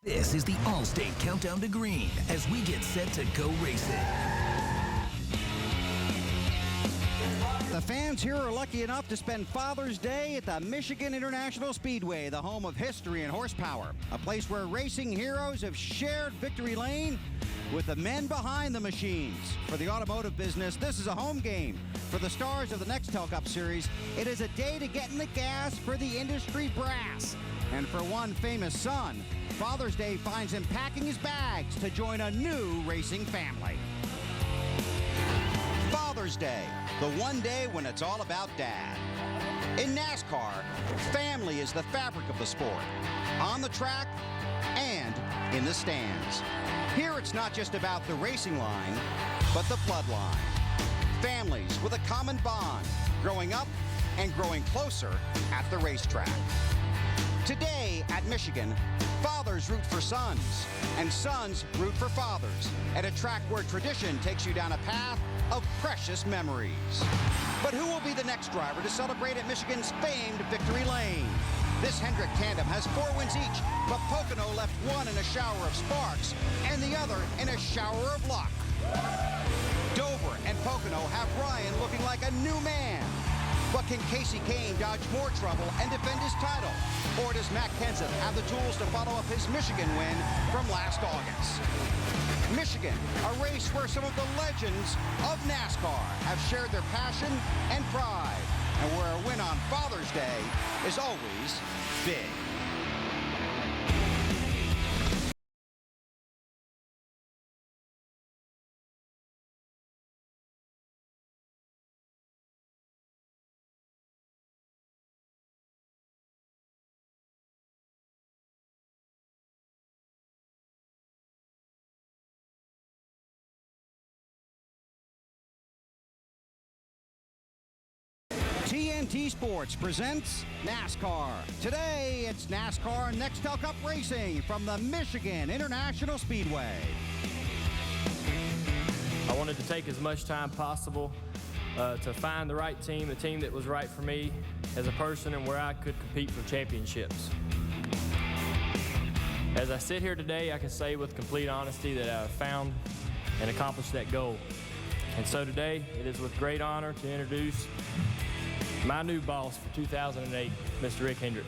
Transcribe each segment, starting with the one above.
This is the All-State Countdown to Green as we get set to go racing. The fans here are lucky enough to spend Father's Day at the Michigan International Speedway, the home of history and horsepower, a place where racing heroes have shared victory lane with the men behind the machines. For the automotive business, this is a home game. For the stars of the Nextel Cup Series, it is a day to get in the gas for the industry brass. And for one famous son, Father's Day finds him packing his bags to join a new racing family. Father's Day, the one day when it's all about Dad. In NASCAR, family is the fabric of the sport, on the track and in the stands. Here it's not just about the racing line, but the bloodline. Families with a common bond, growing up and growing closer at the racetrack. Today at Michigan, fathers root for sons, and sons root for fathers at a track where tradition takes you down a path of precious memories. But who will be the next driver to celebrate at Michigan's famed victory lane? This Hendrick tandem has 4 wins each, but Pocono left one in a shower of sparks and the other in a shower of luck. Dover and Pocono have Ryan looking like a new man. But can Casey Kane dodge more trouble and defend his title? Or does Matt Kenseth have the tools to follow up his Michigan win from last August? Michigan, a race where some of the legends of NASCAR have shared their passion and pride, and where a win on Father's Day is always big. TNT Sports presents NASCAR. Today, it's NASCAR Nextel Cup Racing from the Michigan International Speedway. I wanted to take as much time possible to find the right team, the team that was right for me as a person and where I could compete for championships. As I sit here today, I can say with complete honesty that I've found and accomplished that goal. And so today, it is with great honor to introduce my new boss for 2008, Mr. Rick Hendrick.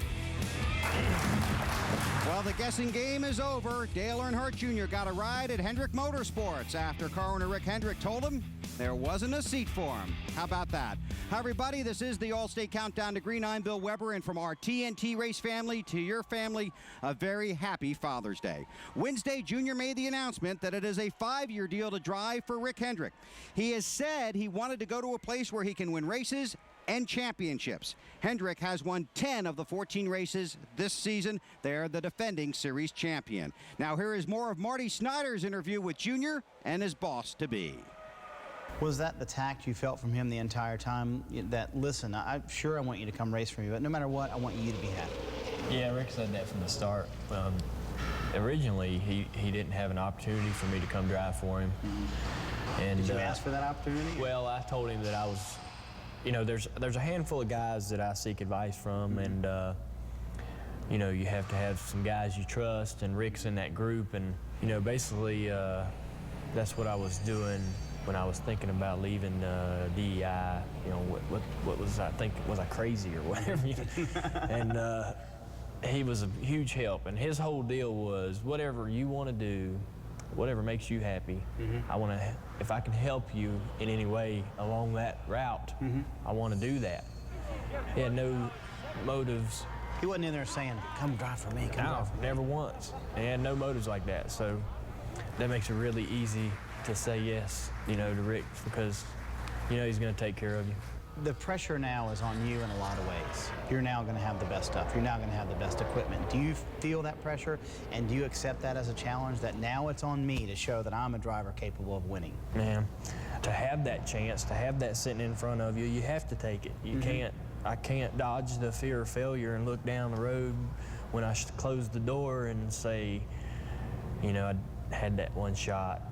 Well, the guessing game is over. Dale Earnhardt Jr. got a ride at Hendrick Motorsports after car owner Rick Hendrick told him there wasn't a seat for him. How about that? Hi, everybody. This is the All-State Countdown to Green. I'm Bill Weber, and from our TNT race family to your family, a very happy Father's Day. Wednesday, Junior made the announcement that it is a 5-year deal to drive for Rick Hendrick. He has said he wanted to go to a place where he can win races and championships. Hendrick has won 10 of the 14 races this season. They're the defending series champion. Now here is more of Marty Snyder's interview with Junior and his boss-to-be. Was that the tact you felt from him the entire time? That, listen, I'm sure I want you to come race for me, but no matter what, I want you to be happy. Yeah, Rick said that from the start. Originally, he didn't have an opportunity for me to come drive for him. And, did you ask for that opportunity? Well, I told him that I was, you know, there's a handful of guys that I seek advice from, and you know, you have to have some guys you trust, and Rick's in that group, and you know, basically that's what I was doing when I was thinking about leaving DEI. You know, what was I thinking? Was I crazy or whatever? You know? And he was a huge help, and his whole deal was whatever you want to do, whatever makes you happy. I want to, if I can help you in any way along that route, I want to do that. He had no motives. He wasn't in there saying, come drive for me, come drive for me. Never once. He had no motives like that. So that makes it really easy to say yes, you know, to Rick, because you know he's going to take care of you. The pressure now is on you in a lot of ways. You're now going to have the best stuff. You're now going to have the best equipment. Do you feel that pressure, and do you accept that as a challenge, that now it's on me to show that I'm a driver capable of winning? Man, to have that chance, to have that sitting in front of you, you have to take it. You can't, I can't dodge the fear of failure and look down the road when I close the door and say, you know, I had that one shot,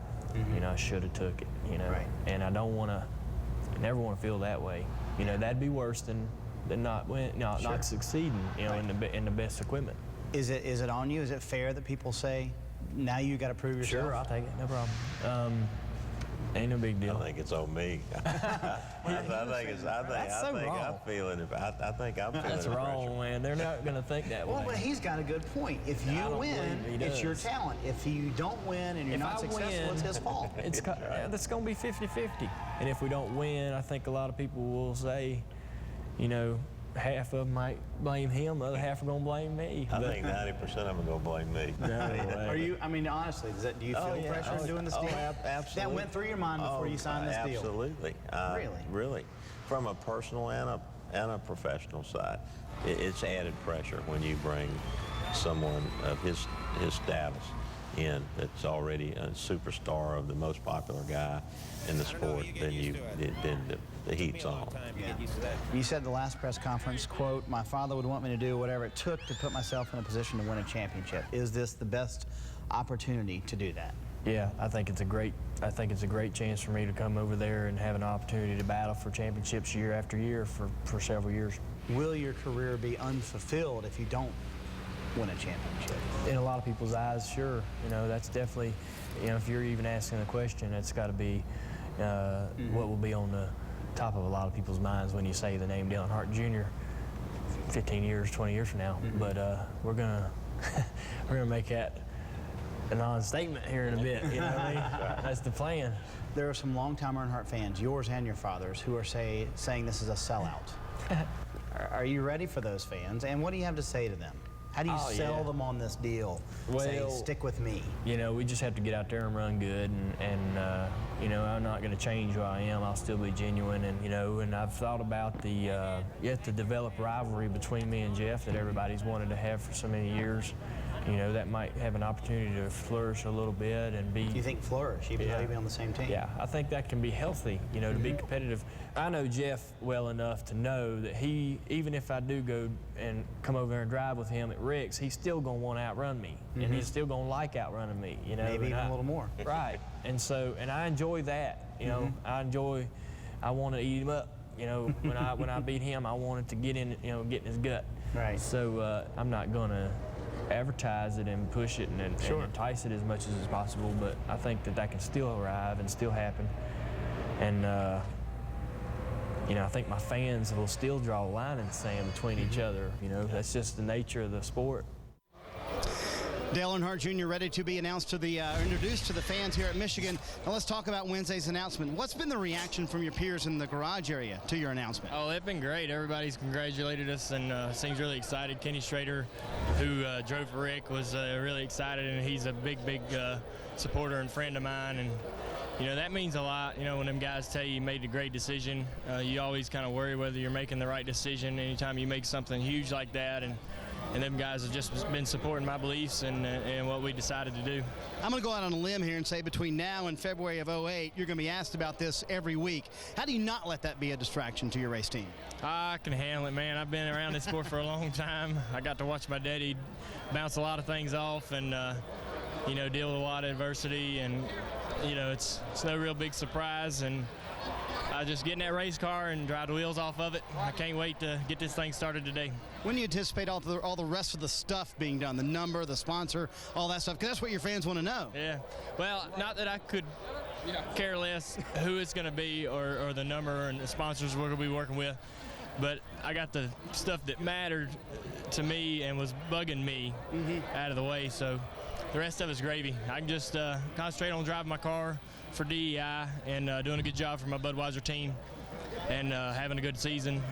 you know, I should have took it, you know. Right. And I don't want to, never want to feel that way. You know, that'd be worse than not succeeding, you know, in the best equipment. Is it on you? Is it fair that people say, now you got to prove yourself? Sure, I'll take it, no problem. Ain't no big deal. I think it's on me. I think I'm feeling it. I think I'm feeling That's the wrong, pressure. man. They're not going to think that way. Well, but he's got a good point. If you don't win, believe he it's your does. talent. If you don't win and you're not successful, it's his fault. That's going to be 50-50. And if we don't win, I think a lot of people will say, you know, half of them might blame him, the other half are going to blame me. I think 90% of them are going to blame me. No way. Are you? I mean, honestly, do you feel pressure in doing this deal? Absolutely. That went through your mind before you signed this deal? Absolutely. Really. From a personal and a professional side, it's added pressure when you bring someone of his status in that's already a superstar of the most popular guy in the sport. Then the heat's on. You said the last press conference, quote, "My father would want me to do whatever it took to put myself in a position to win a championship." Is this the best opportunity to do that? Yeah, I think it's a great chance for me to come over there and have an opportunity to battle for championships year after year for several years. Will your career be unfulfilled if you don't win a championship? In a lot of people's eyes, sure. You know, that's definitely, you know, if you're even asking the question, it's got to be what will be on the top of a lot of people's minds when you say the name Dale Earnhardt Jr. 15 years, 20 years from now. But we're gonna make that a non-statement here in a bit. You know what I mean? That's the plan. There are some longtime Earnhardt fans, yours and your father's, who are saying this is a sellout. Are you ready for those fans? And what do you have to say to them? How do you sell them on this deal? Say, stick with me. You know, we just have to get out there and run good, and you know, I'm not going to change who I am. I'll still be genuine, and you know, and I've thought about the yet to develop rivalry between me and Jeff that everybody's wanted to have for so many years. You know, that might have an opportunity to flourish a little bit and be. Do you think flourish, even though you've been on the same team? Yeah, I think that can be healthy, you know, to be competitive. I know Jeff well enough to know that he, even if I do go and come over there and drive with him at Rick's, he's still going to want to outrun me, and he's still going to like outrunning me, you know. Maybe even a little more. Right, and so, and I enjoy that, you know. I want to eat him up, you know. When I beat him, I wanted to get in, you know, get in his gut. Right. So I'm not going to advertise it and push it and entice it as much as is possible, but I think that can still arrive and still happen. And you know, I think my fans will still draw a line in the sand between each other. You know, that's just the nature of the sport. Dale Earnhardt Jr. ready to be announced to the introduced to the fans here at Michigan. Now let's talk about Wednesday's announcement. What's been the reaction from your peers in the garage area to your announcement? Oh, it's been great. Everybody's congratulated us and seems really excited. Kenny Schrader, who drove for Rick, was really excited, and he's a big supporter and friend of mine. And you know, that means a lot. You know, when them guys tell you made a great decision, you always kind of worry whether you're making the right decision anytime you make something huge like that. And them guys have just been supporting my beliefs and what we decided to do. I'm going to go out on a limb here and say between now and February of '08, you're going to be asked about this every week. How do you not let that be a distraction to your race team? I can handle it, man. I've been around this sport for a long time. I got to watch my daddy bounce a lot of things off and, you know, deal with a lot of adversity. And, you know, it's no real big surprise. And I just get in that race car and drive the wheels off of it. I can't wait to get this thing started today. When do you anticipate all the rest of the stuff being done, the number, the sponsor, all that stuff? Because that's what your fans want to know. Yeah. Well, not that I could care less who it's going to be or the number and the sponsors we're going to be working with, but I got the stuff that mattered to me and was bugging me out of the way, so the rest of it's gravy. I can just concentrate on driving my car for DEI and doing a good job for my Budweiser team and having a good season.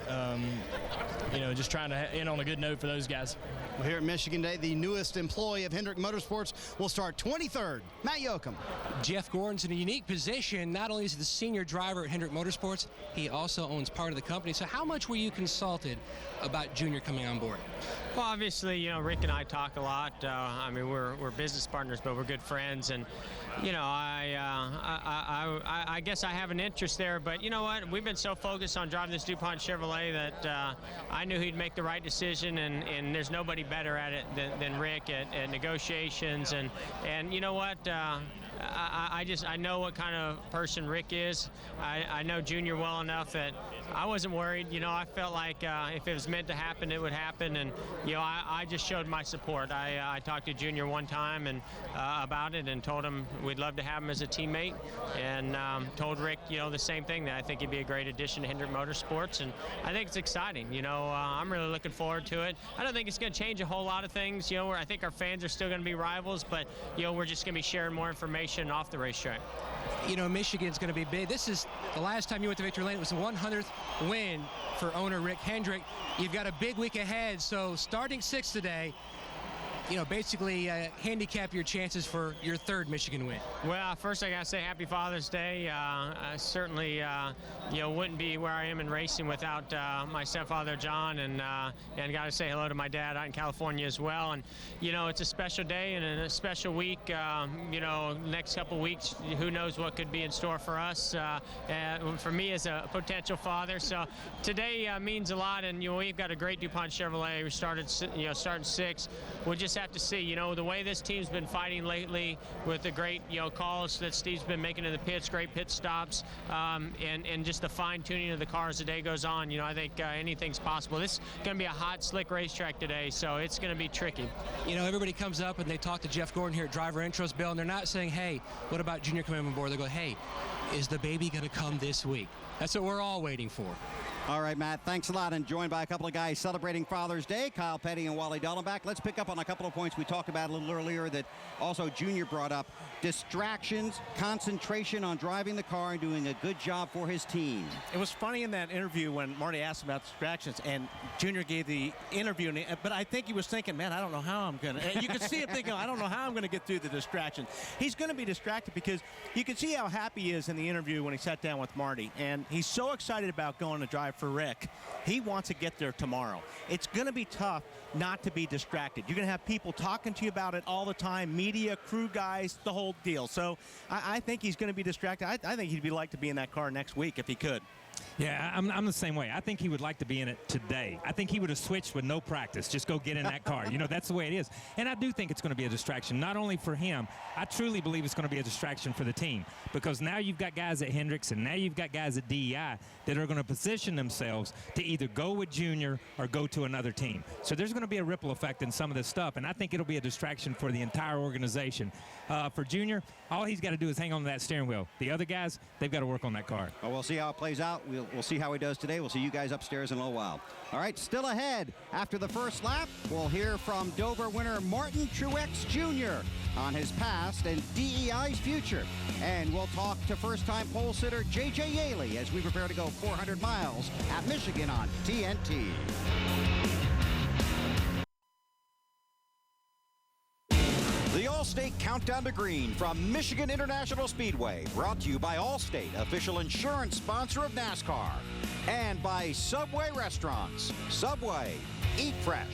You know, just trying to end on a good note for those guys. Well, here at Michigan Day, the newest employee of Hendrick Motorsports will start 23rd. Matt Yoakum. Jeff Gordon's in a unique position. Not only is he the senior driver at Hendrick Motorsports, he also owns part of the company. So how much were you consulted about Junior coming on board? Well, obviously, you know, Rick and I talk a lot. I mean, we're business partners, but we're good friends. And, you know, I guess I have an interest there. But you know what? We've been so focused on driving this DuPont Chevrolet that I knew he'd make the right decision. And there's nobody better at it than Rick at negotiations. And you know what? I know what kind of person Rick is. I know Junior well enough that I wasn't worried. You know, I felt like if it was meant to happen, it would happen, and you know, I just showed my support. I talked to Junior one time and about it, and told him we'd love to have him as a teammate, and told Rick, you know, the same thing, that I think he'd be a great addition to Hendrick Motorsports, and I think it's exciting. You know, I'm really looking forward to it. I don't think it's going to change a whole lot of things. You know, I think our fans are still going to be rivals, but you know, we're just going to be sharing more information off the racetrack. You know, Michigan's going to be big. This is the last time you went to Victory Lane. It was the 100th win for owner Rick Hendrick. You've got a big week ahead, so starting 6th today, you know, basically handicap your chances for your 3rd Michigan win. Well, first I got to say Happy Father's Day. I certainly, you know, wouldn't be where I am in racing without my stepfather John, and got to say hello to my dad out in California as well. And you know, it's a special day and a special week. You know, next couple weeks, who knows what could be in store for us. For me as a potential father, so today means a lot. And you know, we've got a great DuPont Chevrolet. We starting 6. We'll just have to see, you know, the way this team's been fighting lately with the great, you know, calls that Steve's been making in the pits, great pit stops, and just the fine tuning of the car as the day goes on. You know, I think anything's possible. This is going to be a hot, slick racetrack today, so it's going to be tricky. You know, everybody comes up and they talk to Jeff Gordon here at Driver Intros, Bill, and they're not saying, hey, what about Junior coming on board? They go, hey, is the baby going to come this week? That's what we're all waiting for. All right, Matt, thanks a lot. And joined by a couple of guys celebrating Father's Day, Kyle Petty and Wally Dellenbach. Let's pick up on a couple of points we talked about a little earlier that also Junior brought up. Distractions, concentration on driving the car and doing a good job for his team. It was funny in that interview when Marty asked about distractions, and Junior gave the interview, but I think he was thinking, man, I don't know how I'm going to. You could see him thinking, I don't know how I'm going to get through the distraction. He's going to be distracted because you can see how happy he is in the interview when he sat down with Marty, and he's so excited about going to drive for Rick. He wants to get there tomorrow. It's going to be tough not to be distracted. You're going to have people talking to you about it all the time, media, crew guys, the whole deal. So I think he's going to be distracted. I think he'd like to be in that car next week if he could. Yeah, I'm the same way. I think he would like to be in it today. I think he would have switched with no practice. Just go get in that car. You know, that's the way it is. And I do think it's going to be a distraction, not only for him. I truly believe it's going to be a distraction for the team, because now you've got guys at Hendricks and now you've got guys at DEI that are going to position themselves to either go with Junior or go to another team. So there's going to be a ripple effect in some of this stuff, and I think it'll be a distraction for the entire organization. For Junior, all he's got to do is hang on to that steering wheel. The other guys, they've got to work on that car. Well, we'll see how it plays out. We'll see how he does today. We'll see you guys upstairs in a little while. All right, still ahead. After the first lap, we'll hear from Dover winner Martin Truex Jr. on his past and DEI's future. And we'll talk to first-time pole sitter J.J. Yaley as we prepare to go 400 miles at Michigan on TNT. The Allstate Countdown to Green from Michigan International Speedway, brought to you by Allstate, official insurance sponsor of NASCAR, and by Subway Restaurants. Subway, eat fresh.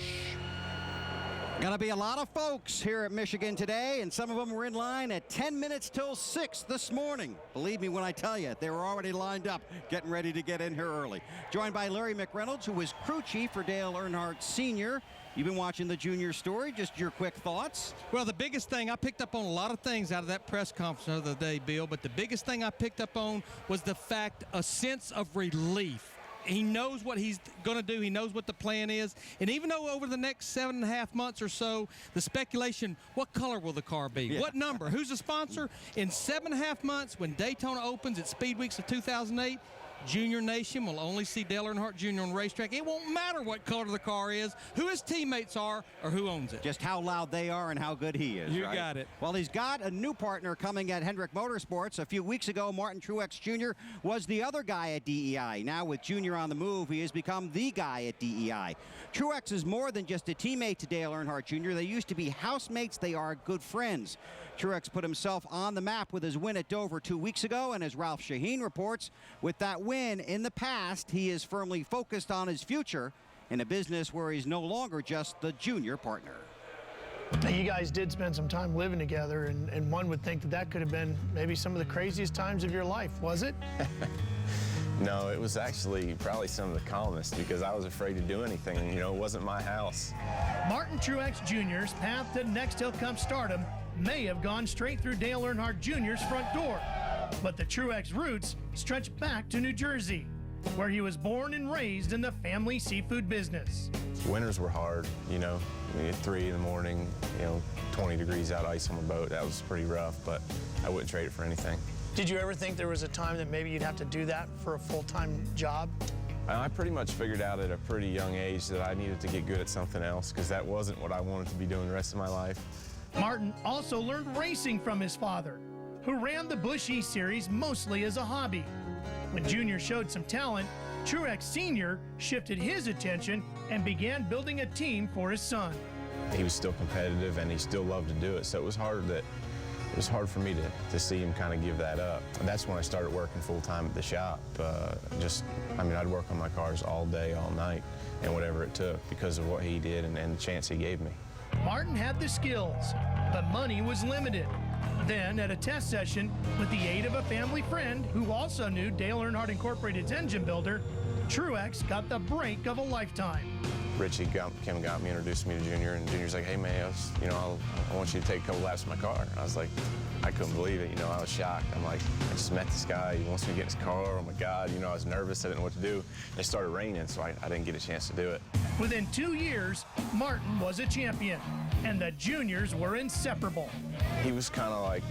Gonna be a lot of folks here at Michigan today, and some of them were in line at 10 minutes till 6 this morning. Believe me when I tell you, they were already lined up, getting ready to get in here early. Joined by Larry McReynolds, who was crew chief for Dale Earnhardt Sr. You've been watching the Junior story. Just your quick thoughts. Well, the biggest thing, I picked up on a lot of things out of that press conference the other day, Bill, but the biggest thing I picked up on was the fact, a sense of relief. He knows what he's going to do. He knows what the plan is. And even though over the next 7.5 months or so, the speculation, what color will the car be? Yeah. What number? Who's the sponsor? In 7.5 months, when Daytona opens at Speed Weeks of 2008, Junior Nation will only see Dale Earnhardt Jr. on the racetrack. It won't matter what color the car is, who his teammates are, or who owns it. Just how loud they are and how good he is. You right? got it. Well, he's got a new partner coming at Hendrick Motorsports. A few weeks ago, Martin Truex Jr. was the other guy at DEI. Now with Junior on the move, he has become the guy at DEI. Truex is more than just a teammate to Dale Earnhardt Jr. They used to be housemates. They are good friends. Truex put himself on the map with his win at Dover 2 weeks ago, and as Ralph Shaheen reports, with that win in the past, he is firmly focused on his future in a business where he's no longer just the junior partner. You guys did spend some time living together, and one would think that that could have been maybe some of the craziest times of your life, was it? No, it was actually probably some of the calmest, because I was afraid to do anything. You know, it wasn't my house. Martin Truex Jr.'s path to Nextel Cup stardom may have gone straight through Dale Earnhardt Jr.'s front door, but the Truex roots stretch back to New Jersey, where he was born and raised in the family seafood business. Winters were hard, you know, at 3 in the morning, 20 degrees out, ice on the boat. That was pretty rough, but I wouldn't trade it for anything. Did you ever think there was a time that maybe you'd have to do that for a full-time job? I pretty much figured out at a pretty young age that I needed to get good at something else because that wasn't what I wanted to be doing the rest of my life. Martin also learned racing from his father, who ran the Busch E Series mostly as a hobby. When Junior showed some talent, Truex Sr. shifted his attention and began building a team for his son. He was still competitive and he still loved to do it, so it was hard for me to see him kind of give that up. And that's when I started working full-time at the shop. I'd work on my cars all day, all night, and whatever it took because of what he did and the chance he gave me. Martin had the skills, but money was limited. Then, at a test session, with the aid of a family friend who also knew Dale Earnhardt Incorporated's engine builder, Truex got the break of a lifetime. Richie came and got me, introduced me to Junior, and Junior's like, hey man, I want you to take a couple laps of my car. And I was like, I couldn't believe it, I was shocked. I'm like, I just met this guy, he wants me to get in his car, oh my God, I was nervous, I didn't know what to do. It started raining, so I didn't get a chance to do it. Within 2 years, Martin was a champion, and the juniors were inseparable. He was kind of like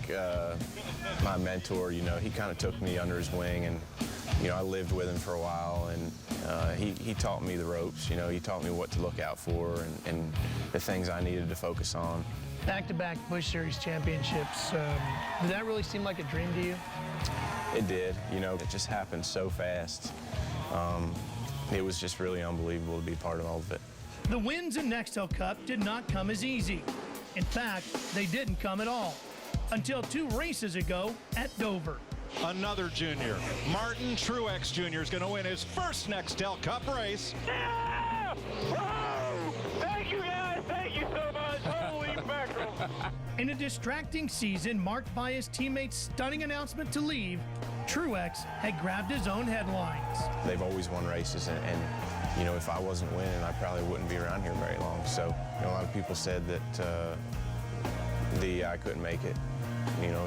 my mentor, he kind of took me under his wing, and I lived with him for a while, and he taught me the ropes. He taught me what to look out for and the things I needed to focus on. Back-to-back Busch Series championships. Did that really seem like a dream to you? It did. It just happened so fast. It was just really unbelievable to be part of all of it. The wins in Nextel Cup did not come as easy. In fact, they didn't come at all until 2 races ago at Dover. Another junior, Martin Truex Jr. is going to win his first Nextel Cup race. Yeah! Whoa! Thank you guys, thank you so much. Holy mackerel. In a distracting season marked by his teammates' stunning announcement to leave, Truex had grabbed his own headlines. They've always won races, and if I wasn't winning, I probably wouldn't be around here very long. So a lot of people said that I couldn't make it.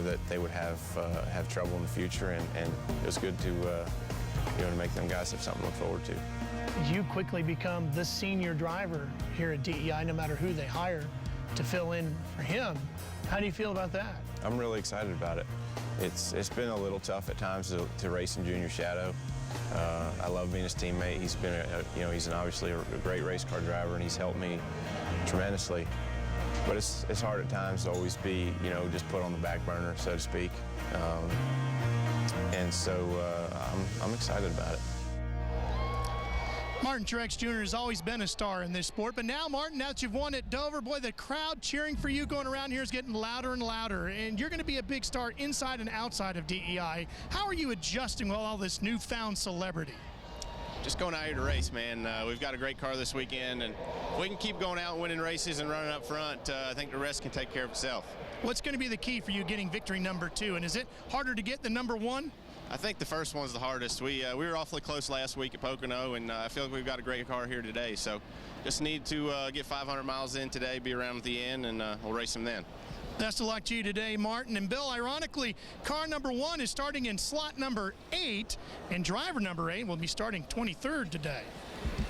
That they would have trouble in the future, and it was good to make them guys have something to look forward to. You quickly become the senior driver here at DEI, no matter who they hire to fill in for him. How do you feel about that? I'm really excited about it. It's been a little tough at times to race in Junior's shadow. I love being his teammate. He's been he's obviously a great race car driver, and he's helped me tremendously. But it's hard at times to always be, just put on the back burner, so to speak. And so I'm excited about it. Martin Truex Jr. has always been a star in this sport, but now, Martin, now that you've won at Dover, boy, the crowd cheering for you going around here is getting louder and louder, and you're going to be a big star inside and outside of DEI. How are you adjusting with all this newfound celebrity? Just going out here to race, man. We've got a great car this weekend, and if we can keep going out and winning races and running up front, I think the rest can take care of itself. What's going to be the key for you getting victory number 2, and is it harder to get the number 1? I think the first one's the hardest. We were awfully close last week at Pocono, and I feel like we've got a great car here today. So just need to get 500 miles in today, be around at the end, and we'll race them then. Best of luck to you today, Martin. And Bill, ironically, car number 1 is starting in slot number 8, and driver number 8 will be starting 23rd today.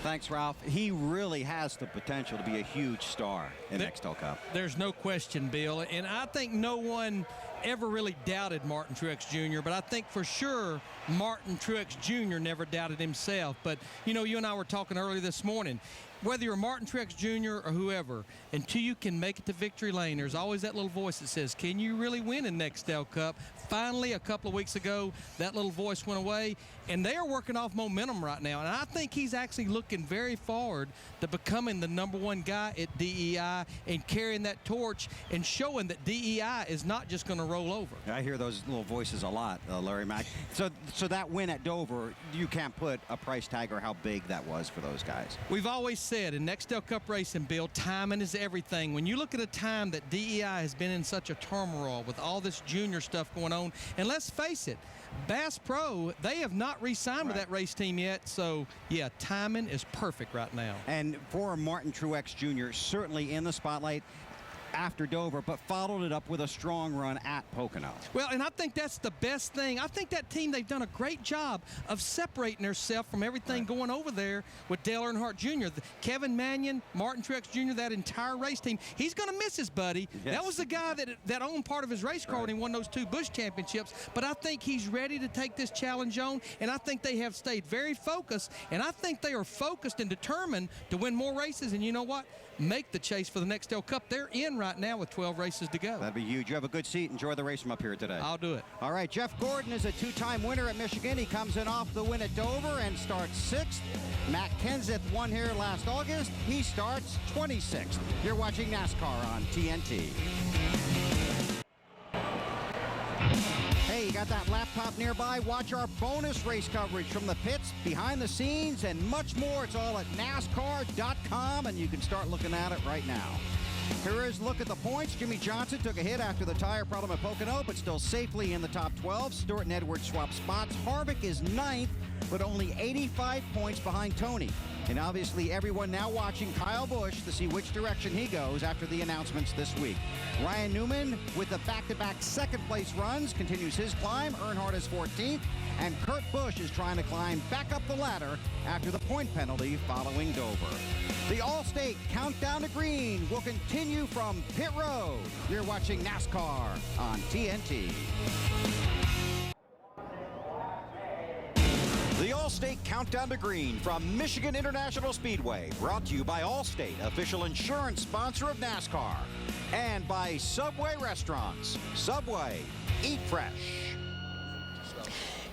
Thanks, Ralph. He really has the potential to be a huge star in Nextel Cup. There's no question, Bill, and I think no one ever really doubted Martin Truex Jr., but I think for sure Martin Truex Jr. never doubted himself. But, you and I were talking earlier this morning. Whether you're Martin Truex Jr. or whoever, until you can make it to victory lane, there's always that little voice that says, can you really win in Nextel Cup? Finally, a couple of weeks ago, that little voice went away, and they are working off momentum right now. And I think he's actually looking very forward to becoming the #1 guy at DEI and carrying that torch and showing that DEI is not just going to roll over. I hear those little voices a lot, Larry Mack. So that win at Dover, you can't put a price tag or how big that was for those guys. We've always said in Nextel Cup racing, Bill, timing is everything. When you look at a time that DEI has been in such a turmoil with all this junior stuff going on, and let's face it, Bass Pro, they have not re-signed with that race team yet, so yeah, timing is perfect right now. And for Martin Truex Jr., certainly in the spotlight, after Dover, but followed it up with a strong run at Pocono. Well, and I think that's the best thing. I think that team, they've done a great job of separating themselves from everything going over there with Dale Earnhardt Jr. Kevin Mannion, Martin Truex Jr., that entire race team, he's going to miss his buddy. Yes. That was the guy that owned part of his race car when he won those 2 Busch championships. But I think he's ready to take this challenge on, and I think they have stayed very focused, and I think they are focused and determined to win more races. And you know what? Make the chase for the Nextel Cup. They're in right now with 12 races to go. That'd be huge. You have a good seat. Enjoy the race from up here today. I'll do it. All right, Jeff Gordon is a 2-time winner at Michigan. He comes in off the win at Dover and starts 6th. Matt Kenseth won here last August. He starts 26th. You're watching NASCAR on TNT. Hey, you got that laptop nearby? Watch our bonus race coverage from the pits, behind the scenes, and much more. It's all at NASCAR.com, and you can start looking at it right now. Here is a look at the points. Jimmy Johnson took a hit after the tire problem at Pocono, but still safely in the top 12. Stewart and Edwards swap spots. Harvick is 9th, but only 85 points behind Tony. And obviously everyone now watching Kyle Busch to see which direction he goes after the announcements this week. Ryan Newman, with the back-to-back second-place runs, continues his climb. Earnhardt is 14th, and Kurt Busch is trying to climb back up the ladder after the point penalty following Dover. The Allstate Countdown to Green will continue from pit road. You're watching NASCAR on TNT. The Allstate Countdown to Green from Michigan International Speedway, brought to you by Allstate, official insurance sponsor of NASCAR, and by Subway Restaurants. Subway, eat fresh.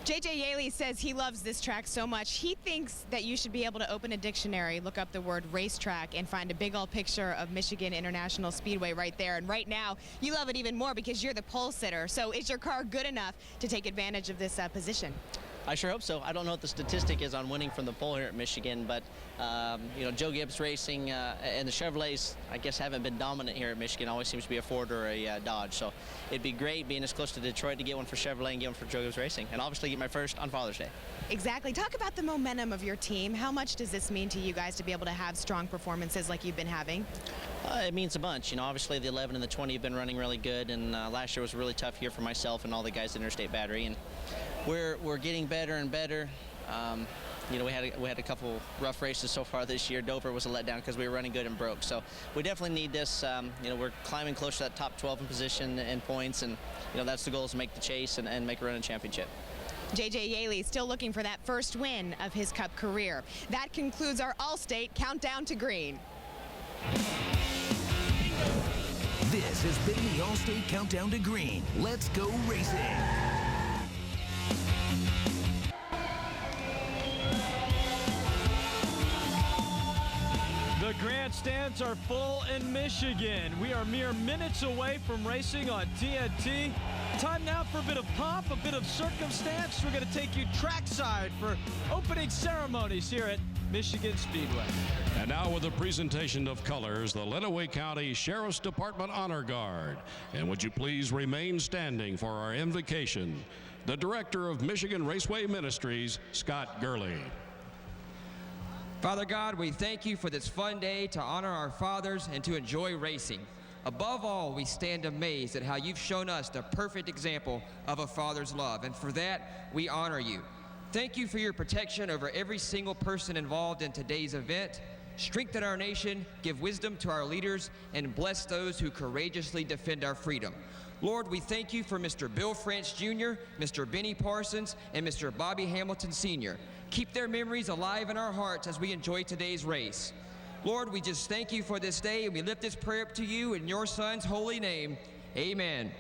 J.J. Yaley says he loves this track so much, he thinks that you should be able to open a dictionary, look up the word racetrack, and find a big old picture of Michigan International Speedway right there. And right now, you love it even more because you're the pole sitter. So is your car good enough to take advantage of this position? I sure hope so. I don't know what the statistic is on winning from the pole here at Michigan, but you know, Joe Gibbs Racing and the Chevrolets, I guess, haven't been dominant here at Michigan. Always seems to be a Ford or a Dodge. So it'd be great being as close to Detroit to get one for Chevrolet and get one for Joe Gibbs Racing, and obviously get my first on Father's Day. Exactly. Talk about the momentum of your team. How much does this mean to you guys to be able to have strong performances like you've been having? It means a bunch. You know, obviously the 11 and the 20 have been running really good, and last year was a really tough year for myself and all the guys at Interstate Battery, and we're getting better and better. You know, we had a couple rough races so far this year. Dover was a letdown because we were running good and broke. So we definitely need this. You know, we're climbing close to that top 12 in position and points, and you know, that's the goal, is to make the chase and make a run in championship. J.J. Yaley still looking for that first win of his Cup career. That concludes our Allstate Countdown to Green. This has been the Allstate Countdown to Green. Let's go racing. The grandstands are full in Michigan. We are mere minutes away from racing on TNT. Time now for a bit of pomp, a bit of circumstance. We're going to take you trackside for opening ceremonies here at Michigan Speedway. And now with a presentation of colors, the Lenawee County Sheriff's Department Honor Guard. And would you please remain standing for our invocation? The Director of Michigan Raceway Ministries, Scott Gurley. Father God, we thank you for this fun day to honor our fathers and to enjoy racing. Above all, we stand amazed at how you've shown us the perfect example of a father's love, and for that, we honor you. Thank you for your protection over every single person involved in today's event. Strengthen our nation, give wisdom to our leaders, and bless those who courageously defend our freedom. Lord, we thank you for Mr. Bill France Jr., Mr. Benny Parsons, and Mr. Bobby Hamilton Sr. Keep their memories alive in our hearts as we enjoy today's race. Lord, we just thank you for this day, and we lift this prayer up to you in your Son's holy name. Amen.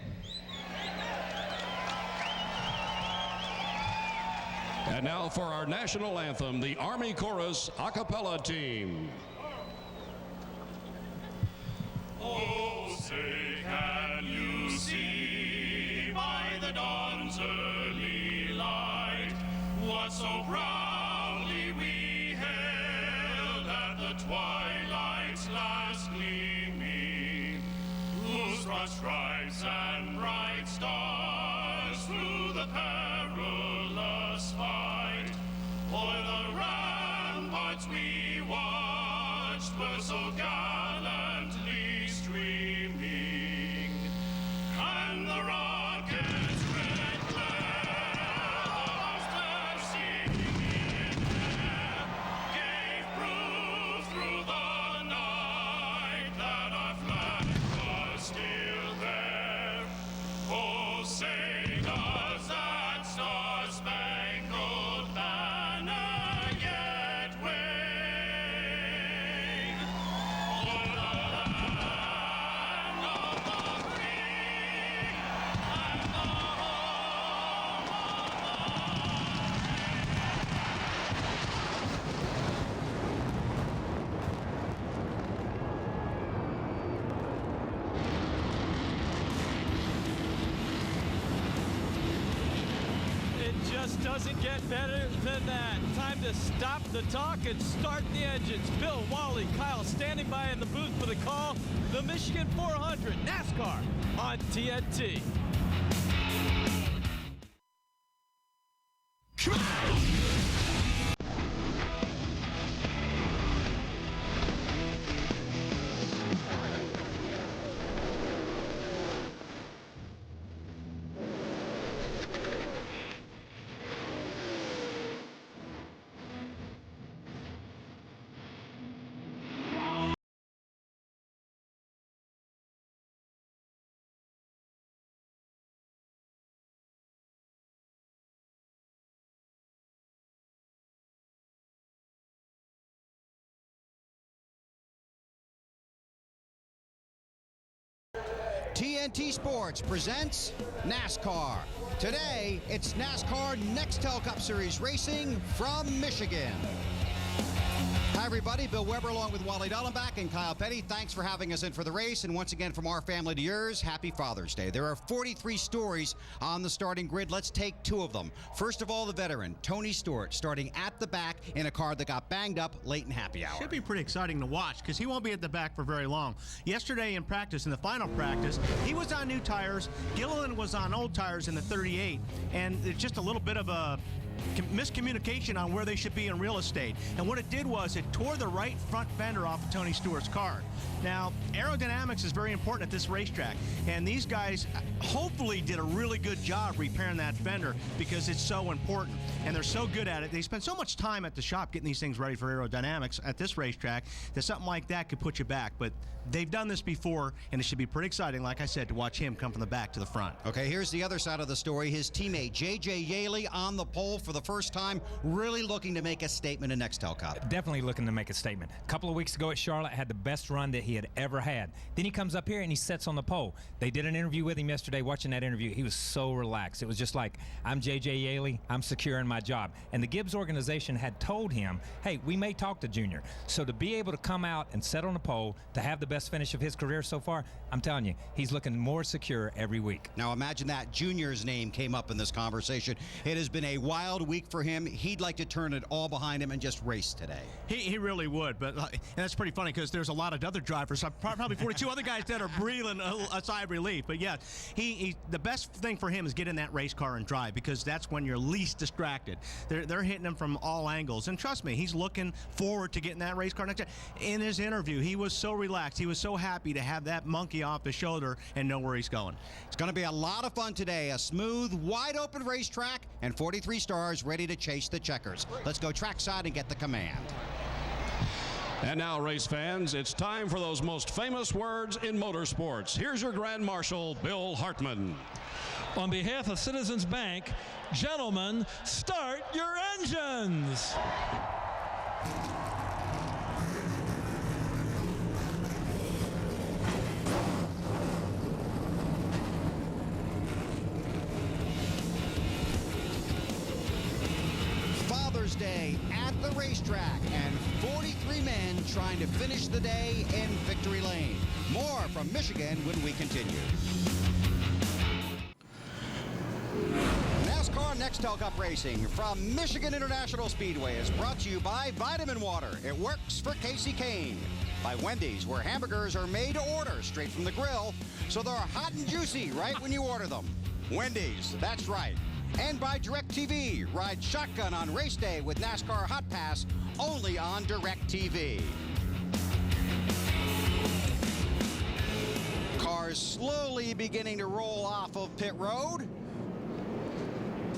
And now for our national anthem, the Army Chorus a cappella team. Oh, say can you see by the dawn's early light what so proudly we hailed at the twilight's last gleaming, whose broad stripes and bright stars through the perilous fight o'er the ramparts we watched were so gallantly streaming. just doesn't get better than that. Time to stop the talk and start the engines. Bill, Wally, Kyle standing by in the booth for the call. The Michigan 400 NASCAR on TNT. TNT Sports presents NASCAR. Today, it's NASCAR Nextel Cup Series racing from Michigan. Hi, everybody. Bill Weber along with Wally Dallenbach and Kyle Petty. Thanks for having us in for the race. And once again, from our family to yours, happy Father's Day. There are 43 stories on the starting grid. Let's take two of them. First of all, the veteran, Tony Stewart, starting at the back in a car that got banged up late in happy hour. Should be pretty exciting to watch because he won't be at the back for very long. Yesterday in practice, in the final practice, he was on new tires. Gilliland was on old tires in the 38. And it's just a little bit of a miscommunication on where they should be in real estate. And what it did was it tore the right front fender off of Tony Stewart's car. Now, aerodynamics is very important at this racetrack, and these guys hopefully did a really good job repairing that fender because it's so important, and they're so good at it. They spend so much time at the shop getting these things ready for aerodynamics at this racetrack that something like that could put you back, but they've done this before, and it should be pretty exciting, like I said, to watch him come from the back to the front. Okay, here's the other side of the story. His teammate, J.J. Yaley, on the pole for the first time, really looking to make a statement in Nextel Cup. Definitely looking to make a statement. A couple of weeks ago at Charlotte, had the best run that he had ever had. Then he comes up here and he sets on the pole. They did an interview with him yesterday. Watching that interview, he was so relaxed. It was just like, I'm J.J. Yaley, I'm secure in my job. And the Gibbs organization had told him, hey, we may talk to Junior. So to be able to come out and set on the pole, to have the best finish of his career so far, I'm telling you, he's looking more secure every week. Now imagine that Junior's name came up in this conversation. It has been a wild week for him. He'd like to turn it all behind him and just race today. He really would, but and that's pretty funny because there's a lot of other drivers, probably 42 other guys that are breathing a sigh of relief. But yeah, the best thing for him is get in that race car and drive because that's when you're least distracted. They're hitting him from all angles, and trust me, he's looking forward to getting that race car next year. In his interview, he was so relaxed. He was so happy to have that monkey off his shoulder and know where he's going. It's going to be a lot of fun today. A smooth, wide-open racetrack and 43 stars ready to chase the checkers. Let's go trackside and get the command. And now, race fans, it's time for those most famous words in motorsports. Here's your Grand Marshal, Bill Hartman. On behalf of Citizens Bank, gentlemen, start your engines. Father's Day at the racetrack and 43 men trying to finish the day in victory lane. More from Michigan when we continue. NASCAR Nextel Cup Racing from Michigan International Speedway is brought to you by Vitamin Water. It works for Casey Kane. By Wendy's, where hamburgers are made to order straight from the grill, so they're hot and juicy right when you order them. Wendy's, that's right. And by DirecTV, ride shotgun on race day with NASCAR Hot Pass only on DirecTV. Cars slowly beginning to roll off of pit road.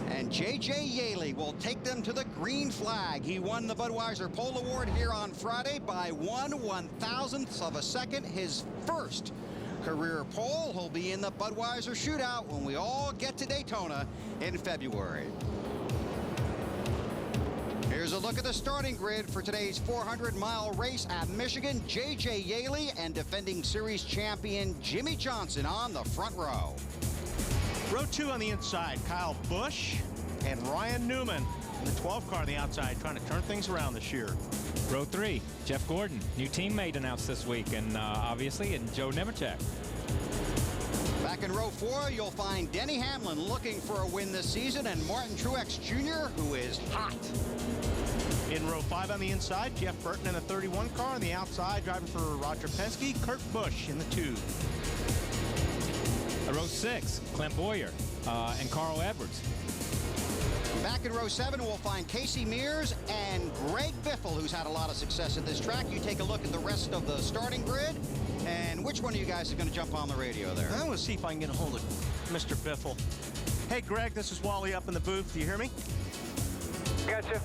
And J.J. Yaley will take them to the green flag. He won the Budweiser Pole Award here on Friday by 1/1000th of a second. His first career pole. He'll be in the Budweiser shootout when we all get to Daytona in February. Here's a look at the starting grid for today's 400-mile race at Michigan. J.J. Yaley and defending series champion Jimmy Johnson on the front row. Row 2 on the inside, Kyle Busch and Ryan Newman in the 12 car on the outside, trying to turn things around this year. Row 3, Jeff Gordon, new teammate announced this week, and obviously, and Joe Nemechek. Back Back in row 4, you'll find Denny Hamlin looking for a win this season, and Martin Truex Jr., who is hot. In row 5 on the inside, Jeff Burton in the 31 car. On the outside, driving for Roger Penske, Kurt Busch in the 2. Row 6, Clint Boyer and Carl Edwards. Back in row 7, we'll find Casey Mears and Greg Biffle, who's had a lot of success at this track. You take a look at the rest of the starting grid, and which one of you guys is going to jump on the radio there? I want to see if I can get a hold of Mr. Biffle. Hey, Greg, this is Wally up in the booth. Do you hear me? Gotcha.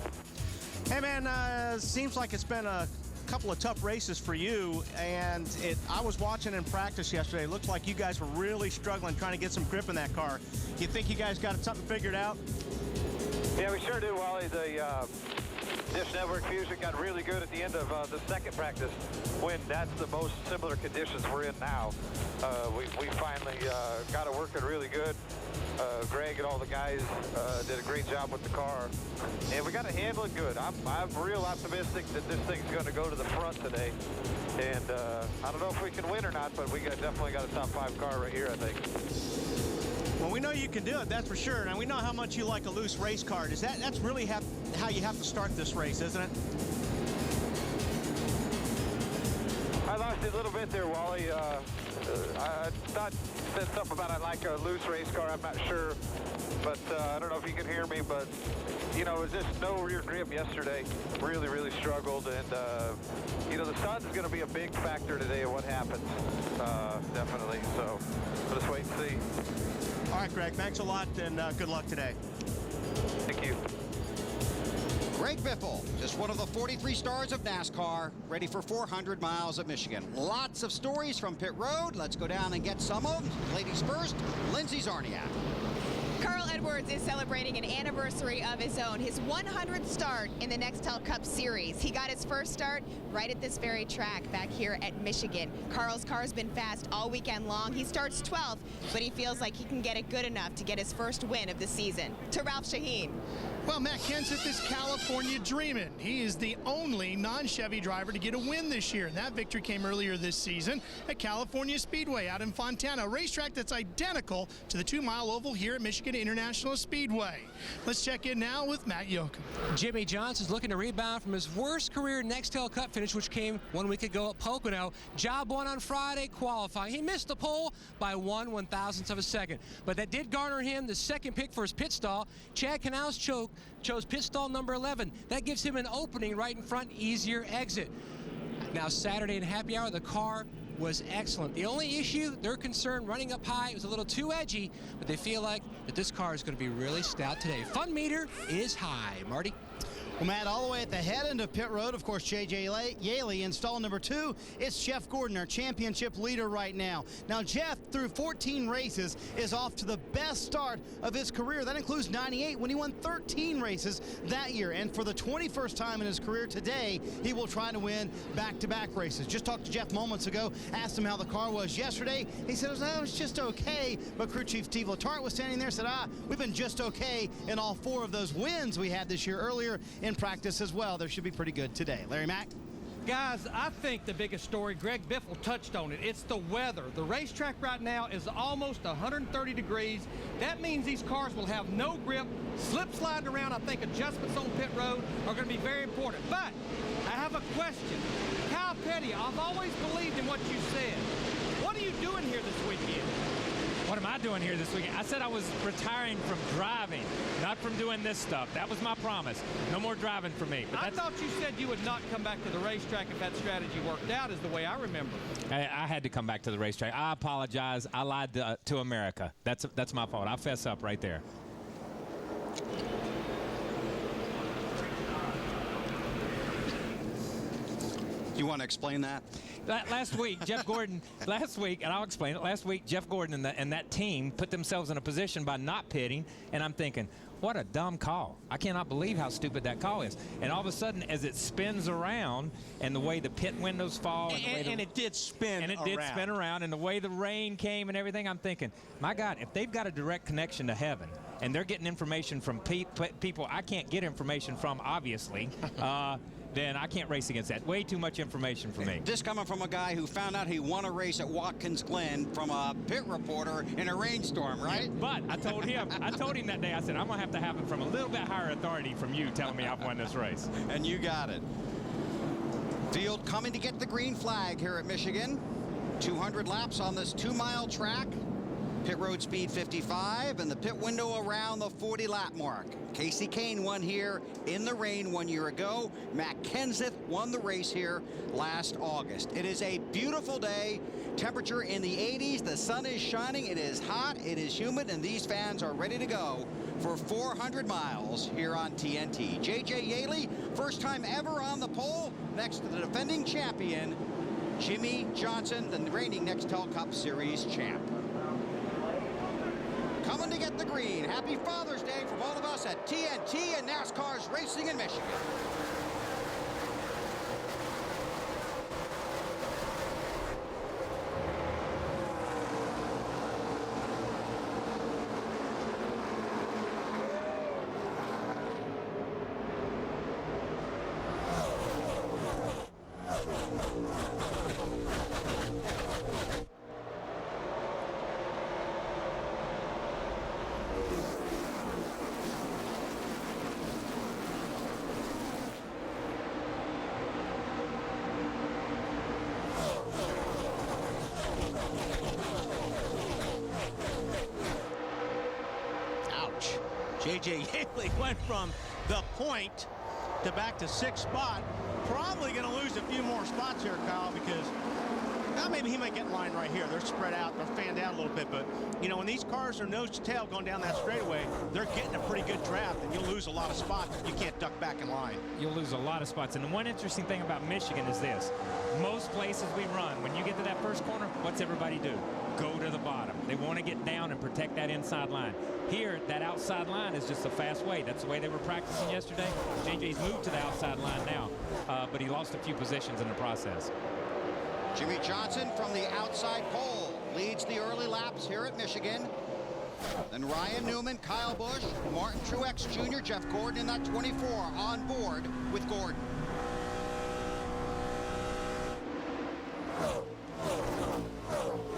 Hey, man, seems like it's been a couple of tough races for you, and I was watching in practice yesterday. It looked like you guys were really struggling trying to get some grip in that car. You think you guys got something figured out? Yeah, we sure do, Wally. The dish network fusion got really good at the end of the second practice when that's the most similar conditions we're in now. We finally got it working really good. Greg and all the guys did a great job with the car, and we got to handle it good. I'm real optimistic that this thing's going to go to the front today, and I don't know if we can win or not, but we definitely got a top 5 car right here, I think. Well, we know you can do it, that's for sure. And we know how much you like a loose race car. That's really how you have to start this race, isn't it? I lost it a little bit there, Wally. I thought said something about I like a loose race car. I'm not sure, but I don't know if you can hear me. But you know, it was just no rear grip yesterday. Really, really struggled, and you know, the sun's going to be a big factor today of what happens. Definitely. So we'll just wait and see. All right, Greg. Thanks a lot, and good luck today. Thank you. Greg Biffle, just one of the 43 stars of NASCAR, ready for 400 miles at Michigan. Lots of stories from pit road. Let's go down and get some of them. Ladies first, Lindsay Zarniak. Carl Edwards is celebrating an anniversary of his own, his 100th start in the Nextel Cup Series. He got his first start right at this very track back here at Michigan. Carl's car's been fast all weekend long. He starts 12th, but he feels like he can get it good enough to get his first win of the season. To Ralph Shaheen. Well, Matt Kenseth is California dreaming. He is the only non-Chevy driver to get a win this year, and that victory came earlier this season at California Speedway out in Fontana, a racetrack that's identical to the 2-mile oval here at Michigan International Speedway. Let's check in now with Matt Yoakum. Jimmy Johnson's looking to rebound from his worst career Nextel Cup finish, which came 1 week ago at Pocono. Job 1 on Friday, qualifying. He missed the pole by 1/1000th of a second, but that did garner him the second pick for his pit stall. Chad Canals chose pit stall number 11. That gives him an opening right in front, easier exit. Now Saturday in happy hour, the car was excellent. The only issue, they're concerned running up high, it was a little too edgy, but they feel like that this car is going to be really stout today. Fun meter is high. Marty? Well, Matt, all the way at the head end of pit road, of course, J.J. Yaley in stall number 2. It's Jeff Gordon, our championship leader right now. Now, Jeff, through 14 races, is off to the best start of his career. That includes 98 when he won 13 races that year. And for the 21st time in his career today, he will try to win back-to-back races. Just talked to Jeff moments ago, asked him how the car was yesterday. He said, it was just okay. But crew chief Steve Letarte was standing there and said, we've been just okay in all 4 of those wins we had this year earlier in practice as well. They should be pretty good today. Larry Mack? Guys, I think the biggest story, Greg Biffle touched on it, it's the weather. The racetrack right now is almost 130 degrees. That means these cars will have no grip, slip sliding around. I think adjustments on pit road are going to be very important. But I have a question. Kyle Petty, I've always believed in what you said. What are you doing here this weekend? What am I doing here this weekend? I said I was retiring from driving, not from doing this stuff. That was my promise. No more driving for me. But I thought you said you would not come back to the racetrack if that strategy worked out, is the way I remember. I had to come back to the racetrack. I apologize. I lied to America. That's my fault. I fess up right there. You want to explain that? Last week, Jeff Gordon, and I'll explain it, last week, Jeff Gordon and that team put themselves in a position by not pitting, and I'm thinking, what a dumb call. I cannot believe how stupid that call is. And all of a sudden, as it spins around, and the way the pit windows fall, and it did spin around, and the way the rain came and everything, I'm thinking, my God, if they've got a direct connection to heaven, and they're getting information from people I can't get information from, obviously, then I can't race against that. Way too much information for me. This coming from a guy who found out he won a race at Watkins Glen from a pit reporter in a rainstorm, right? But I told him that day, I said, I'm going to have it from a little bit higher authority from you telling me I've won this race. And you got it. Field coming to get the green flag here at Michigan. 200 laps on this 2-mile track. Pit road speed 55 and the pit window around the 40-lap mark. Casey Kane won here in the rain 1 year ago. Matt Kenseth won the race here last August. It is a beautiful day. Temperature in the 80s. The sun is shining. It is hot. It is humid. And these fans are ready to go for 400 miles here on TNT. J.J. Yaley, first time ever on the pole next to the defending champion, Jimmy Johnson, the reigning Nextel Cup Series champ. Coming to get the green. Happy Father's Day from all of us at TNT and NASCAR's Racing in Michigan. J.J. Yaley went from the point to back to 6th spot. Probably going to lose a few more spots here, Kyle, because maybe he might get in line right here. They're spread out. They're fanned out a little bit. But, you know, when these cars are nose to tail going down that straightaway, they're getting a pretty good draft, and you'll lose a lot of spots if you can't duck back in line. You'll lose a lot of spots. And the one interesting thing about Michigan is this. Most places we run, when you get to that first corner, what's everybody do? Go to the bottom. They want to get down and protect that inside line. Here, that outside line is just a fast way. That's the way they were practicing yesterday. JJ's moved to the outside line now, but he lost a few positions in the process. Jimmy Johnson from the outside pole leads the early laps here at Michigan. Then Ryan Newman, Kyle Busch, Martin Truex Jr., Jeff Gordon in that 24 on board with Gordon.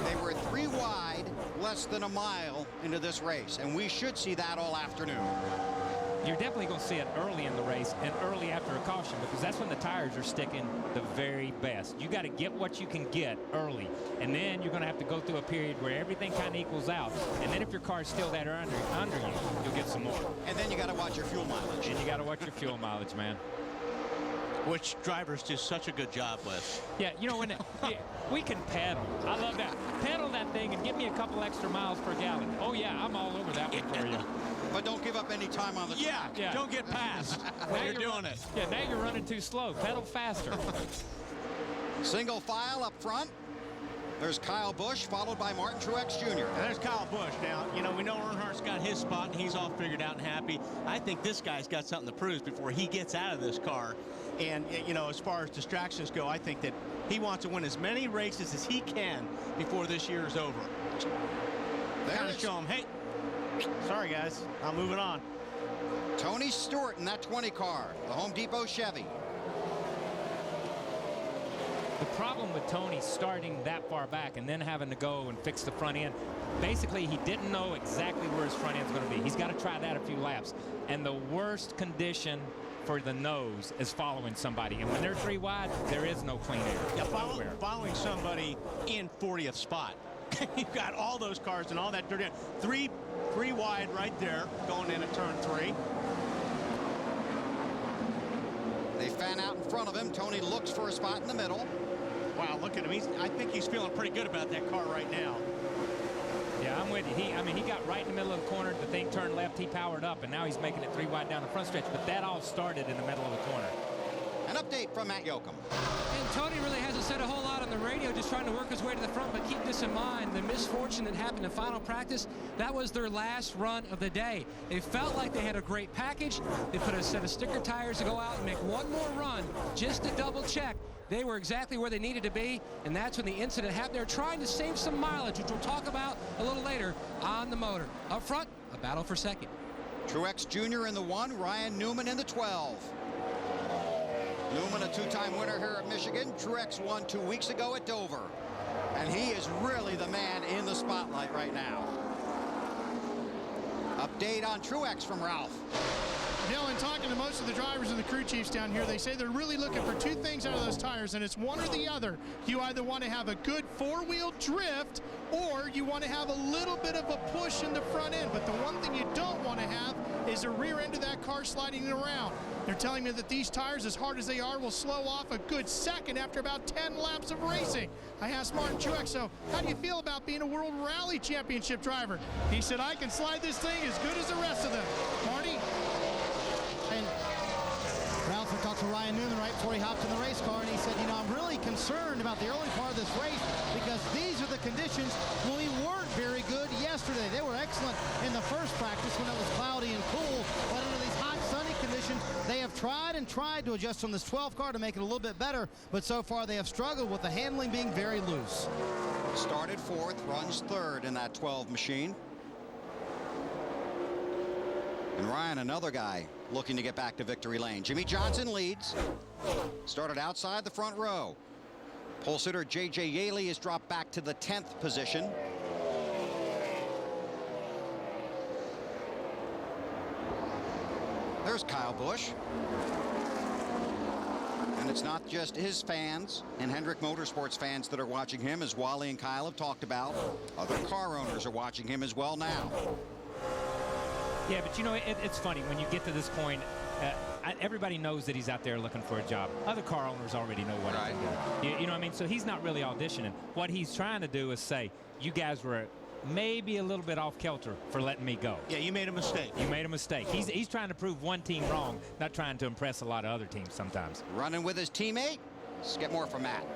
They were 3 wide, less than a mile into this race, and we should see that all afternoon. You're definitely going to see it early in the race and early after a caution, because that's when the tires are sticking the very best. You got to get what you can get early, and then you're going to have to go through a period where everything kind of equals out. And then if your car's still that under you, you'll get some more. And then you got to watch your fuel mileage. And you got to watch your fuel mileage, man. Which drivers do such a good job with. Yeah, you know, when we can pedal. I love that. Pedal that thing and give me a couple extra miles per gallon. Oh, yeah, I'm all over that one for you. But don't give up any time on the track. Yeah, don't get past when you're doing it. Yeah, now you're running too slow. Pedal faster. Single file up front. There's Kyle Busch, followed by Martin Truex Jr. And there's Kyle Busch. Now, you know, we know Earnhardt's got his spot, and he's all figured out and happy. I think this guy's got something to prove before he gets out of this car. And, you know, as far as distractions go, I think that he wants to win as many races as he can before this year is over. Kind of show him, hey, sorry, guys, I'm moving on. Tony Stewart in that 20 car, the Home Depot Chevy. The problem with Tony starting that far back and then having to go and fix the front end, basically he didn't know exactly where his front end's going to be. He's got to try that a few laps. And the worst condition for the nose is following somebody. And when they're 3 wide, there is no clean air. Yeah, following somebody in 40th spot. You've got all those cars and all that dirt. Three wide right there going in at turn 3. They fan out in front of him. Tony looks for a spot in the middle. Wow, look at him. I think he's feeling pretty good about that car right now. Yeah, I'm with you. He got right in the middle of the corner. The thing turned left. He powered up, and now he's making it 3 wide down the front stretch. But that all started in the middle of the corner. An update from Matt Yoakum. And Tony really hasn't said a whole lot on the radio, just trying to work his way to the front. But keep this in mind, the misfortune that happened in final practice, that was their last run of the day. They felt like they had a great package. They put a set of sticker tires to go out and make one more run just to double check. They were exactly where they needed to be, and that's when the incident happened. They're trying to save some mileage, which we'll talk about a little later on the motor. Up front, a battle for second. Truex Jr. in the 1, Ryan Newman in the 12. Newman, a two-time winner here at Michigan. Truex won 2 weeks ago at Dover. And he is really the man in the spotlight right now. Update on Truex from Ralph. Bill, in talking to most of the drivers and the crew chiefs down here, they say they're really looking for two things out of those tires, and it's one or the other. You either want to have a good four-wheel drift, or you want to have a little bit of a push in the front end. But the one thing you don't want to have is the rear end of that car sliding around. They're telling me that these tires, as hard as they are, will slow off a good second after about 10 laps of racing. I asked Martin Truex, so how do you feel about being a World Rally Championship driver? He said, I can slide this thing as good as the rest of them. Marty? And Ralph talked to Ryan Newman right before he hopped in the race car, and he said, you know, I'm really concerned about the early part of this race because these are the conditions when we weren't very good yesterday. They were excellent in the first practice when it was cloudy and cool, but under these hot, sunny conditions, they have tried and tried to adjust on this 12 car to make it a little bit better, but so far they have struggled with the handling being very loose. Started fourth, runs third in that 12 machine. And Ryan, another guy looking to get back to victory lane. Jimmy Johnson leads. Started outside the front row. Pole sitter J.J. Yaley has dropped back to the 10th position. There's Kyle Busch. And it's not just his fans and Hendrick Motorsports fans that are watching him, as Wally and Kyle have talked about. Other car owners are watching him as well now. Yeah, but you know, it's funny when you get to this point. Everybody knows that he's out there looking for a job. Other car owners already know what he's doing. You know what I mean? So he's not really auditioning. What he's trying to do is say, you guys were maybe a little bit off kilter for letting me go. Yeah, you made a mistake. You made a mistake. He's trying to prove one team wrong, not trying to impress a lot of other teams sometimes. Running with his teammate. Let's get more from Matt.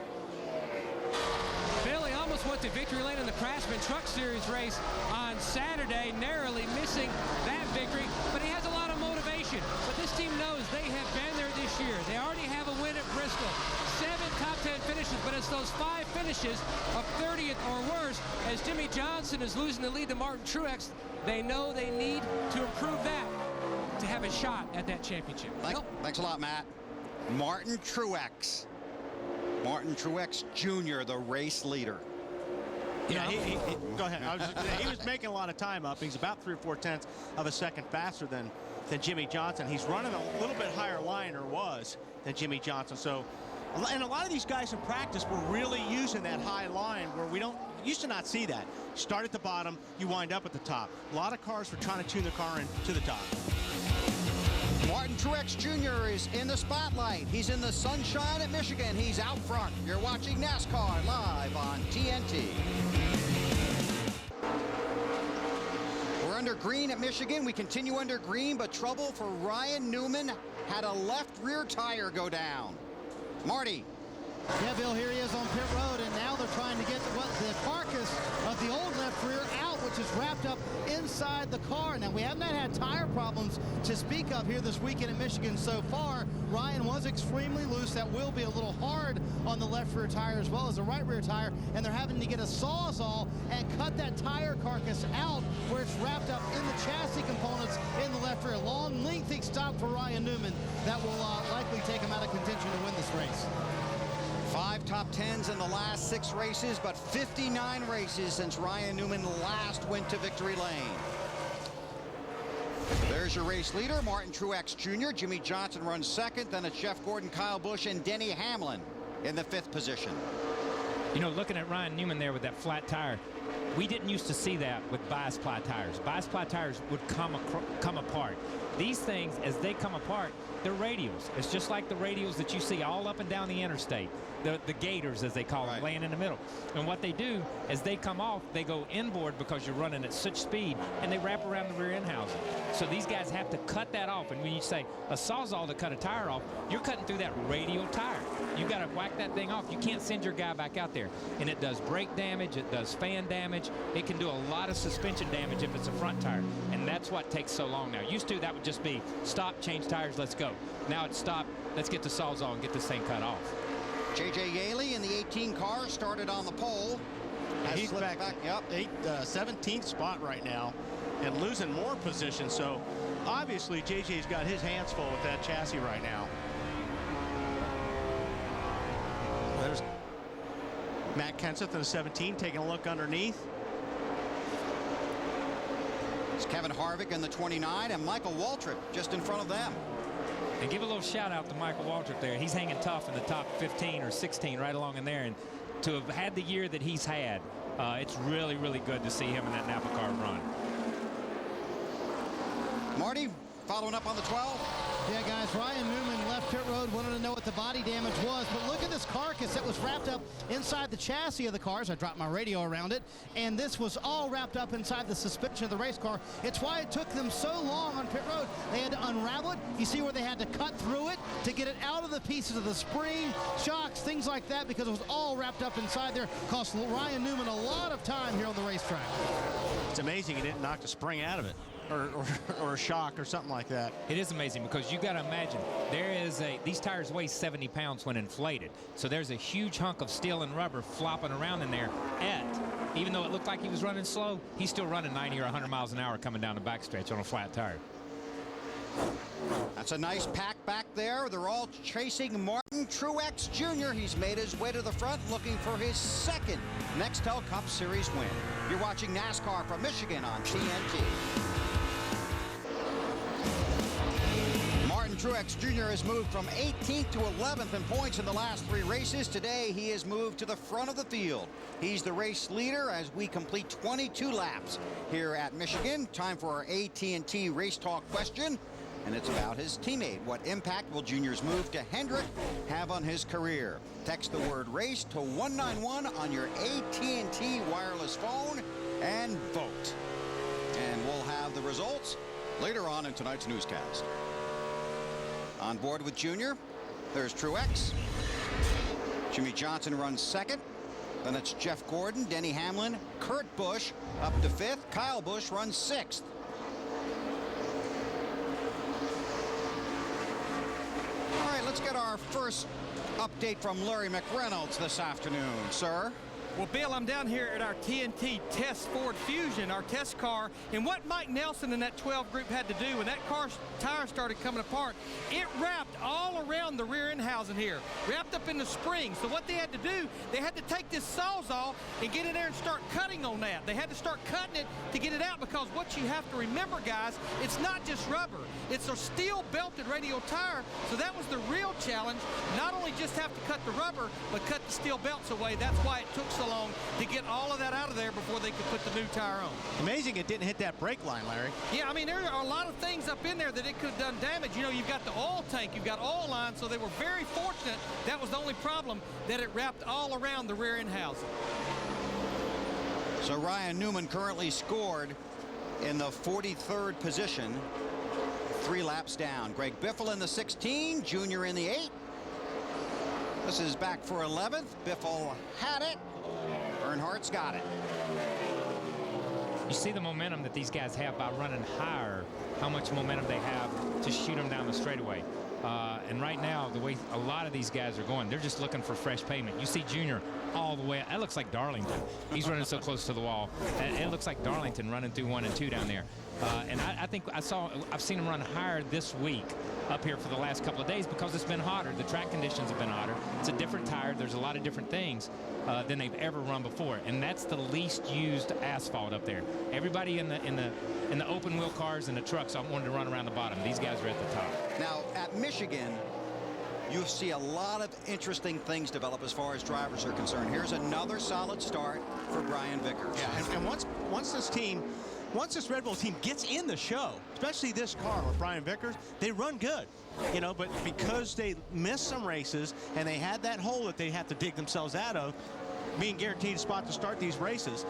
Billy almost went to victory lane in the Craftsman Truck Series race on Saturday, narrowly missing that victory, but he has a lot of motivation. But this team knows they have been there this year. They already have a win at Bristol. 7 top 10 finishes, but it's those 5 finishes of 30th or worse. As Jimmy Johnson is losing the lead to Martin Truex, they know they need to improve that to have a shot at that championship. Thanks a lot, Matt. Martin Truex. Martin Truex Jr., the race leader. Yeah, go ahead. He was making a lot of time up. He's about 3 or 4 tenths of a second faster than Jimmy Johnson. He's running a little bit higher line, or was, than Jimmy Johnson. So, and a lot of these guys in practice were really using that high line where we used to not see that. You start at the bottom, you wind up at the top. A lot of cars were trying to tune the car in to the top. Martin Truex Jr. is in the spotlight. He's in the sunshine at Michigan. He's out front. You're watching NASCAR live on TNT. We're under green at Michigan. We continue under green, but trouble for Ryan Newman. Had a left rear tire go down. Marty. Yeah, Bill, here he is on pit road, and now they're trying to get the carcass of the old left rear out, which is wrapped up inside the car. Now, we have not had tire problems to speak of here this weekend in Michigan so far. Ryan was extremely loose. That will be a little hard on the left rear tire as well as the right rear tire, and they're having to get a Sawzall and cut that tire carcass out where it's wrapped up in the chassis components in the left rear. Long, lengthy stop for Ryan Newman. That will likely take him out of contention to win this race. 5 top 10s in the last 6 races, but 59 races since Ryan Newman last went to victory lane. There's your race leader, Martin Truex Jr. Jimmy Johnson runs second. Then it's Jeff Gordon, Kyle Busch, and Denny Hamlin in the 5th position. You know, looking at Ryan Newman there with that flat tire, we didn't used to see that with bias ply tires. Bias ply tires would come apart. These things, as they come apart, they're radials. It's just like the radials that you see all up and down the interstate. The gators, as they call them, laying in the middle. And what they do, as they come off, they go inboard because you're running at such speed, and they wrap around the rear end housing. So these guys have to cut that off. And when you say a Sawzall to cut a tire off, you're cutting through that radial tire. You got to whack that thing off. You can't send your guy back out there. And it does brake damage. It does fan damage. It can do a lot of suspension damage if it's a front tire. And that's what takes so long now. Used to, that would just be stop, change tires, let's go. Now it's stop, let's get the Sawzall and get this thing cut off. J.J. Yaley in the 18 car started on the pole. He's back. Yep, 17th spot right now and losing more position. So obviously J.J.'s got his hands full with that chassis right now. Matt Kenseth in the 17 taking a look underneath. It's Kevin Harvick in the 29 and Michael Waltrip just in front of them. And give a little shout out to Michael Waltrip there. He's hanging tough in the top 15 or 16 right along in there. And to have had the year that he's had, it's really, really good to see him in that Napa car run. Marty, following up on the 12. Yeah, guys, Ryan Newman left pit road, wanted to know what the body damage was, but look at this carcass that was wrapped up inside the chassis of the cars. I dropped my radio around it, and this was all wrapped up inside the suspension of the race car. It's why it took them so long on pit road. They had to unravel it. You see where they had to cut through it to get it out of the pieces of the spring, shocks, things like that, because it was all wrapped up inside there. Cost Ryan Newman a lot of time here on the racetrack. It's amazing he didn't knock the spring out of it. Or a shock or something like that. It is amazing because you got to imagine these tires weigh 70 pounds when inflated. So there's a huge hunk of steel and rubber flopping around in there. Even though it looked like he was running slow, he's still running 90 or 100 miles an hour coming down the backstretch on a flat tire. That's a nice pack back there. They're all chasing Martin Truex Jr. He's made his way to the front looking for his second Nextel Cup Series win. You're watching NASCAR from Michigan on TNT. Martin Truex Jr. has moved from 18th to 11th in points in the last 3 races. Today, he has moved to the front of the field. He's the race leader as we complete 22 laps here at Michigan. Time for our AT&T Race Talk question, and it's about his teammate. What impact will Jr.'s move to Hendrick have on his career? Text the word race to 191 on your AT&T wireless phone and vote. And we'll have the results later on in tonight's newscast. On board with Junior, there's Truex. Jimmy Johnson runs second. Then it's Jeff Gordon, Denny Hamlin, Kurt Busch up to 5th. Kyle Busch runs 6th. All right, let's get our first update from Larry McReynolds this afternoon, sir. Well, Bill, I'm down here at our TNT Test Ford Fusion, our test car, and what Mike Nelson and that 12 group had to do when that car's tire started coming apart, it wrapped all around the rear end housing here, wrapped up in the spring. So what they had to do, they had to take this Sawzall and get in there and start cutting on that. They had to start cutting it to get it out, because what you have to remember, guys, it's not just rubber. It's a steel belted radial tire, so that was the real challenge. Not only just have to cut the rubber, but cut the steel belts away. That's why it took so long to get all of that out of there before they could put the new tire on. Amazing it didn't hit that brake line, Larry. Yeah, I mean, there are a lot of things up in there that it could have done damage. You know, you've got the oil tank, you've got oil lines, so they were very fortunate. That was the only problem, that it wrapped all around the rear end housing. So Ryan Newman currently scored in the 43rd position, 3 laps down. Greg Biffle in the 16, Junior in the 8. This is back for 11th. Biffle had it. Earnhardt's got it. You see the momentum that these guys have by running higher, how much momentum they have to shoot them down the straightaway. And right now, the way a lot of these guys are going, they're just looking for fresh pavement. You see Junior all the way. That looks like Darlington. He's running so close to the wall. It looks like Darlington running through 1 and 2 down there. And I think I've seen him run higher this week up here for the last couple of days because it's been hotter. The track conditions have been hotter. It's a different tire. There's a lot of different things than they've ever run before, and that's the least used asphalt up there. Everybody in the open wheel cars and the trucks wanted to run around the bottom. These guys are at the top. Now at Michigan, you see a lot of interesting things develop as far as drivers are concerned. Here's another solid start for Brian Vickers. Yeah, and once this Red Bull team gets in the show, especially this car with Brian Vickers, they run good. You know, but because they missed some races and they had that hole that they have to dig themselves out of, being guaranteed a spot to start these races,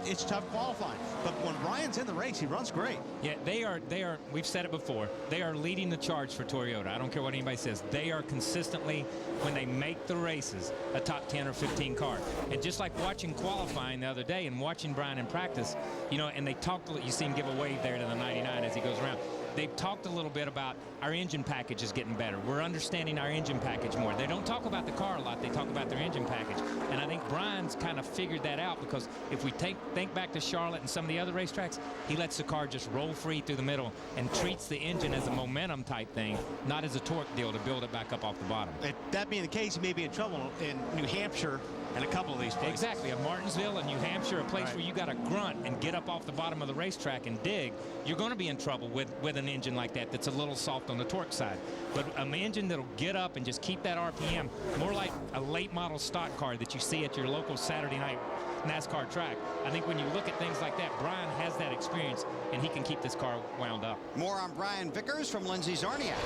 it's tough qualifying. But when Brian's in the race, he runs great. Yeah, they are, we've said it before, they are leading the charge for Toyota. I don't care what anybody says. They are consistently, when they make the races, a top 10 or 15 car. And just like watching qualifying the other day and watching Brian in practice, you know, and they talked, you see him give a wave there to the 99 as he goes around. They've talked a little bit about our engine package is getting better. We're understanding our engine package more. They don't talk about the car a lot. They talk about their engine package. And I think Brian's kind of figured that out, because if we think back to Charlotte and some of the other racetracks, he lets the car just roll free through the middle and treats the engine as a momentum type thing, not as a torque deal to build it back up off the bottom. That being the case, he may be in trouble in New Hampshire And a couple of these places. Exactly. A Martinsville and New Hampshire, a place where you got to grunt and get up off the bottom of the racetrack and dig, you're going to be in trouble with an engine like that that's a little soft on the torque side. But an engine that'll get up and just keep that RPM, more like a late model stock car that you see at your local Saturday night NASCAR track. I think when you look at things like that, Brian has that experience, and he can keep this car wound up. More on Brian Vickers from Lindsay Zarniak.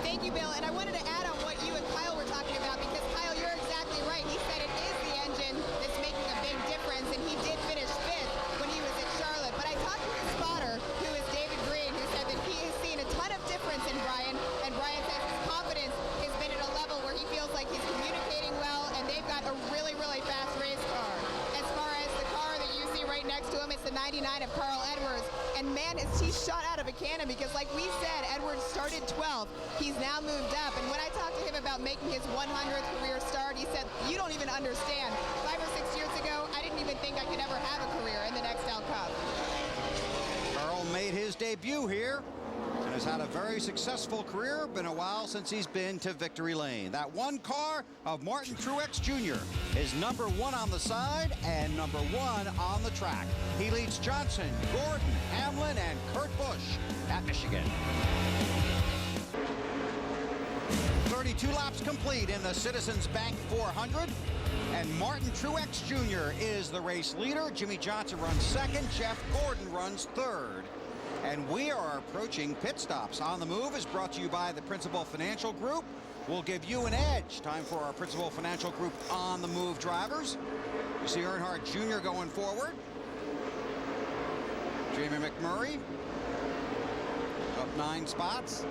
Thank you, Bill. And I wanted to add on what you and Kyle were talking about, because, Kyle, you're exactly right. He said it is the engine that's making a big difference, and he did finish 5th when he was at Charlotte. But I talked to his spotter, who is David Green, who said that he has seen a ton of difference in Brian, and Brian says his confidence has been at a level where he feels like he's communicating well, and they've got a really, really fast race car. As far as the car that you see right next to him, it's the 99 of Carl Edwards. And man, he's shot out of a cannon, because like we said, Edwards started 12th. He's now moved up. And when I talked to him about making his 100th career start, he said, you don't even understand. 5 or 6 years ago, I didn't even think I could ever have a career in the Nextel Cup. Carl made his debut here and has had a very successful career. Been a while since he's been to victory lane. That one car of Martin Truex Jr. is number 1 on the side and number 1 on the track. He leads Johnson, Gordon, Hamlin, and Kurt Busch at Michigan. 32 laps complete in the Citizens Bank 400. And Martin Truex Jr. is the race leader. Jimmy Johnson runs second. Jeff Gordon runs third. And we are approaching pit stops. On the Move is brought to you by the Principal Financial Group. We'll give you an edge. Time for our Principal Financial Group On the Move drivers. You see Earnhardt Jr. going forward. Jamie McMurray up 9 spots.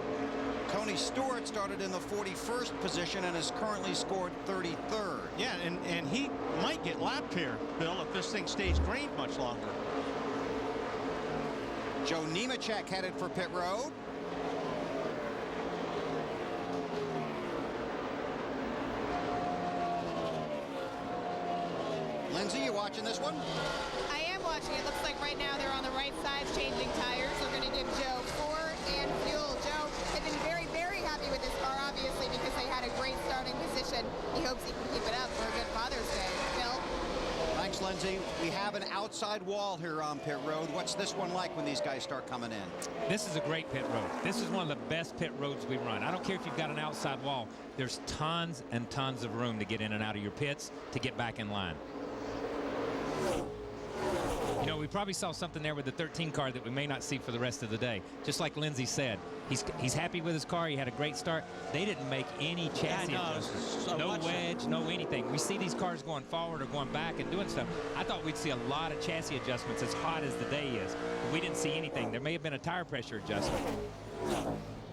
Tony Stewart started in the 41st position and has currently scored 33rd. Yeah, and he might get lapped here, Bill, if this thing stays green much longer. Joe Nemechek headed for pit road. Lindsay, you watching this one? I am watching. It looks like right now they're on the right side changing tires. They're going to give Joe 4 and fuel. Joe has been very, very happy with this car, obviously, because they had a great starting position. He hopes he can keep it up for a good Father's Day. Phil? Thanks, Lindsay. We have an outside wall here on pit road. What's this one like when these guys start coming in? This is a great pit road. This is one of the best pit roads we run. I don't care if you've got an outside wall. There's tons and tons of room to get in and out of your pits to get back in line. You know, we probably saw something there with the 13 car that we may not see for the rest of the day. Just like Lindsay said, he's happy with his car. He had a great start. They didn't make any chassis adjustments. No wedge, no anything. We see these cars going forward or going back and doing stuff. I thought we'd see a lot of chassis adjustments as hot as the day is. But we didn't see anything. There may have been a tire pressure adjustment.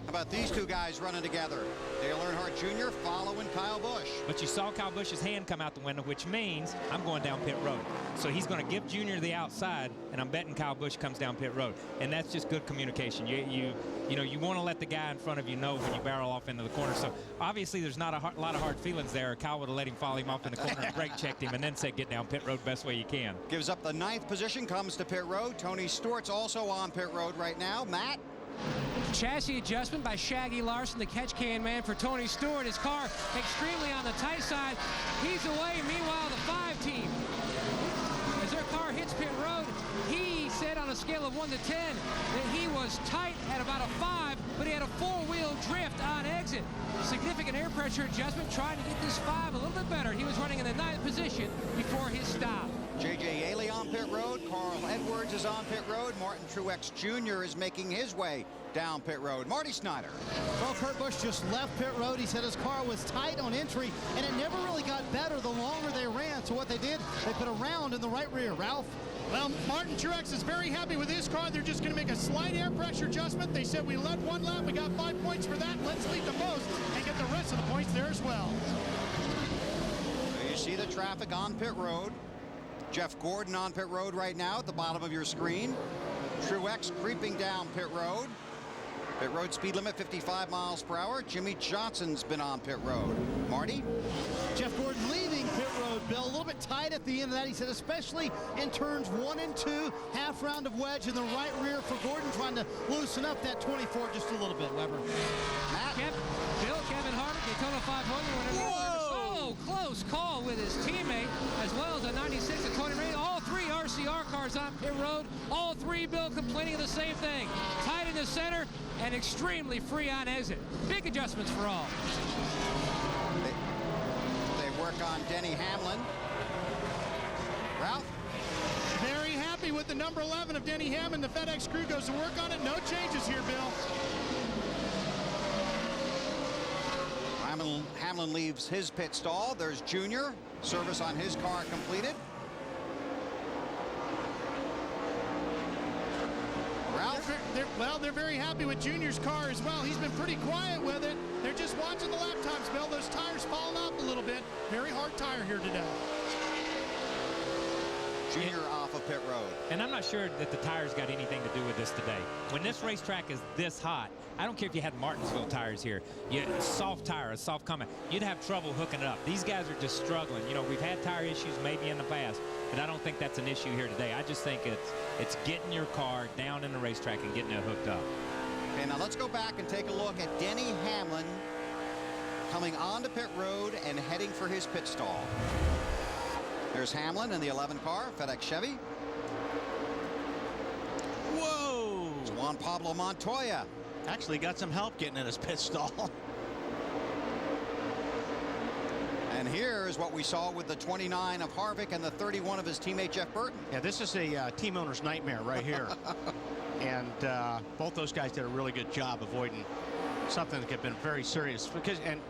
How about these two guys running together? Dale Earnhardt Jr. following Kyle Busch. But you saw Kyle Busch's hand come out the window, which means I'm going down pit road. So he's going to give Junior the outside, and I'm betting Kyle Busch comes down pit road. And that's just good communication. You know, you want to let the guy in front of you know when you barrel off into the corner. So obviously there's not a lot of hard feelings there. Kyle would have let him follow him off in the corner and brake checked him and then said get down pit road best way you can. Gives up the 9th position, comes to pit road. Tony Stewart's also on pit road right now. Matt? Chassis adjustment by Shaggy Larson, the catch can man for Tony Stewart. His car extremely on the tight side. He's away. Meanwhile, the 5 team, as their car hits pit road, he said on a scale of 1 to 10 that he was tight at about a 5, but he had a 4-wheel drift on exit. Significant air pressure adjustment, trying to get this 5 a little bit better. He was running in the 9th position before his stop. J.J. Yaley on pit road. Carl Edwards is on pit road. Martin Truex Jr. is making his way down pit road. Marty Snyder. Well, Kurt Busch just left pit road. He said his car was tight on entry, and it never really got better the longer they ran. So what they did, they put a round in the right rear. Ralph? Well, Martin Truex is very happy with his car. They're just going to make a slight air pressure adjustment. They said we led 1 lap. We got 5 points for that. Let's lead the most and get the rest of the points there as well. So you see the traffic on pit road. Jeff Gordon on pit road right now at the bottom of your screen. Truex creeping down pit road. Pit road speed limit 55 miles per hour. Jimmy Johnson's been on pit road. Marty? Jeff Gordon leaving pit road, Bill. A little bit tight at the end of that. He said especially in turns 1 and 2, half round of wedge in the right rear for Gordon, trying to loosen up that 24 just a little bit, Weber. Bill, Kevin Harvick, Daytona 500 winner. Whoa! Oh, close. close call with his teammate, as well as a 96 of Tony Reed. All three RCR cars on pit road. All three, Bill, complaining of the same thing. Tight in the center and extremely free on exit. Big adjustments for all. They work on Denny Hamlin. Ralph? Very happy with the number 11 of Denny Hamlin. The FedEx crew goes to work on it. No changes here, Bill. Hamlin leaves his pit stall. There's Junior. Service on his car completed. Ralph? They're very happy with Junior's car as well. He's been pretty quiet with it. They're just watching the lap times, Bill. Those tires falling off a little bit. Very hard tire here today. Junior off of pit road. And I'm not sure that the tires got anything to do with this today. When this racetrack is this hot, I don't care if you had Martinsville tires here, soft tire, a soft comment, you'd have trouble hooking it up. These guys are just struggling. You know, we've had tire issues maybe in the past, but I don't think that's an issue here today. I just think it's getting your car down in the racetrack and getting it hooked up. Okay, now let's go back and take a look at Denny Hamlin coming onto pit road and heading for his pit stall. There's Hamlin in the 11 car, FedEx Chevy. Whoa! It's Juan Pablo Montoya. Actually got some help getting in his pit stall. And here's what we saw with the 29 of Harvick and the 31 of his teammate Jeff Burton. Yeah, this is a team owner's nightmare right here. And both those guys did a really good job avoiding something that could have been very serious. And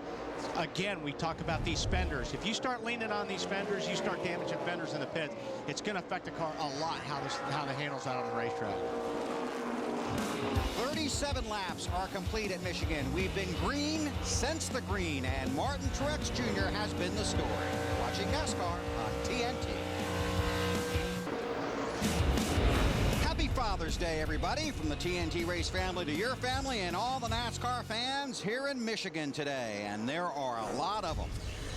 again, we talk about these fenders. If you start leaning on these fenders, you start damaging fenders in the pits, it's going to affect the car a lot how the handle's out on the racetrack. 37 laps are complete at Michigan. We've been green since the green, and Martin Truex Jr. has been the story. Watching NASCAR on TNT. Happy Father's Day, everybody, from the TNT Race family to your family and all the NASCAR fans here in Michigan today, and there are a lot of them.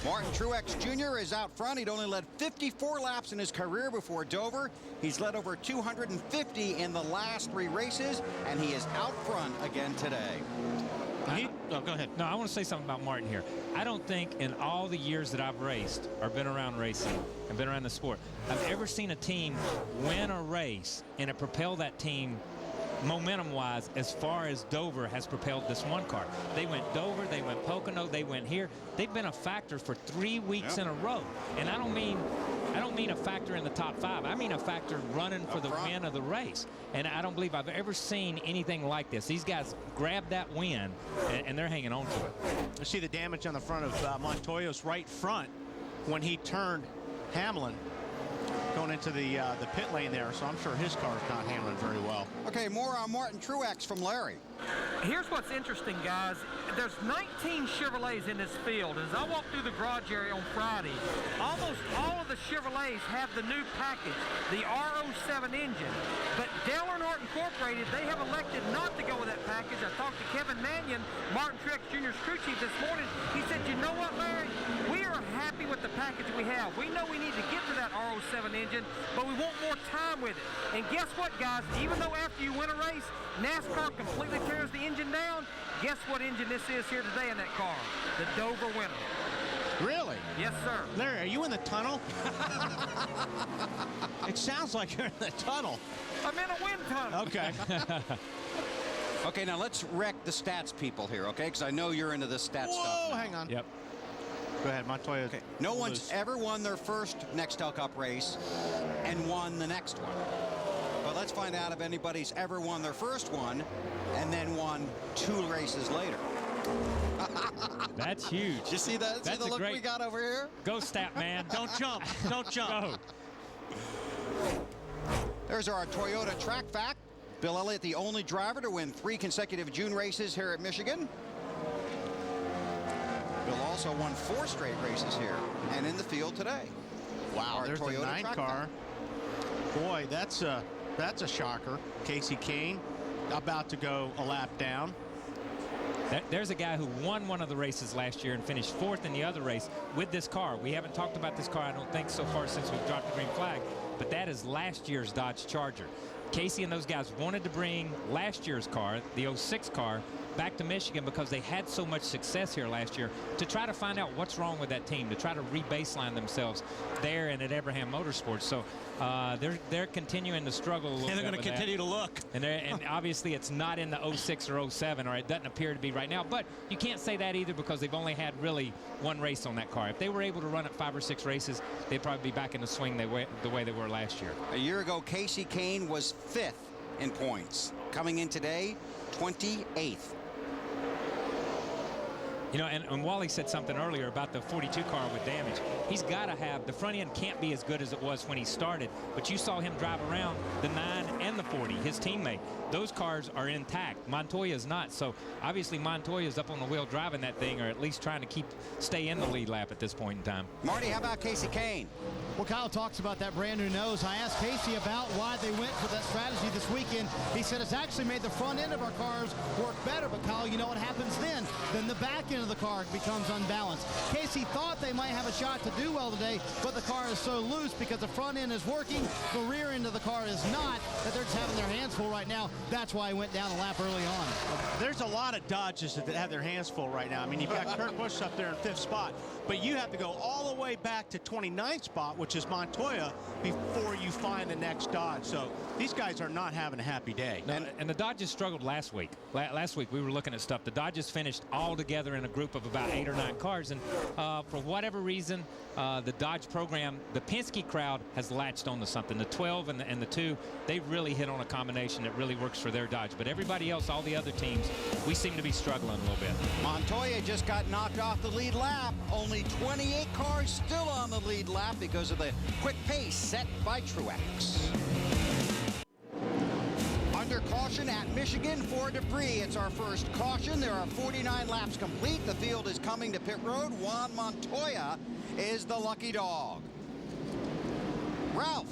Martin Truex Jr. is out front. He'd only led 54 laps in his career before Dover. He's led over 250 in the last 3 races, and he is out front again today. Go ahead. No, I want to say something about Martin here. I don't think in all the years that I've raced or been around racing and been around the sport, I've ever seen a team win a race and it propelled that team momentum-wise as far as Dover has propelled this one car. They went Dover, they went Pocono, they went here. They've been a factor for 3 weeks in a row. And I don't mean a factor in the top 5. I mean a factor running for the win of the race. And I don't believe I've ever seen anything like this. These guys grabbed that win, and they're hanging on to it. You see the damage on the front of Montoya's right front when he turned Hamlin going into the pit lane there, so I'm sure his car is not handling very well. Okay, more on Martin Truex from Larry. Here's what's interesting, guys. There's 19 Chevrolets in this field. As I walked through the garage area on Friday, almost all of the Chevrolets have the new package, the R07 engine. But Dale Earnhardt Incorporated, they have elected not to go with that package. I talked to Kevin Mannion, Martin Truex Jr.'s crew chief this morning. He said, you know what, Larry? We are happy with the package we have. We know we need to get to that R07 engine, but we want more time with it. And guess what, guys? Even though after you win a race, NASCAR completely tears the engine down, guess what engine this is here today in that car? The Dover winner. Really? Yes, sir. Larry, are you in the tunnel? It sounds like you're in the tunnel. I'm in a wind tunnel. Okay. Okay, now let's wreck the stats people here, okay? Because I know you're into this stat stuff. Whoa, hang on. Yep. Go ahead, Montoya. Okay. No one's ever won their first Nextel Cup race and won the next one. But let's find out if anybody's ever won their first one and then won 2 races later. That's huge. You see that? That's see the look great... we got over here? Go, stat man. Don't jump. Don't jump. Go. There's our Toyota track fact. Bill Elliott, the only driver to win 3 consecutive June races here at Michigan. Bill also won 4 straight races here and in the field today. Wow, our there's Toyota the 9 track car. Boy, that's a shocker. Casey Kane about to go a lap down. There's a guy who won one of the races last year and finished 4th in the other race with this car. We haven't talked about this car, I don't think, so far since we've dropped the green flag, but that is last year's Dodge Charger. Casey and those guys wanted to bring last year's car, the 06 car, back to Michigan because they had so much success here last year, to try to find out what's wrong with that team, to try to re-baseline themselves there and at Abraham Motorsports. So they're continuing to struggle a little bit. And they're going to continue to look. And obviously it's not in the 06 or 07, or it doesn't appear to be right now. But you can't say that either because they've only had really one race on that car. If they were able to run it 5 or 6 races, they'd probably be back in the swing the way they were last year. A year ago, Casey Kane was 5th in points. Coming in today, 28th. You know, and Wally said something earlier about the 42 car with damage. He's got to have, the front end can't be as good as it was when he started, but you saw him drive around the 9 and the 40, his teammate. Those cars are intact. Montoya's not. So obviously Montoya's up on the wheel driving that thing, or at least trying to stay in the lead lap at this point in time. Marty, how about Casey Kane? Well, Kyle talks about that brand new nose. I asked Casey about why they went for that strategy this weekend. He said it's actually made the front end of our cars work better. But Kyle, you know what happens then? Then the back end of the car becomes unbalanced. Casey thought they might have a shot to do well today, but the car is so loose because the front end is working, the rear end of the car is not, that they're just having their hands full right now. That's why he went down a lap early on. There's a lot of Dodges that have their hands full right now. I mean, you've got Kurt Busch up there in 5th spot, but you have to go all the way back to 29th spot, which is Montoya, before you find the next Dodge. So these guys are not having a happy day. And the Dodges struggled last week. Last week we were looking at stuff. The Dodges finished all together in a group of about 8 or 9 cars, and for whatever reason, the Dodge program, the Penske crowd has latched onto something. The 12 and the 2, they really hit on a combination that really works for their Dodge. But everybody else, all the other teams, we seem to be struggling a little bit. Montoya just got knocked off the lead lap. Only 28 cars still on the lead lap because of the quick pace set by Truex. Under caution at Michigan for debris. It's our first caution. There are 49 laps complete. The field is coming to pit road. Juan Montoya is the lucky dog. Ralph.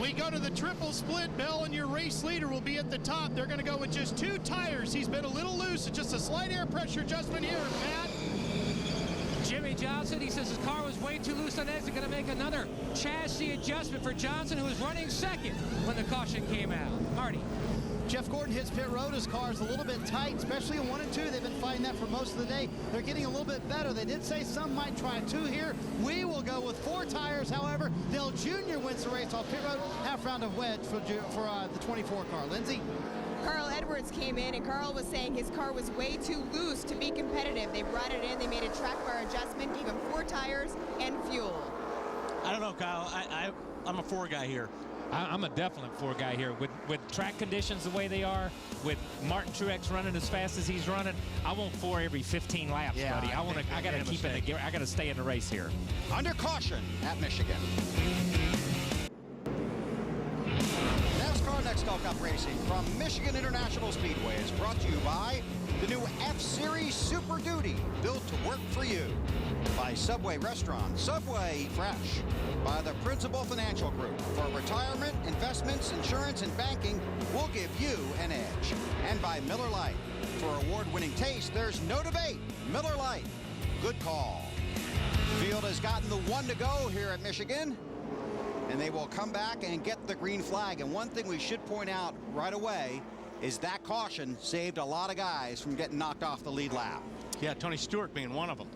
We go to the triple split, Bill, and your race leader will be at the top. They're going to go with just 2 tires. He's been a little loose. It's just a slight air pressure adjustment here, Pat. Jimmy Johnson, he says his car was way too loose on exit. Going to make another chassis adjustment for Johnson, who was running second when the caution came out. Marty. Jeff Gordon hits pit road. His car is a little bit tight, especially in 1 and 2. They've been fighting that for most of the day. They're getting a little bit better. They did say some might try 2 here. We will go with 4 tires. However, Dale Jr. wins the race off pit road. Half round of wedge for the 24 car. Lindsay? Carl Edwards came in, and Carl was saying his car was way too loose to be competitive. They brought it in. They made a track bar adjustment, gave him 4 tires and fuel. I don't know, Kyle. I'm a 4 guy here. I'm a definite 4 guy here. With track conditions the way they are, with Martin Truex running as fast as he's running, I want 4 every 15 laps, buddy. I got to keep it. I got to stay in the race here. Under caution at Michigan. NASCAR Nextel Cup Racing from Michigan International Speedway is brought to you by the new F-Series Super Duty, built to work for you. By Subway Restaurant, Subway Eat Fresh. By the Principal Financial Group. For retirement, investments, insurance, and banking, we'll give you an edge. And by Miller Lite. For award-winning taste, there's no debate. Miller Lite. Good call. Field has gotten the 1 to go here at Michigan. And they will come back and get the green flag. And one thing we should point out right away is that caution saved a lot of guys from getting knocked off the lead lap. Yeah, Tony Stewart being one of them.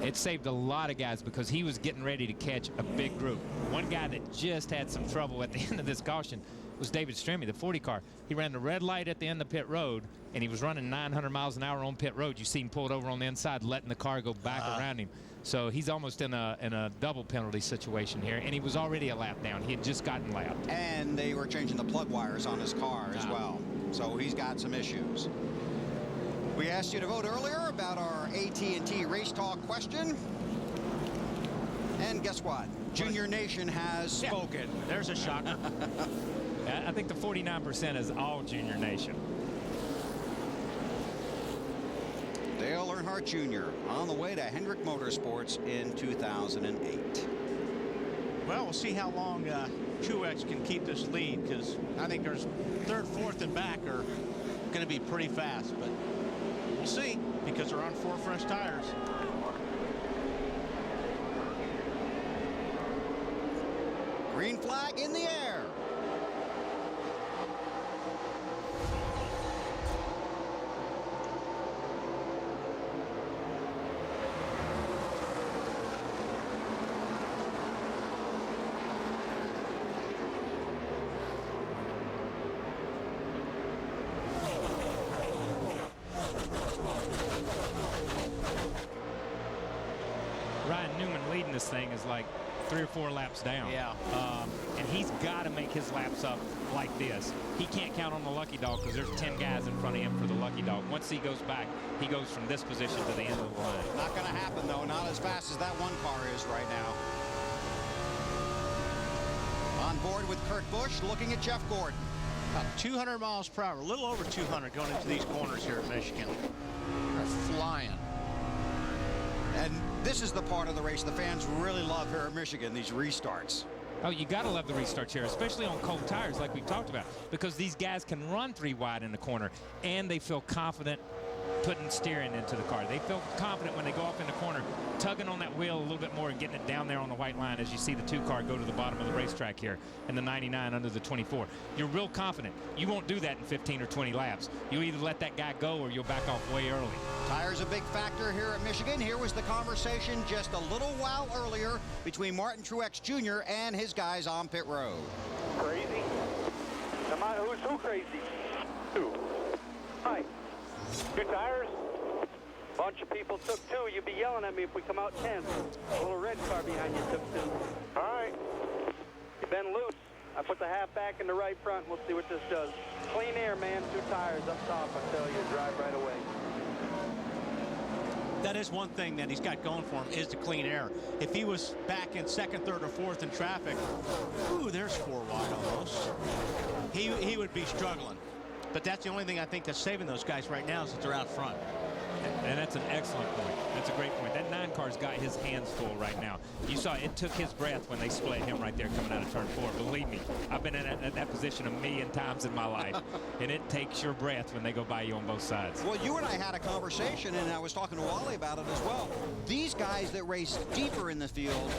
It saved a lot of guys because he was getting ready to catch a big group. One guy that just had some trouble at the end of this caution was David Stremme, the 40 car. He ran the red light at the end of pit road, and he was running 900 miles an hour on pit road. You see him pulled over on the inside, letting the car go back around him. So he's almost in a double penalty situation here, and he was already a lap down. He had just gotten lapped. And they were changing the plug wires on his car as well. So he's got some issues. We asked you to vote earlier about our AT&T Race Talk question. And guess what? Junior Nation has spoken. There's a shocker. I think the 49% is all Junior Nation. Dale Earnhardt Jr. on the way to Hendrick Motorsports in 2008. Well, we'll see how long Truex can keep this lead, because I think there's 3rd, 4th, and back are going to be pretty fast. But we'll see, because they're on 4 fresh tires. Green flag in the air. leading this thing is like 3 or 4 laps down. Yeah. And he's got to make his laps up like this. He can't count on the lucky dog because there's 10 guys in front of him for the lucky dog. Once he goes back, he goes from this position to the end of the line. Not going to happen, though. Not as fast as that one car is right now. On board with Kurt Busch, looking at Jeff Gordon. About 200 miles per hour, a little over 200 going into these corners here at Michigan. They're flying. And this is the part of the race the fans really love here at Michigan, these restarts. Oh, you got to love the restarts here, especially on cold tires like we talked about, because these guys can run 3 wide in the corner, and they feel confident putting steering into the car. They feel confident when they go off in the corner, tugging on that wheel a little bit more and getting it down there on the white line as you see the 2 car go to the bottom of the racetrack here and the 99 under the 24. You're real confident. You won't do that in 15 or 20 laps. You either let that guy go or you'll back off way early. Tires a big factor here at Michigan. Here was the conversation just a little while earlier between Martin Truex Jr. and his guys on pit road. Crazy? Who's who crazy? Who? Hi. 2 tires? Bunch of people took 2. You'd be yelling at me if we come out 10. A little red car behind you took 2. All right. You've been loose. I put the half back in the right front. We'll see what this does. Clean air, man. 2 tires up top. I tell you, drive right away. That is one thing that he's got going for him is the clean air. If he was back in 2nd, 3rd, or 4th in traffic, ooh, there's 4 wide almost. He would be struggling. But that's the only thing I think that's saving those guys right now is that they're out front. And that's an excellent point. That's a great point. That 9 car's got his hands full right now. You saw it took his breath when they split him right there coming out of turn 4. Believe me, I've been in that position a million times in my life. And it takes your breath when they go by you on both sides. Well, you and I had a conversation, and I was talking to Wally about it as well. These guys that race deeper in the field,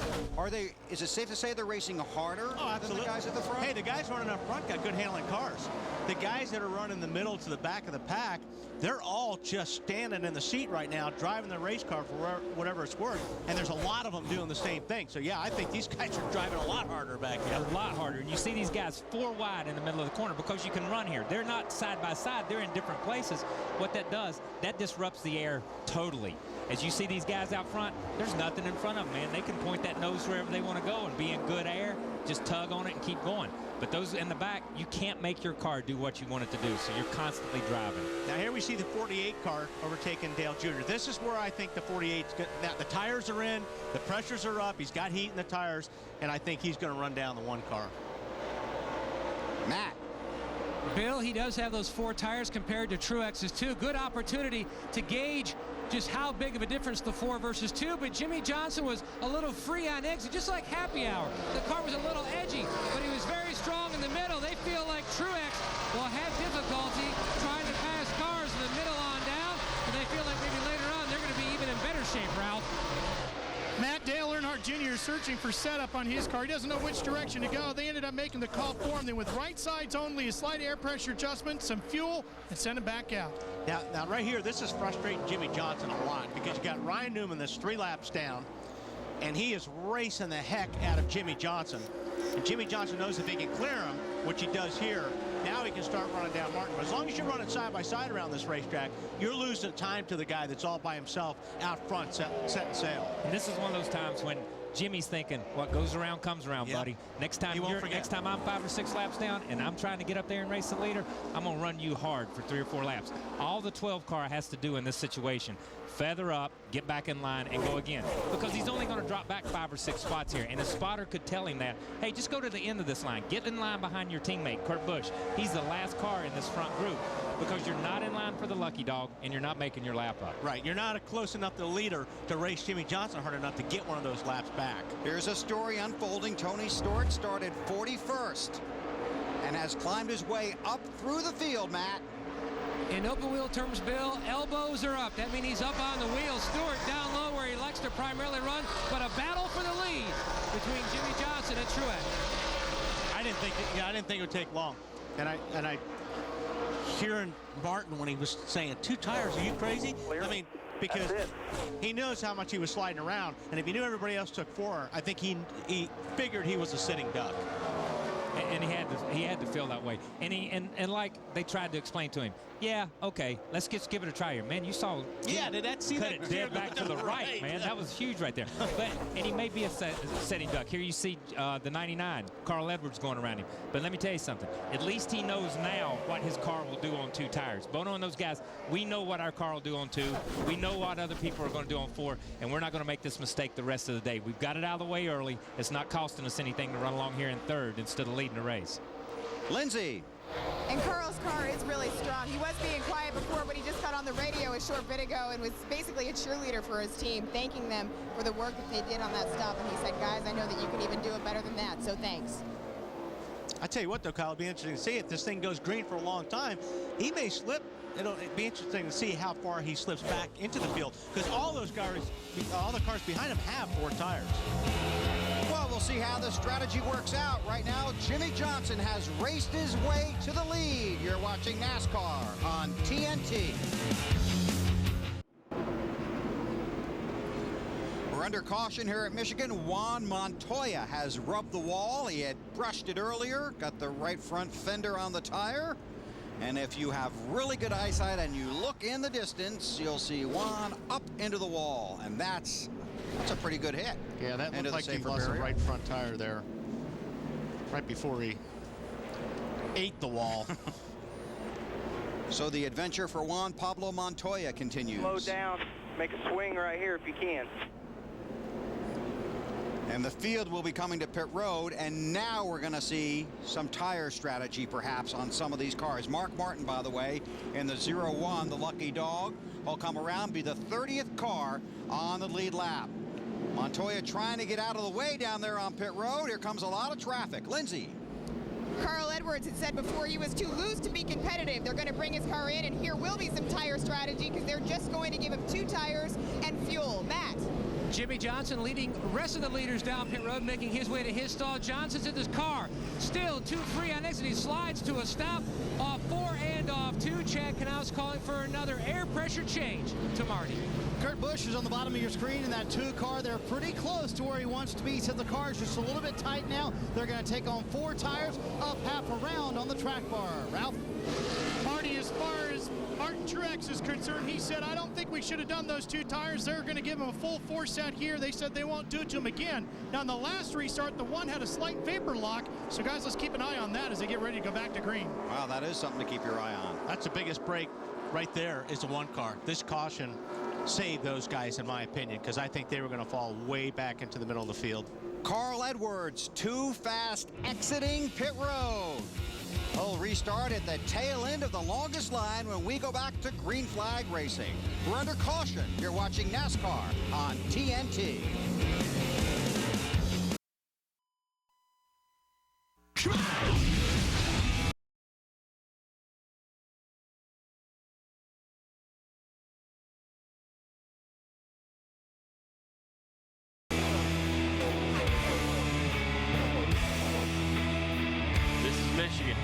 is it safe to say they're racing harder than the guys at the front? Hey, the guys running up front got good handling cars. The guys that are running the middle to the back of the pack, they're all just standing in the seat right now, driving the race car for whatever it's worth. And there's a lot of them doing the same thing. So, yeah, I think these guys are driving a lot harder back here. A lot harder. And you see these guys 4 wide in the middle of the corner because you can run here. They're not side by side. They're in different places. What that does, that disrupts the air totally. As you see these guys out front, there's nothing in front of them, man. They can point that nose wherever they want to go and be in good air. Just tug on it and keep going. But those in the back, you can't make your car do what you want it to do, so you're constantly driving. Now here we see the 48 car overtaking Dale Jr. This is where I think the 48's good. Now the tires are in, the pressures are up, he's got heat in the tires, and I think he's going to run down the 1 car. Matt. Bill, he does have those 4 tires compared to Truex's 2. Good opportunity to gauge just how big of a difference the 4 versus 2, but Jimmy Johnson was a little free on exit, just like happy hour. The car was a little edgy, but he was very strong in the middle. They feel like Truex will have difficulty trying to pass cars in the middle on down, and they feel like maybe later on they're going to be even in better shape, Ralph. Matt Dale Earnhardt Jr. is searching for setup on his car. He doesn't know which direction to go. They ended up making the call for him. Then with right sides only, a slight air pressure adjustment, some fuel, and send him back out. Now right here, this is frustrating Jimmy Johnson a lot because you got Ryan Newman that's 3 laps down, and he is racing the heck out of Jimmy Johnson. And Jimmy Johnson knows if he can clear him, which he does here, now he can start running down Martin. But as long as you're running side by side around this racetrack, you're losing time to the guy that's all by himself out front setting sail. And this is one of those times when Jimmy's thinking, what goes around comes around, buddy. Next time I'm 5 or 6 laps down and I'm trying to get up there and race the leader, I'm going to run you hard for 3 or 4 laps. All the 12 car has to do in this situation, feather up, get back in line, and go again. Because he's only going to drop back 5 or 6 spots here. And his spotter could tell him that, hey, just go to the end of this line. Get in line behind your teammate, Kurt Busch. He's the last car in this front group. Because you're not in line for the lucky dog and you're not making your lap up. Right, you're not close enough to the leader to race Jimmy Johnson hard enough to get one of those laps back. Here's a story unfolding. Tony Stewart started 41st and has climbed his way up through the field, Matt. In open wheel terms, Bill, elbows are up. That means he's up on the wheel. Stewart down low where he likes to primarily run, but a battle for the lead between Jimmy Johnson and Truex. I didn't think it would take long. And I hearing Martin when he was saying 2 tires, are you crazy? I mean, because he knows how much he was sliding around, and if he knew everybody else took 4, I think he figured he was a sitting duck. And he had to feel that way. And like they tried to explain to him, yeah, okay, let's just give it a try here, man. You saw, yeah, did that see cut that it dead back to the right, man. That was huge right there. And he may be a setting duck. Here you see the 99, Carl Edwards going around him. But let me tell you something. At least he knows now what his car will do on 2 tires. Bono and those guys, we know what our car will do on 2. We know what other people are going to do on 4, and we're not going to make this mistake the rest of the day. We've got it out of the way early. It's not costing us anything to run along here in 3rd instead of leading the race. Lindsay. And Carl's car is really strong. He was being quiet before, but he just got on the radio a short bit ago and was basically a cheerleader for his team, thanking them for the work that they did on that stop. And he said, guys, I know that you can even do it better than that, so thanks. I tell you what, though, Kyle, it'll be interesting to see if this thing goes green for a long time. He may slip. It'll be interesting to see how far he slips back into the field, because all the cars behind him have 4 tires. Well, we'll see how the strategy works out. Right now, Jimmy Johnson has raced his way to the lead. You're watching NASCAR on TNT. We're under caution here at Michigan. Juan Montoya has rubbed the wall. He had brushed it earlier, got the right front fender on the tire. And if you have really good eyesight and you look in the distance, you'll see Juan up into the wall. And that's a pretty good hit. Yeah, that looked like he lost the right front tire there right before he ate the wall. So the adventure for Juan Pablo Montoya continues. Slow down. Make a swing right here if you can. And the field will be coming to pit road, and now we're going to see some tire strategy perhaps on some of these cars. Mark Martin, by the way, in the 0-1, the lucky dog, will come around, be the 30th car on the lead lap. Montoya trying to get out of the way down there on pit road. Here comes a lot of traffic. Lindsay. Carl Edwards had said before he was too loose to be competitive. They're going to bring his car in, and here will be some tire strategy because they're just going to give him 2 tires and fuel. Matt. Jimmy Johnson leading the rest of the leaders down pit road, making his way to his stall. Johnson's in his car, still 2 free on exit. He slides to a stop off 4 and off 2. Chad Knaus calling for another air pressure change to Marty. Kurt Busch is on the bottom of your screen in that 2 car. They're pretty close to where he wants to be. He said the car's just a little bit tight now. They're going to take on 4 tires up half a round on the track bar. Ralph? Marty, as far as Martin Truex is concerned, he said, I don't think we should have done those 2 tires. They're going to give him a full 4 set here. They said they won't do it to him again. Now, in the last restart, the one had a slight vapor lock. So, guys, let's keep an eye on that as they get ready to go back to green. Wow, that is something to keep your eye on. That's the biggest break right there is the 1 car. This caution saved those guys, in my opinion, because I think they were going to fall way back into the middle of the field. Carl Edwards, too fast exiting pit road. He'll restart at the tail end of the longest line when we go back to green flag racing. We're under caution. You're watching NASCAR on TNT. This is Michigan.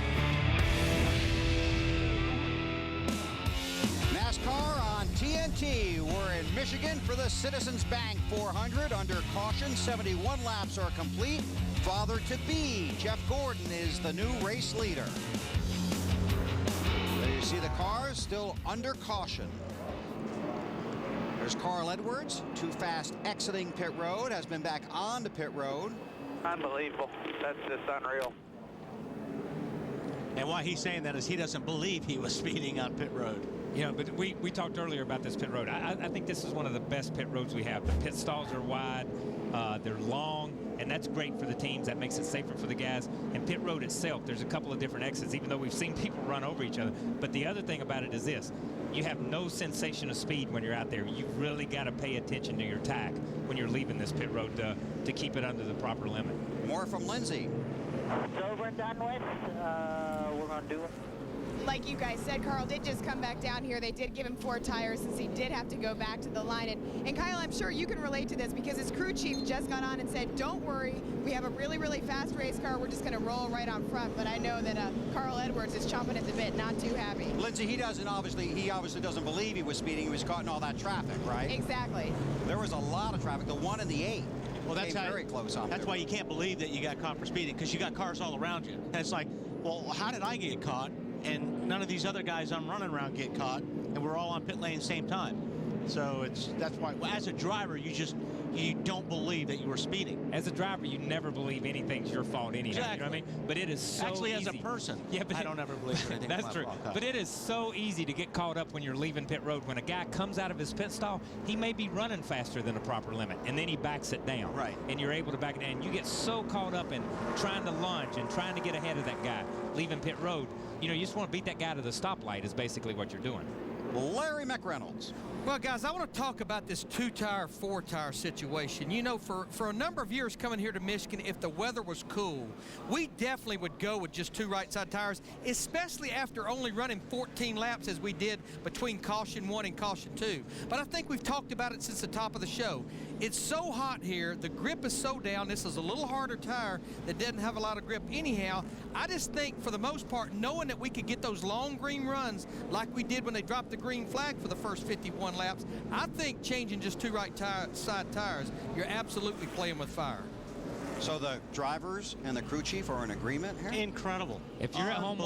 NASCAR on TNT. We're in Michigan for the Citizens Bank 400. Under caution, 71 laps are complete. Father-to-be, Jeff Gordon, is the new race leader. There you see the cars still under caution. There's Carl Edwards, too fast exiting pit road, has been back on to pit road. Unbelievable. That's just unreal. And why he's saying that is he doesn't believe he was speeding on pit road. You know, but we talked earlier about this pit road. I think this is one of the best pit roads we have. The pit stalls are wide, they're long, and that's great for the teams. That makes it safer for the guys. And pit road itself, there's a couple of different exits, even though we've seen people run over each other. But the other thing about it is this. You have no sensation of speed when you're out there. You've really got to pay attention to your tack when you're leaving this pit road to keep it under the proper limit. More from Lindsay. It's over and done with. We're going to do it. Like you guys said, Carl did just come back down here. They did give him 4 tires since he did have to go back to the line. And Kyle, I'm sure you can relate to this because his crew chief just got on and said, don't worry, we have a really, really fast race car. We're just going to roll right on front. But I know that Carl Edwards is chomping at the bit, not too happy. Lindsay, he obviously doesn't believe he was speeding. He was caught in all that traffic, right? Exactly. There was a lot of traffic, the 1 and the 8. Well, that's came very close on That's why you can't believe that you got caught for speeding, because you got cars all around you. And it's like, well, how did I get caught? And none of these other guys I'm running around get caught, and we're all on pit lane at the same time. So that's why, as a driver, you don't believe that you were speeding. As a driver, you never believe anything's your fault anyhow. Exactly. You know what I mean? But it is so Actually, easy. as a person, yeah, but I don't ever believe anything. That's true. But it is so easy to get caught up when you're leaving pit road. When a guy comes out of his pit stall, he may be running faster than the proper limit, and then he backs it down. Right. And you're able to back it down. You get so caught up in trying to lunge and trying to get ahead of that guy leaving pit road. You know, you just want to beat that guy to the stoplight is basically what you're doing. Larry McReynolds. Well, guys, I want to talk about this 2-tire, 4-tire situation. You know, for a number of years coming here to Michigan, if the weather was cool, we definitely would go with just 2 right-side tires, especially after only running 14 laps as we did between caution 1 and caution 2. But I think we've talked about it since the top of the show. It's so hot here. The grip is so down. This is a little harder tire that doesn't have a lot of grip anyhow. I just think, for the most part, knowing that we could get those long green runs like we did when they dropped the green flag for the first 51 laps, I think changing just 2 right-side tires, you're absolutely playing with fire. So the drivers and the crew chief are in agreement here? Incredible. If you're at home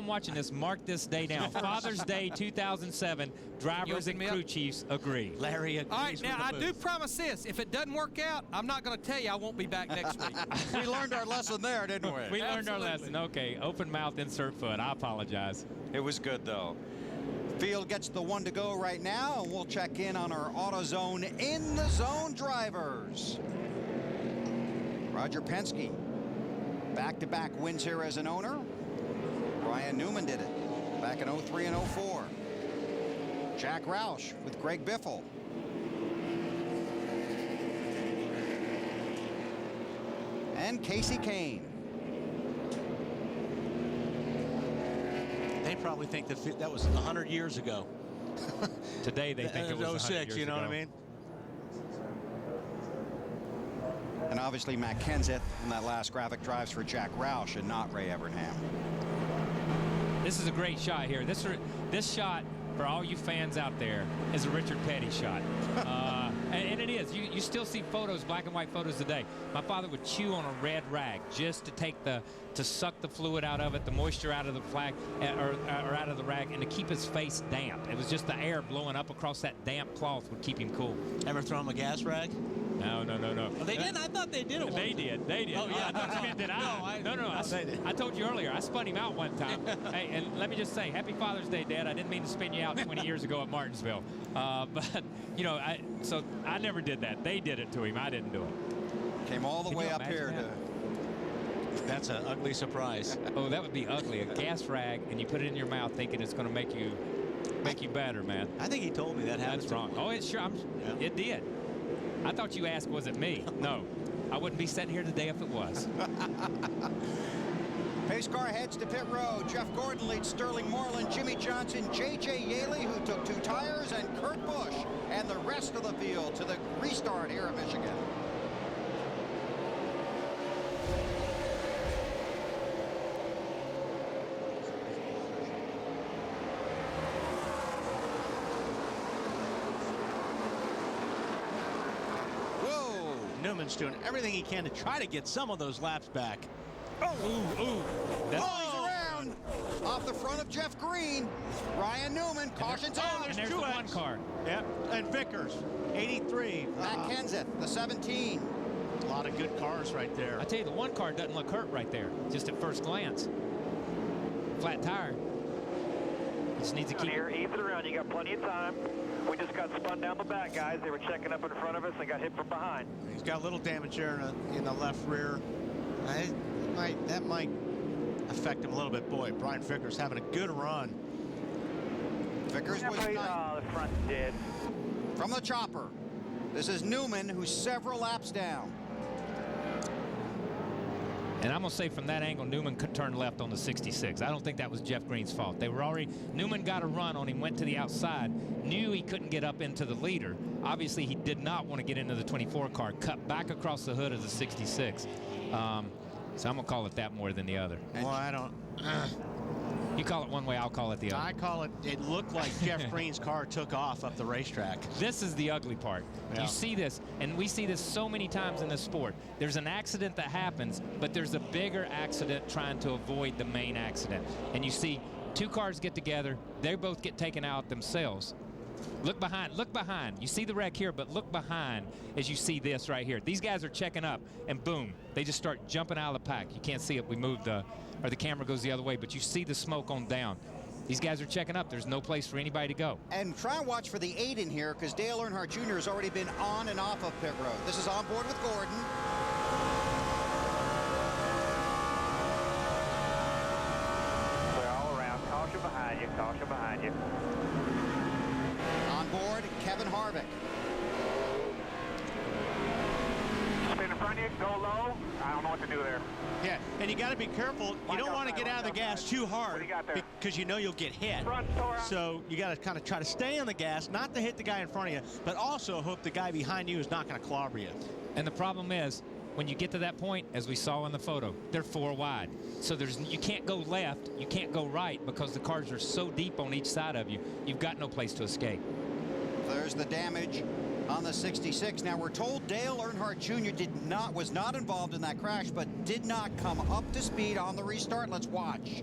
watching this, mark this day down. Father's Day 2007, drivers and crew chiefs agree. Larry agrees. All right, now I do promise this. If it doesn't work out, I'm not going to tell you I won't be back next week. We learned our lesson there, didn't we? We learned our lesson. Okay, open mouth, insert foot. I apologize. It was good, though. Field gets the 1 to go right now, and we'll check in on our AutoZone in the zone drivers. Roger Penske, back-to-back wins here as an owner. Brian Newman did it back in 03 and 04. Jack Roush with Greg Biffle. And Casey Kane. They probably think that was 100 years ago. Today they think it was 100 06, years you know ago. what I mean? And obviously Matt Kenseth in that last graphic drives for Jack Roush and not Ray Evernham. This is a great shot here. This shot, for all you fans out there, is a Richard Petty shot. And it is. You still see photos, black and white photos today. My father would chew on a red rag just to take to suck the fluid out of it, the moisture out of the flag, or out of the rag, and to keep his face damp. It was just the air blowing up across that damp cloth would keep him cool. Ever throw him a gas rag? No. Oh, they didn't? I thought they did it. They did. Oh, yeah. I thought you meant that I told you earlier, I spun him out one time. Hey, and let me just say, happy Father's Day, Dad. I didn't mean to spin you out 20 years ago at Martinsville. But, you know, so I never did that. They did it to him. I didn't do it. Came all the way up here to... That's an ugly surprise. Oh, that would be ugly. A gas rag, and you put it in your mouth thinking it's going to make you better, man. I think he told me that happened. That's wrong. Oh, it's sure. It did. I thought you asked, was it me? No. I wouldn't be sitting here today if it was. Pace car heads to pit road. Jeff Gordon leads Sterling Moreland, Jimmy Johnson, J.J. Yaley, who took 2 tires, and Kurt Busch, and the rest of the field to the restart here at Michigan. Newman's doing everything he can to try to get some of those laps back. Oh, he's around. Off the front of Jeff Green. Ryan Newman, caution's out. There's 1 car. Yep, and Vickers, 83. Matt Kenseth, the 17. A lot of good cars right there. I tell you, the 1 car doesn't look hurt right there, just at first glance. Flat tire. Just needs to keep here, ease it around. You got plenty of time. We just got spun down the back, guys. They were checking up in front of us and got hit from behind. He's got a little damage there in the left rear. That might affect him a little bit. Boy, Brian Vickers having a good run. Vickers was the front did. From the chopper, this is Newman, who's several laps down. And I'm going to say from that angle, Newman could turn left on the 66. I don't think that was Jeff Green's fault. Newman got a run on him, went to the outside, knew he couldn't get up into the leader. Obviously, he did not want to get into the 24 car, cut back across the hood of the 66. So I'm going to call it that more than the other. Well, I don't... You call it one way, I'll call it the other. I call it, it looked like Jeff Green's car took off up the racetrack. This is the ugly part. Yeah. You see this, and we see this so many times in this sport. There's an accident that happens, but there's a bigger accident trying to avoid the main accident. And you see two cars get together, they both get taken out themselves. Look behind, look behind. You see the wreck here, but look behind as you see this right here. These guys are checking up, and boom, they just start jumping out of the pack. You can't see it. We moved, or the camera goes the other way, but you see the smoke on down. These guys are checking up. There's no place for anybody to go. And try and watch for the 8 in here, because Dale Earnhardt Jr. has already been on and off of pit road. This is on board with Gordon. We're all around. Caution behind you. Caution behind you. On board, Kevin Harvick. Spin in front of you. Go low. I don't know what to do there. Yeah, and you got to be careful. You don't want to get out of the gas too hard because you know you'll get hit. So you got to kind of try to stay on the gas, not to hit the guy in front of you, but also hope the guy behind you is not going to clobber you. And the problem is, when you get to that point, as we saw in the photo, they're 4 wide. So you can't go left, you can't go right, because the cars are so deep on each side of you, you've got no place to escape. There's the damage on the 66. Now we're told Dale Earnhardt Jr. was not involved in that crash, but did not come up to speed on the restart. Let's watch.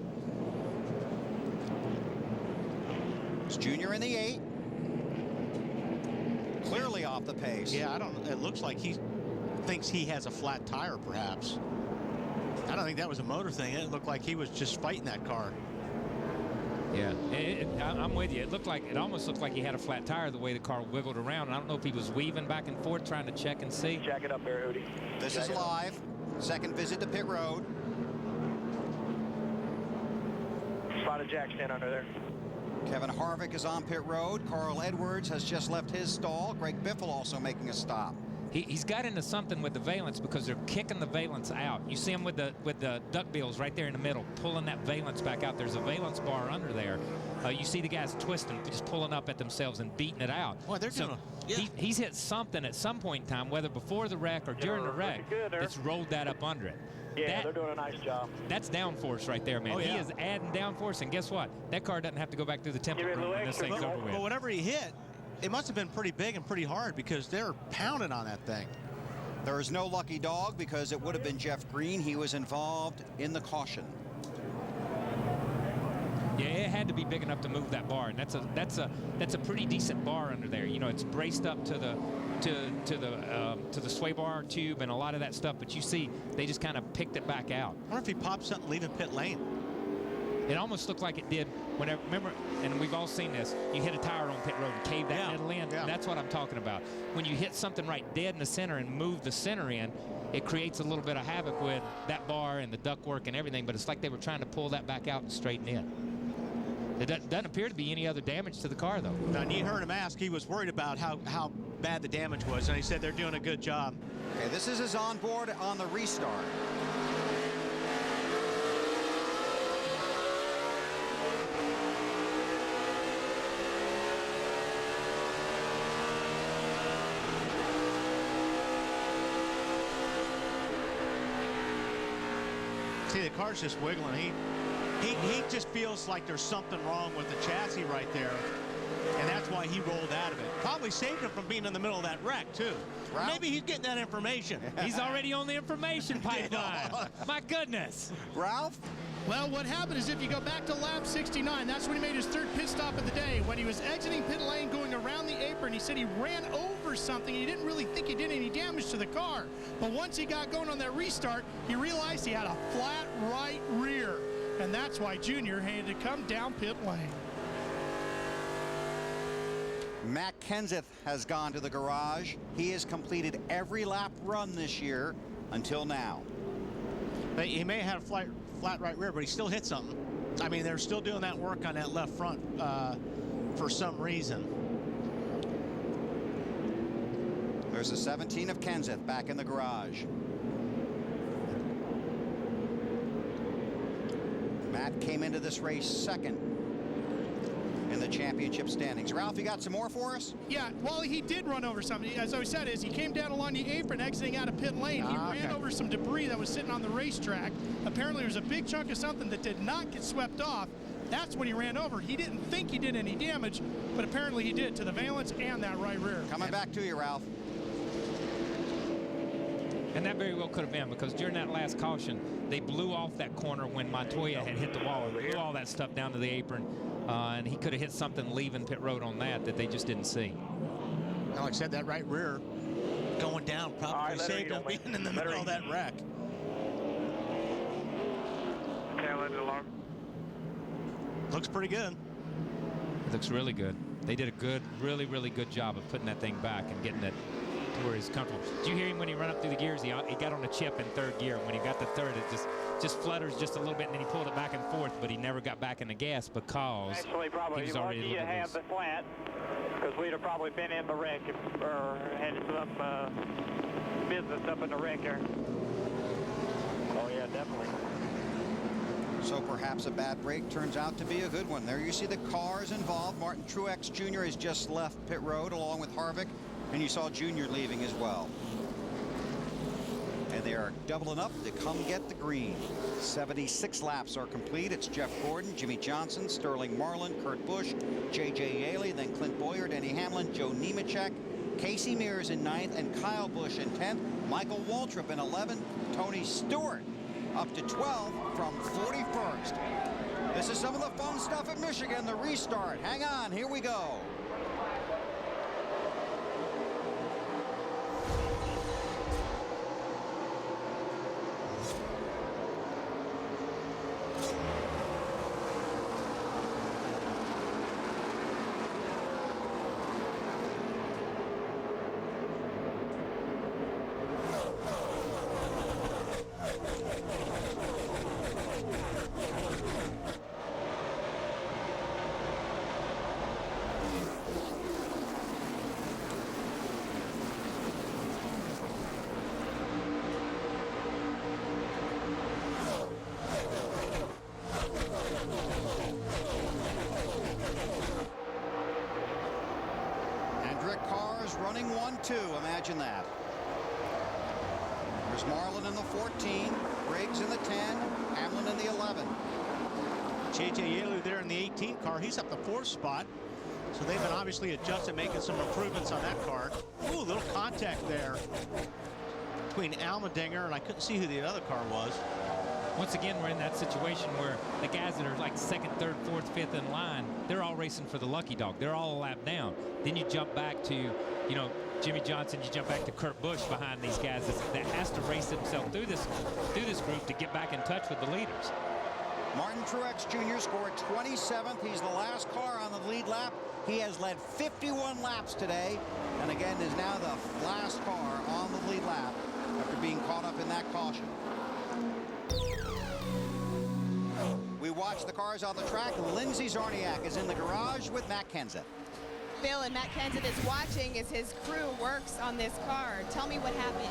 It's Jr. in the 8. Clearly off the pace. Yeah, I don't. It looks like he thinks he has a flat tire, perhaps. I don't think that was a motor thing. It looked like he was just fighting that car. Yeah, I'm with you. It almost looked like he had a flat tire the way the car wiggled around. And I don't know if he was weaving back and forth trying to check and see. Jack it up there, Hootie. This is live. Second visit to pit road. Spotted Jack stand under there. Kevin Harvick is on pit road. Carl Edwards has just left his stall. Greg Biffle also making a stop. He's got into something with the valence because they're kicking the valence out. You see him with the duck bills right there in the middle, pulling that valence back out. There's a valence bar under there. You see the guys twisting, just pulling up at themselves and beating it out. Boy, they're doing he's hit something at some point in time, whether before the wreck or during the wreck, that's rolled that up under it. Yeah, they're doing a nice job. That's downforce right there, man. Oh, yeah. He is adding downforce, and guess what? That car doesn't have to go back through the temper room when this thing's over with. But whatever he hit, it must have been pretty big and pretty hard because they're pounding on that thing. There is no lucky dog because it would have been Jeff Green. He was involved in the caution. Yeah, it had to be big enough to move that bar, and that's a pretty decent bar under there. You know, it's braced up to the sway bar tube and a lot of that stuff. But you see, they just kind of picked it back out. I wonder if he popped something leaving pit lane. It almost looked like it did whenever, remember, and we've all seen this, you hit a tire on pit road and cave that middle in. Yeah. That's what I'm talking about. When you hit something right dead in the center and move the center in, it creates a little bit of havoc with that bar and the ductwork and everything, but it's like they were trying to pull that back out and straighten it. It doesn't appear to be any other damage to the car, though. Now, and you heard him ask, he was worried about how bad the damage was, and he said they're doing a good job. Okay, this is his onboard on the restart. See, the car's just wiggling. He just feels like there's something wrong with the chassis right there, and that's why he rolled out of it. Probably saved him from being in the middle of that wreck, too. Ralph? Maybe he's getting that information. He's already on the information pipeline. My goodness. Ralph? Well, what happened is if you go back to lap 69, that's when he made his third pit stop of the day. When he was exiting pit lane going around the apron, he said he ran over something. He didn't really think he did any damage to the car. But once he got going on that restart, he realized he had a flat right rear. And that's why Junior had to come down pit lane. Matt Kenseth has gone to the garage. He has completed every lap run this year until now. He may have had a flat right rear, but he still hit something. I mean, they're still doing that work on that left front for some reason. There's a 17 of Kenseth back in the garage. Matt came into this race second in the championship standings. Ralph, you got some more for us? Yeah, well, he did run over something. As I said, he came down along the apron exiting out of pit lane. He ran over some debris that was sitting on the racetrack. Apparently, there was a big chunk of something that did not get swept off. That's when he ran over. He didn't think he did any damage, but apparently he did to the valance and that right rear. Coming back to you, Ralph. And that very well could have been, because during that last caution, they blew off that corner when Montoya had hit the wall and blew all that stuff down to the apron. And he could have hit something leaving pit road on that they just didn't see. Like I said, that right rear going down probably saved him being in the middle of that wreck. Looks pretty good. It looks really good. They did a really, really good job of putting that thing back and getting it to where he's comfortable. Did you hear him when he ran up through the gears? He got on a chip in third gear. When he got to third, it just flutters just a little bit, and then he pulled it back and forth, but he never got back in the gas because Actually, probably he was already lucky you have the slant, because we'd have probably been in the wreck or had some business up in the wreck there. Oh, yeah, definitely. So perhaps a bad break turns out to be a good one. There you see the cars involved. Martin Truex Jr. has just left pit road along with Harvick, and you saw Jr. leaving as well. And they are doubling up to come get the green. 76 laps are complete. It's Jeff Gordon, Jimmy Johnson, Sterling Marlin, Kurt Busch, J.J. Yeley, then Clint Bowyer, Denny Hamlin, Joe Nemechek, Casey Mears in 9th, and Kyle Busch in 10th. Michael Waltrip in 11th. Tony Stewart up to 12 from 41st. This is some of the fun stuff at Michigan, the restart. Hang on, here we go. Running 1-2, imagine that. There's Marlin in the 14, Briggs in the 10, Hamlin in the 11. J.J. Yeley there in the 18 car. He's up the 4th spot. So they've been obviously adjusted, making some improvements on that car. Ooh, a little contact there between Allmendinger, and I couldn't see who the other car was. Once again, we're in that situation where the guys that are like 2nd, 3rd, 4th, 5th in line, they're all racing for the lucky dog. They're all a lap down. Then you jump back to, you know, Jimmy Johnson, you jump back to Kurt Busch behind these guys that has to race himself through this group to get back in touch with the leaders. Martin Truex Jr. scored 27th. He's the last car on the lead lap. He has led 51 laps today, and again is now the last car on the lead lap after being caught up in that caution. We watch the cars on the track. Lindsey Zarniak is in the garage with Matt Kenseth. Bill, and Matt Kenseth is watching as his crew works on this car. Tell me what happened.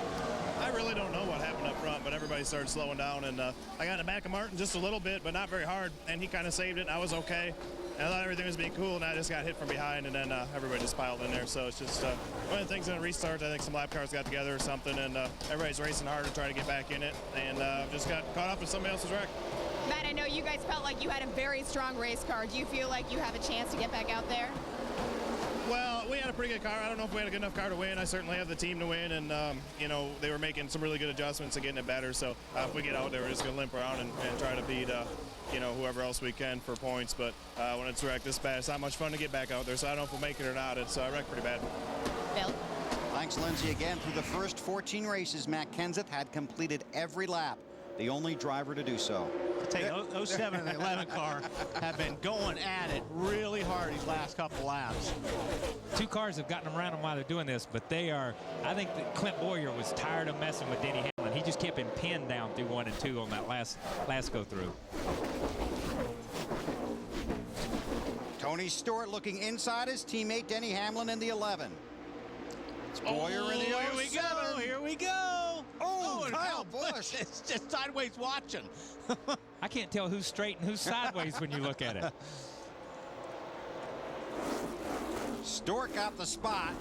I really don't know what happened up front, but everybody started slowing down, and I got in the back of Martin just a little bit, but not very hard, and he kind of saved it, and I was okay. And I thought everything was being cool, and I just got hit from behind, and then everybody just piled in there. So it's just one of the things in a restart. I think some lap cars got together or something, and everybody's racing hard to try to get back in it, and just got caught up in somebody else's wreck. Matt, I know you guys felt like you had a very strong race car. Do you feel like you have a chance to get back out there? Well, we had a pretty good car. I don't know if we had a good enough car to win. I certainly have the team to win, and you know, they were making some really good adjustments and getting it better. So if we get out there, we're just gonna limp around and try to beat you know, whoever else we can for points. But when it's wrecked this bad, it's not much fun to get back out there. So I don't know if we'll make it or not. It's wrecked pretty bad. Bill. Thanks, Lindsey. Again, through the first 14 races, Matt Kenseth had completed every lap. The only driver to do so. I'll tell you, 07 and 11 car have been going at it really hard these last couple laps. Two cars have gotten around them while they're doing this, but they are, I think that Clint Bowyer was tired of messing with Denny Hamlin. He just kept him pinned down through 1 and 2 on that last go through. Tony Stewart looking inside his teammate Denny Hamlin in the 11. It's Bowyer in the 07. Here we go. Here we go. Oh, Kyle Busch. It's just sideways watching. I can't tell who's straight and who's sideways when you look at it. Stewart got the spot.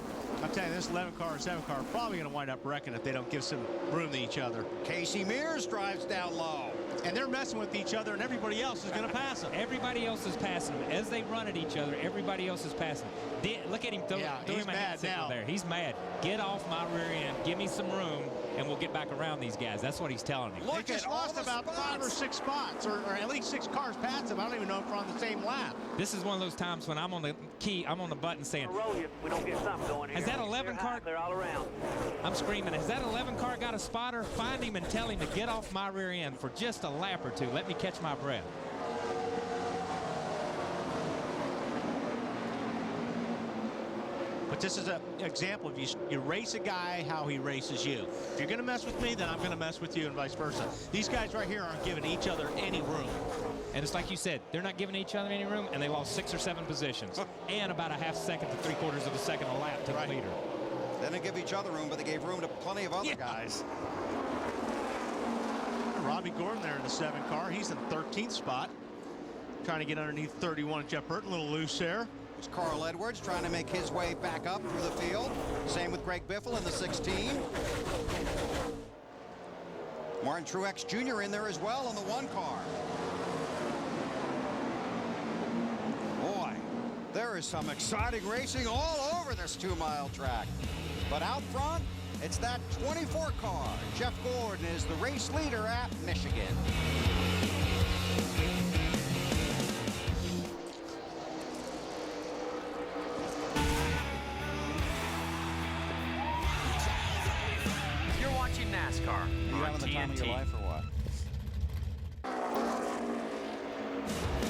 I'm telling you, this 11 car and 7 car are probably going to wind up wrecking if they don't give some room to each other. Casey Mears drives down low. And they're messing with each other, and everybody else is going to pass them. Everybody else is passing them. As they run at each other, everybody else is passing them. Look at him throw him a hand signal there. He's mad. Get off my rear end. Give me some room, and we'll get back around these guys. That's what he's telling me. They just lost about 5 or 6 spots, or at least 6 cars past them. I don't even know if we're on the same lap. This is one of those times when I'm on the key, I'm on the button saying, We don't get something going here. has that 11 car? They're all around. I'm screaming, has that 11 car got a spotter? Find him and tell him to get off my rear end for just a lap or two. Let me catch my breath. But this is an example of you race a guy how he races you. If you're going to mess with me, then I'm going to mess with you, and vice versa. These guys right here aren't giving each other any room. And it's like you said, they're not giving each other any room, and they lost 6 or 7 positions. And about a half second to 3/4 of a second a lap to the leader. They didn't give each other room, but they gave room to plenty of other guys. Robbie Gordon there in the 7 car. He's in 13th spot. Trying to get underneath 31. Jeff Burton, a little loose there. It's Carl Edwards trying to make his way back up through the field. Same with Greg Biffle in the 16. Martin Truex Jr. in there as well on the 1 car. Boy, there is some exciting racing all over this 2-mile track. But out front, it's that 24 car. Jeff Gordon is the race leader at Michigan. You're watching NASCAR You on having the time of your TNT. life or what?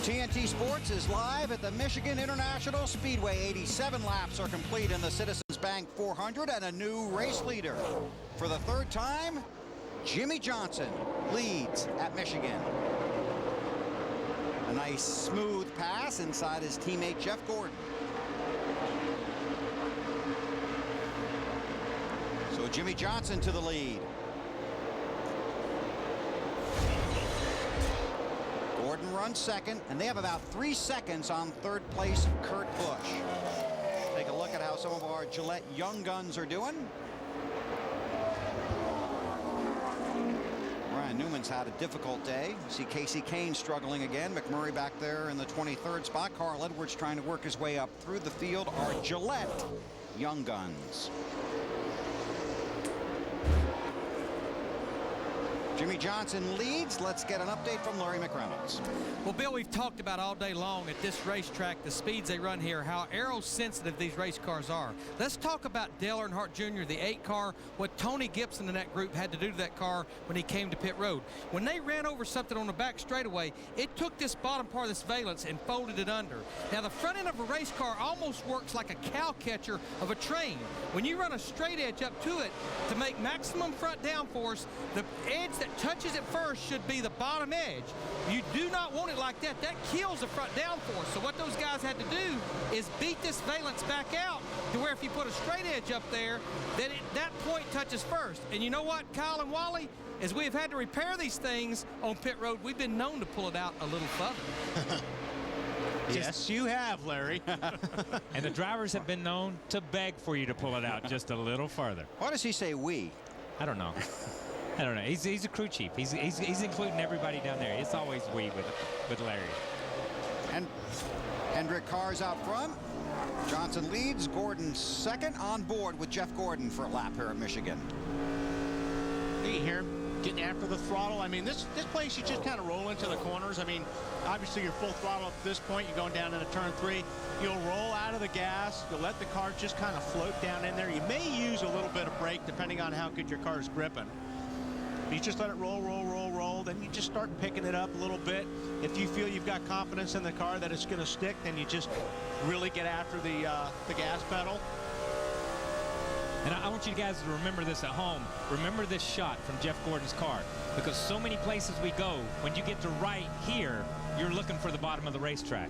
TNT Sports is live at the Michigan International Speedway. 87 laps are complete in the Citizens Bank 400 and a new race leader. For the 3rd time, Jimmy Johnson leads at Michigan. A nice smooth pass inside his teammate Jeff Gordon. So Jimmy Johnson to the lead. Gordon runs 2nd, and they have about 3 seconds on 3rd place Kurt Busch. Take a look at how some of our Gillette young guns are doing. Ryan Newman's had a difficult day. You see Casey Kane struggling again. McMurray back there in the 23rd spot. Carl Edwards trying to work his way up through the field. Our Gillette young guns. Jimmy Johnson leads. Let's get an update from Larry McReynolds. Well, Bill, we've talked about all day long at this racetrack, the speeds they run here, how aero-sensitive these race cars are. Let's talk about Dale Earnhardt Jr., the 8 car, what Tony Gibson and that group had to do to that car when he came to pit road. When they ran over something on the back straightaway, it took this bottom part of this valance and folded it under. Now, the front end of a race car almost works like a cow catcher of a train. When you run a straight edge up to it, to make maximum front downforce, the edge that touches it first should be the bottom edge. You do not want it like that. That kills the front downforce. So what those guys had to do is beat this valance back out to where if you put a straight edge up there, that point touches first. And you know what, Kyle and Wally? As we have had to repair these things on pit road, we've been known to pull it out a little further. Yes, you have, Larry. And the drivers have been known to beg for you to pull it out just a little farther. Why does he say we? I don't know. I don't know. He's a crew chief. He's including everybody down there. It's always we with Larry. And Hendrick Carr's out front. Johnson leads. Gordon 2nd, on board with Jeff Gordon for a lap here at Michigan. You hear him getting after the throttle. I mean, this place you just kind of roll into the corners. I mean, obviously you're full throttle at this point. You're going down into turn 3. You'll roll out of the gas. You'll let the car just kind of float down in there. You may use a little bit of brake depending on how good your car is gripping. You just let it roll, roll, roll, roll. Then you just start picking it up a little bit. If you feel you've got confidence in the car that it's going to stick, then you just really get after the gas pedal. And I want you guys to remember this at home. Remember this shot from Jeff Gordon's car, because so many places we go, when you get to right here, you're looking for the bottom of the racetrack.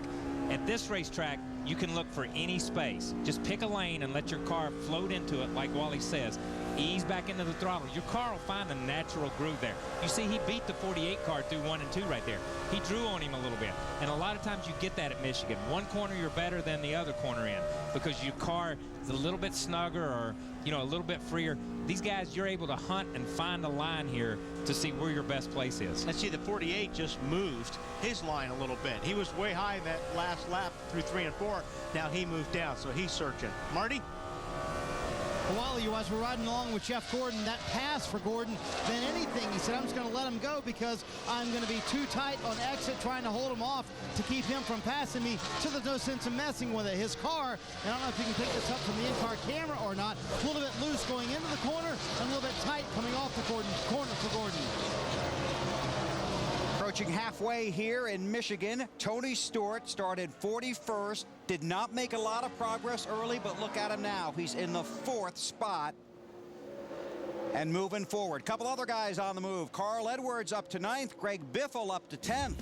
At this racetrack, you can look for any space. Just pick a lane and let your car float into it, like Wally says. Ease back into the throttle. Your car will find a natural groove there. You see, he beat the 48 car through 1 and 2 right there. He drew on him a little bit. And a lot of times you get that at Michigan. One corner you're better than the other corner in because your car is a little bit snugger or, you know, a little bit freer. These guys, you're able to hunt and find a line here to see where your best place is. And see, the 48 just moved his line a little bit. He was way high in that last lap through 3 and 4. Now he moved down, so he's searching. Marty? Wally, as we're riding along with Jeff Gordon, that pass for Gordon than anything. He said, I'm just going to let him go because I'm going to be too tight on exit, trying to hold him off to keep him from passing me, so there's no sense in messing with it. His car, and I don't know if you can pick this up from the in-car camera or not, a little bit loose going into the corner and a little bit tight coming off the corner for Gordon. Approaching halfway here in Michigan, Tony Stewart started 41st, did not make a lot of progress early, but look at him now. He's in the 4th spot and moving forward. Couple other guys on the move. Carl Edwards up to 9th, Greg Biffle up to 10th,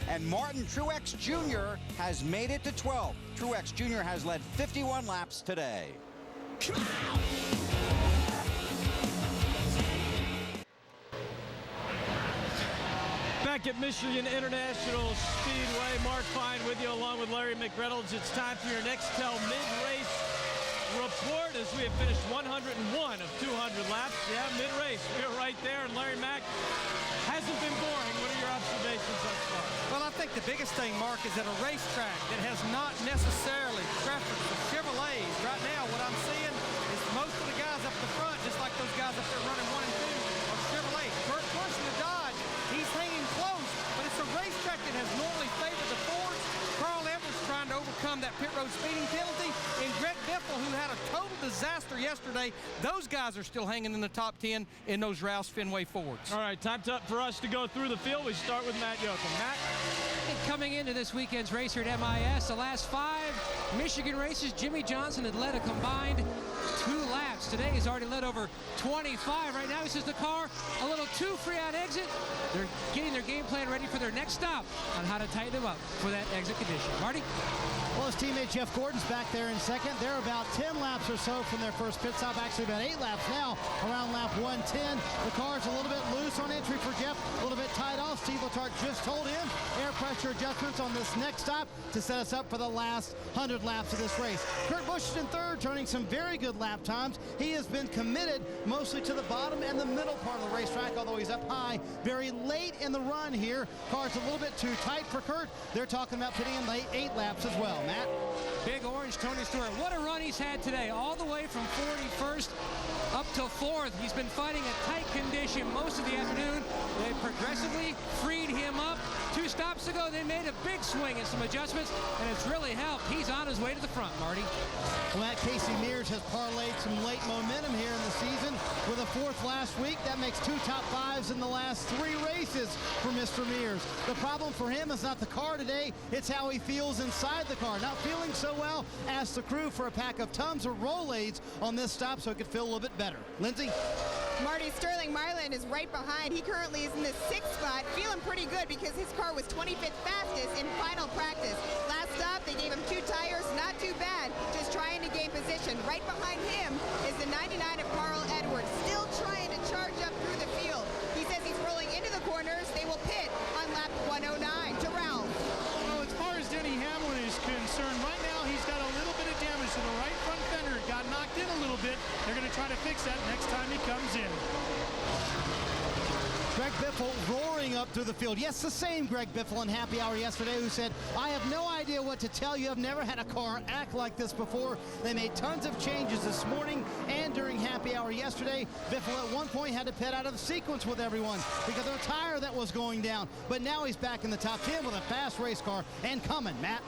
and Martin Truex Jr. has made it to 12th. Truex Jr. has led 51 laps today. Back at Michigan International Speedway, Mark Fine with you along with Larry McReynolds. It's time for your Nextel mid-race report as we have finished 101 of 200 laps. Yeah, mid-race. We're right there, and Larry Mack hasn't been boring. What are your observations thus far? Well, I think the biggest thing, Mark, is that a racetrack that has not necessarily preference for Chevrolets. Right now, what I'm seeing is most of the guys up the front, just like those guys up there running 1 and 2, are Chevrolet. Kurt Busch in the Dodge, he's hanging close, but it's a racetrack that has normally favored the Fords. Carl Edwards trying to overcome that pit road speeding penalty, and Greg Biffle, who had a total disaster yesterday. Those guys are still hanging in the top 10 in those Roush Fenway Fords. All right, time for us to go through the field. We start with Matt Yoakum. Matt? Coming into this weekend's race here at MIS, the last 5 Michigan races, Jimmy Johnson had led a combined 2 laps. Today he's already led over 25. Right now he says the car a little too free out exit. They're getting their game plan ready for their next stop on how to tighten them up for that exit condition. Marty? Well, his teammate Jeff Gordon's back there in second. They're about 10 laps or so from their first pit stop. Actually, about 8 laps now, around lap 110. The car's a little bit loose on entry for Jeff, a little bit tight off. Steve Letarte just told him air pressure adjustments on this next stop to set us up for the last 100 laps of this race. Kurt Busch is in third, turning some very good lap times. He has been committed mostly to the bottom and the middle part of the racetrack, although he's up high very late in the run here. Car's a little bit too tight for Kurt. They're talking about pitting in late 8 laps as well. Matt? Big Orange Tony Stewart. What a run he's had today, all the way from 41st up to 4th. He's been fighting a tight condition most of the afternoon. They progressively freed him up. 2 stops ago, they made a big swing and some adjustments, and it's really helped. He's on his way to the front, Marty. Well, Matt, Casey Mears has parlayed some late momentum here in the season with a 4th last week. That makes 2 top 5s in the last 3 races for Mr. Mears. The problem for him is not the car today, it's how he feels inside the car. Not feeling so well, asked the crew for a pack of Tums or Rolaids on this stop so it could feel a little bit better. Lindsay? Marty, Sterling Marlin is right behind. He currently is in the 6th spot, feeling pretty good because his car was 25th fastest in final practice. Last stop, they gave him 2 tires, not too bad, just trying to gain position. Right behind him is the 99 of Carl Edwards, still trying to charge up through the field. He says he's rolling into the corners. They will pit on lap 109 to Ralph. Well, as far as Denny Hamlin is concerned, right now he's got a little bit of damage to the right front fender. Got knocked in a little bit. They're going to try to fix that next time he comes in. Greg Biffle roaring up through the field. Yes, the same Greg Biffle in Happy Hour yesterday who said, I have no idea what to tell you. I've never had a car act like this before. They made tons of changes this morning and during Happy Hour yesterday. Biffle at one point had to pit out of the sequence with everyone because of a tire that was going down. But now he's back in the top 10 with a fast race car and coming. Matt?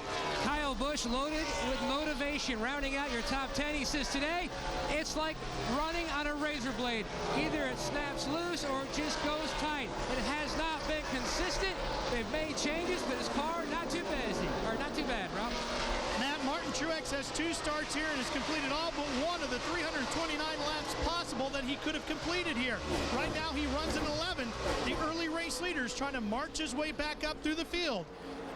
Kyle Busch loaded with motivation, rounding out your top 10. He says today, it's like running on a razor blade. Either it snaps loose or it just goes tight. It has not been consistent. They've made changes, but his car not too bad, Rob. Matt, Martin Truex has 2 starts here and has completed all but one of the 329 laps possible that he could have completed here. Right now he runs an 11. The early race leader is trying to march his way back up through the field.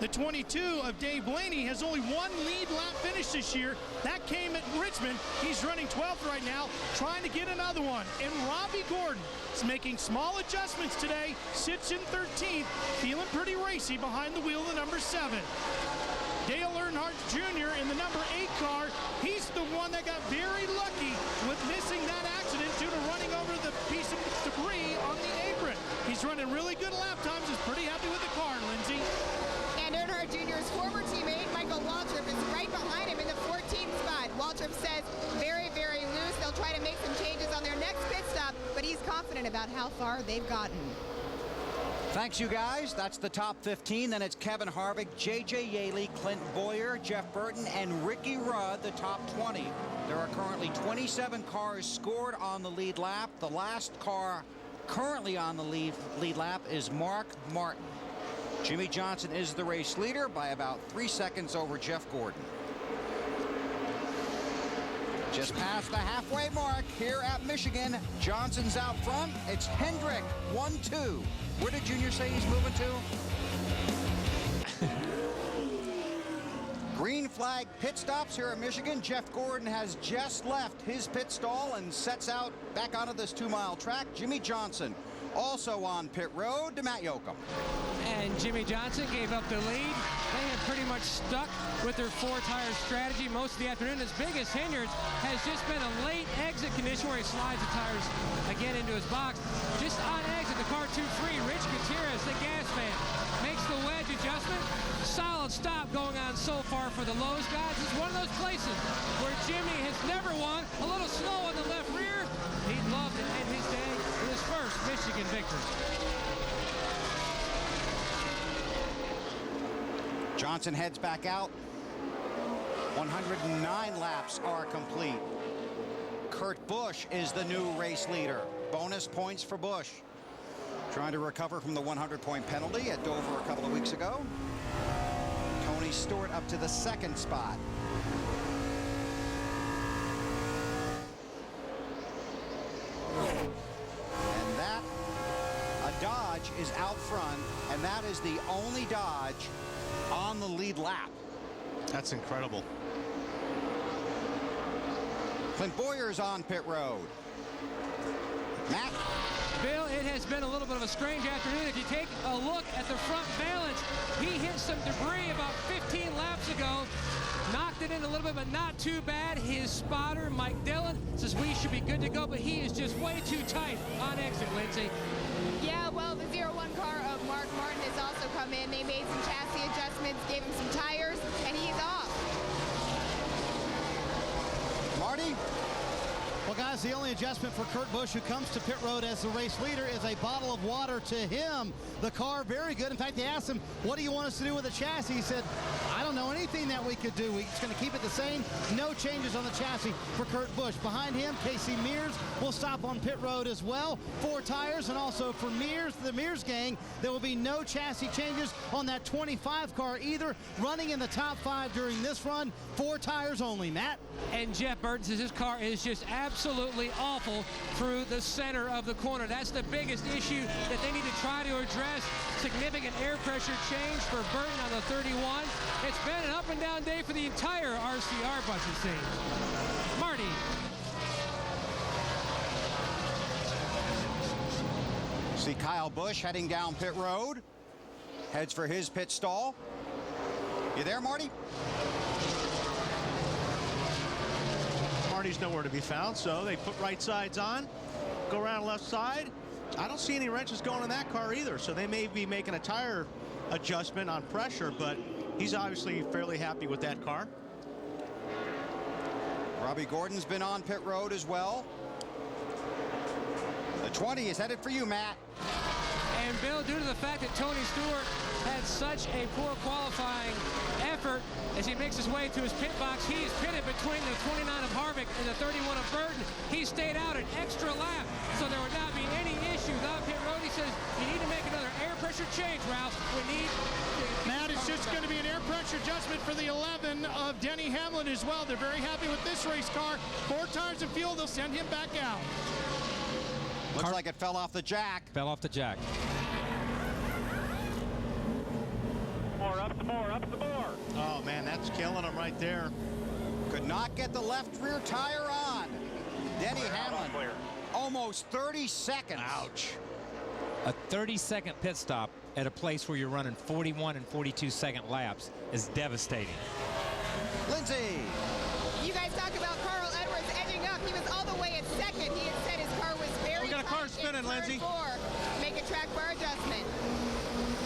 The 22 of Dave Blaney has only one lead lap finish this year. That came at Richmond. He's running 12th right now, trying to get another one. And Robbie Gordon is making small adjustments today, sits in 13th, feeling pretty racy behind the wheel of the number 7. Dale Earnhardt Jr. in the number 8 car. He's the one that got very lucky with missing that accident due to running over the piece of debris on the apron. He's running really good lap times. He's pretty happy with the car, Lindsay. And Earnhardt Jr.'s former teammate, Michael Waltrip, is right behind him in the 14th spot. Waltrip says very, very loose. They'll try to make some changes on their next pit stop, but he's confident about how far they've gotten. Thanks, you guys. That's the top 15. Then it's Kevin Harvick, J.J. Yaley, Clint Boyer, Jeff Burton, and Ricky Rudd, the top 20. There are currently 27 cars scored on the lead lap. The last car currently on the lead lap is Mark Martin. Jimmy Johnson is the race leader by about 3 seconds over Jeff Gordon. Just past the halfway mark here at Michigan. Johnson's out front. It's Hendrick, 1-2. Where did Junior say he's moving to? Green flag pit stops here at Michigan. Jeff Gordon has just left his pit stall and sets out back onto this 2-mile track. Jimmy Johnson also on pit road to Matt Yoakum. And Jimmy Johnson gave up the lead. They had pretty much stuck with their 4-tire strategy most of the afternoon. His biggest hindrance has just been a late exit condition where he slides the tires again into his box. Just on exit, the car 2-3, Rich Gutierrez, the gas man, makes the wedge adjustment. Solid stop going on so far for the Lowe's guys. It's one of those places where Jimmy has never won. A little slow on the left rear. He'd love to end his day with his first Michigan victory. Johnson heads back out. 109 laps are complete. Kurt Busch is the new race leader. Bonus points for Busch. Trying to recover from the 100-point penalty at Dover a couple of weeks ago. Tony Stewart up to the 2nd spot. And that, a Dodge is out front, and that is the only Dodge on the lead lap. That's incredible. Clint Boyer's on pit road. Matt? Bill, it has been a little bit of a strange afternoon. If you take a look at the front valance, he hit some debris about 15 laps ago. Knocked it in a little bit, but not too bad. His spotter, Mike Dillon, says we should be good to go, but he is just way too tight on exit, Lindsay. Yeah, well, the 0-1 car of Mark Martin has also come in. They made some chassis adjustments, gave him some tires, and he's off. Marty? Well, guys, the only adjustment for Kurt Busch, who comes to pit road as the race leader, is a bottle of water to him. The car, very good. In fact, they asked him, what do you want us to do with the chassis? He said, I don't know anything that we could do. We're just going to keep it the same. No changes on the chassis for Kurt Busch. Behind him, Casey Mears will stop on pit road as well. 4 tires, and also for Mears, the Mears gang, there will be no chassis changes on that 25 car either. Running in the top 5 during this run, 4 tires only, Matt. And Jeff Burton says his car is just absolutely awful through the center of the corner. That's the biggest issue that they need to try to address. Significant air pressure change for Burton on the 31. It's been an up and down day for the entire RCR bunch, it seems. Marty. See Kyle Busch heading down pit road. Heads for his pit stall. You there, Marty? Marty's nowhere to be found, so they put right sides on, go around left side. I don't see any wrenches going in that car either, so they may be making a tire adjustment on pressure, but he's obviously fairly happy with that car. Robbie Gordon's been on pit road as well. The 20 is headed for you, Matt. And Bill, due to the fact that Tony Stewart had such a poor qualifying effort, as he makes his way to his pit box, he is pitted between the 29 of Harvick and the 31 of Burton. He stayed out an extra lap, so there would not be any issues on pit road. He says, you need to make another air pressure change, Ralph. We need... Matt, it's just going to be an air pressure adjustment for the 11 of Denny Hamlin as well. They're very happy with this race car. 4 tires of fuel, they'll send him back out. Looks like it fell off the jack. Fell off the jack. more, up some more, up some more. Oh, man, that's killing him right there. Could not get the left rear tire on. Denny Hamlin, almost 30 seconds. Ouch. A 30-second pit stop at a place where you're running 41 and 42-second laps is devastating. Lindsay. You guys talk about Carl Edwards edging up. He was all the way at second. He had said his car was very We got a car tight spinning, in turn Lindsay. 4. Make a track bar adjustment.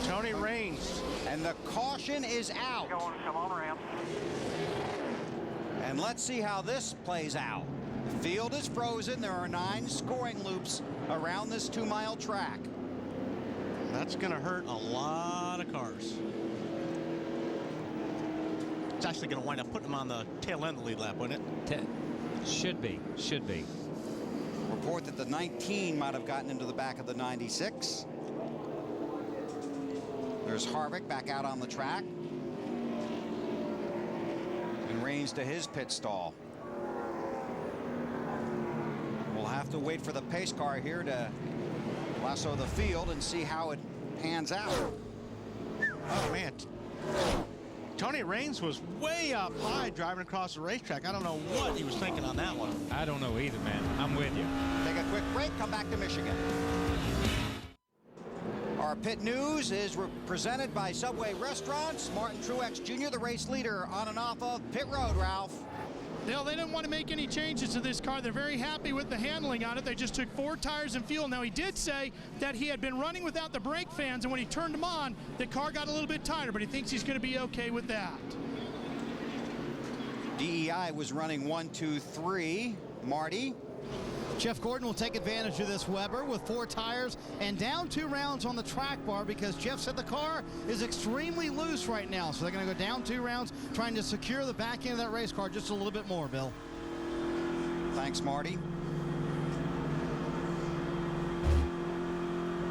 Tony Raines. And the caution is out. Come on around. And let's see how this plays out. The field is frozen. There are 9 scoring loops around this 2-mile track. That's going to hurt a lot of cars. It's actually going to wind up putting them on the tail end of the lead lap, wouldn't it? Should be. Report that the 19 might have gotten into the back of the 96. There's Harvick back out on the track. And Raines to his pit stall. We'll have to wait for the pace car here to lasso the field and see how it pans out. Oh, man. Tony Raines was way up high driving across the racetrack. I don't know what he was thinking on that one. I don't know either, man. I'm with you. Take a quick break, come back to Michigan. Our pit news is presented by Subway Restaurants. Martin Truex Jr., the race leader, on and off of pit road, Ralph. Dale, they didn't want to make any changes to this car. They're very happy with the handling on it. They just took 4 tires and fuel. Now, he did say that he had been running without the brake fans, and when he turned them on, the car got a little bit tighter, but he thinks he's going to be okay with that. DEI was running 1, 2, 3. Marty. Jeff Gordon will take advantage of this Weber with 4 tires and down 2 rounds on the track bar because Jeff said the car is extremely loose right now. So they're going to go down 2 rounds trying to secure the back end of that race car just a little bit more, Bill. Thanks, Marty.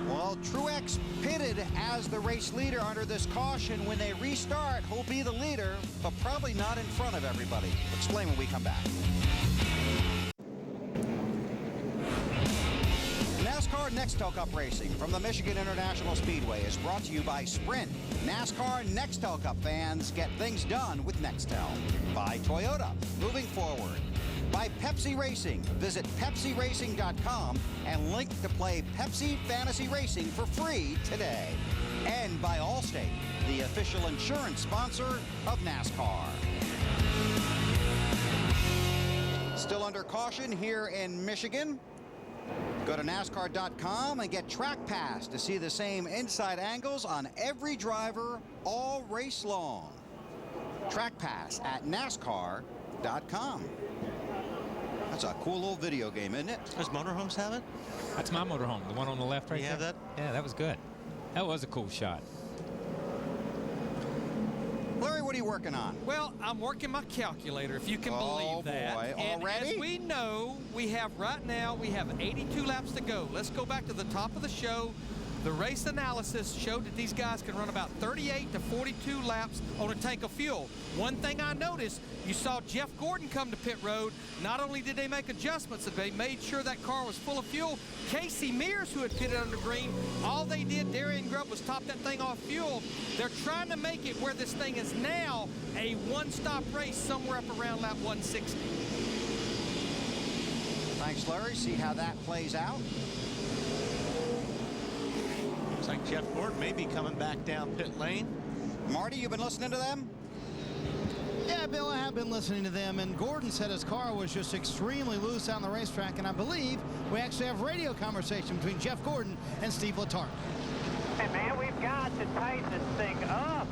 Well, Truex pitted as the race leader under this caution. When they restart, he'll be the leader, but probably not in front of everybody. Explain when we come back. NASCAR Nextel Cup Racing from the Michigan International Speedway is brought to you by Sprint. NASCAR Nextel Cup fans, get things done with Nextel. By Toyota, moving forward. By Pepsi Racing, visit PepsiRacing.com and link to play Pepsi Fantasy Racing for free today. And by Allstate, the official insurance sponsor of NASCAR. Still under caution here in Michigan. Go to NASCAR.com and get Track Pass to see the same inside angles on every driver all race long. Track Pass at NASCAR.com. That's a cool little video game, isn't it? Does Motorhomes have it? That's my motorhome, the one on the left right there. You have that? Yeah, that was good. That was a cool shot. Larry, what are you working on? Well, I'm working my calculator, if you can believe that. Boy. And Already? as we know, we have 82 laps to go. Let's go back to the top of the show. The race analysis showed that these guys can run about 38 to 42 laps on a tank of fuel. One thing I noticed, you saw Jeff Gordon come to pit road. Not only did they make adjustments, they made sure that car was full of fuel. Casey Mears, who had pitted under green, all they did, Darian Grubb, was top that thing off fuel. They're trying to make it where this thing is now a one-stop race somewhere up around lap 160. Thanks, Larry. See how that plays out. Looks like Jeff Gordon may be coming back down pit lane. Marty, you been listening to them? Yeah, Bill, I have been listening to them, and Gordon said his car was just extremely loose on the racetrack, and I believe we actually have radio conversation between Jeff Gordon and Steve Letarte. Hey, man, we've got to tighten this thing up.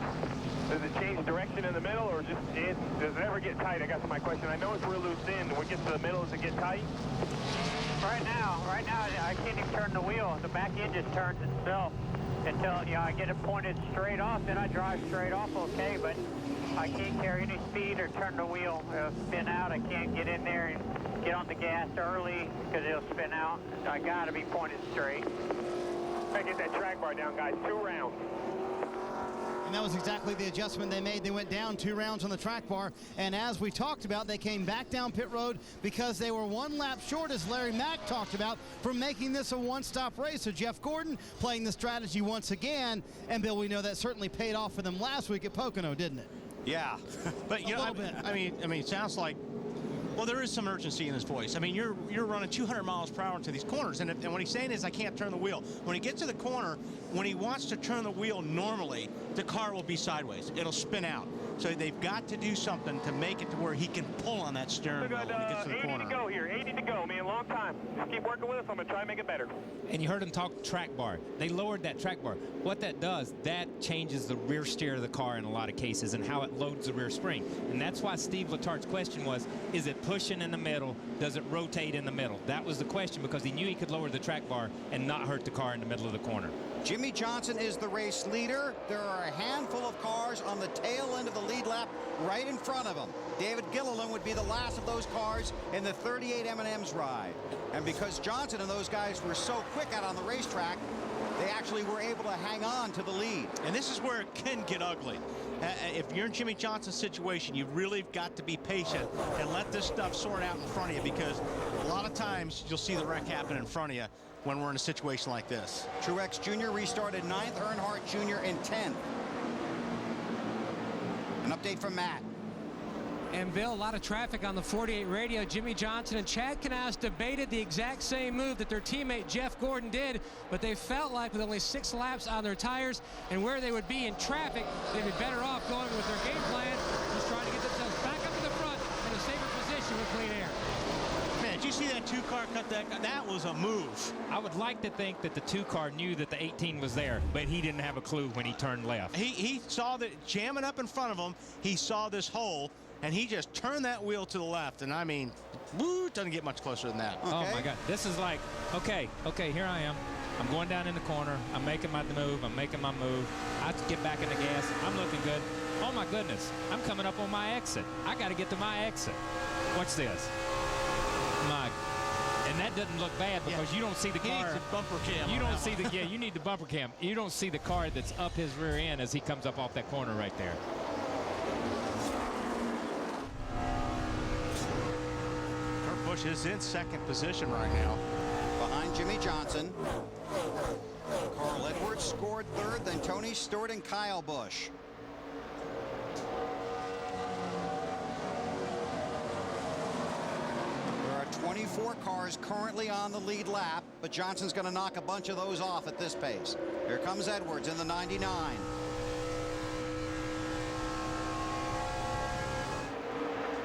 Does it change direction in the middle, or does it ever get tight? I guess my question. I know it's real loose in. When it gets to the middle, does it get tight? Right now, I can't even turn the wheel. The back end just turns itself until I get it pointed straight off. Then I drive straight off, okay, but I can't carry any speed or turn the wheel. It'll spin out. I can't get in there and get on the gas early because it'll spin out. I got to be pointed straight. I get that track bar down, guys. 2 rounds. And that was exactly the adjustment they made. They went down 2 rounds on the track bar, and as we talked about, they came back down pit road because they were 1 lap short, as Larry Mack talked about, from making this a one-stop race. So Jeff Gordon playing the strategy once again, and Bill, we know that certainly paid off for them last week at Pocono, didn't it? Yeah. But, you know, I mean, it sounds like, well, there is some urgency in his voice. I mean, you're running 200 miles per hour into these corners, and what he's saying is, I can't turn the wheel. When he gets to the corner, when he wants to turn the wheel normally, the car will be sideways. It'll spin out. So they've got to do something to make it to where he can pull on that steering wheel when he gets to the corner. 80 to go here. 80 to go, man. Long time. Just keep working with us. I'm going to try and make it better. And you heard him talk track bar. They lowered that track bar. What that does, that changes the rear steer of the car in a lot of cases and how it loads the rear spring. And that's why Steve Letart's question was, is it pushing in the middle? Does it rotate in the middle? That was the question, because he knew he could lower the track bar and not hurt the car in the middle of the corner. Jimmy Johnson is the race leader. There are a handful of cars on the tail end of the lead lap right in front of him. David Gilliland would be the last of those cars in the 38 M&M's ride. And because Johnson and those guys were so quick out on the racetrack, they actually were able to hang on to the lead. And this is where it can get ugly. If you're in Jimmy Johnson's situation, you've really got to be patient and let this stuff sort out in front of you, because a lot of times you'll see the wreck happen in front of you when we're in a situation like this. Truex Jr. restarted 9th, Earnhardt Jr. in 10th. An update from Matt. And Bill, a lot of traffic on the 48 radio. Jimmy Johnson and Chad Knaus debated the exact same move that their teammate Jeff Gordon did, but they felt like with only 6 laps on their tires and where they would be in traffic, they'd be better off going with their game plan, just trying to get themselves back up to the front in a safer position with clean air. Man, did you see that 2-car cut that? That was a move. I would like to think that the 2-car knew that the 18 was there, but he didn't have a clue when he turned left. He saw that jamming up in front of him. He saw this hole, and he just turned that wheel to the left. And I mean, woo, doesn't get much closer than that. Okay. Oh my God, this is like, okay, here I am. I'm going down in the corner. I'm making my move. I'm making my move. I get back in the gas. I'm looking good. Oh my goodness, I'm coming up on my exit. I got to get to my exit. Watch this. And that doesn't look bad because you don't see the car. He needs a bumper cam. You don't see the you need the bumper cam. You don't see the car that's up his rear end as he comes up off that corner right there. Kurt Busch is in 2nd position right now, behind Jimmy Johnson. Carl Edwards scored 3rd, then Tony Stewart and Kyle Busch. There are 24 cars currently on the lead lap, but Johnson's going to knock a bunch of those off at this pace. Here comes Edwards in the 99.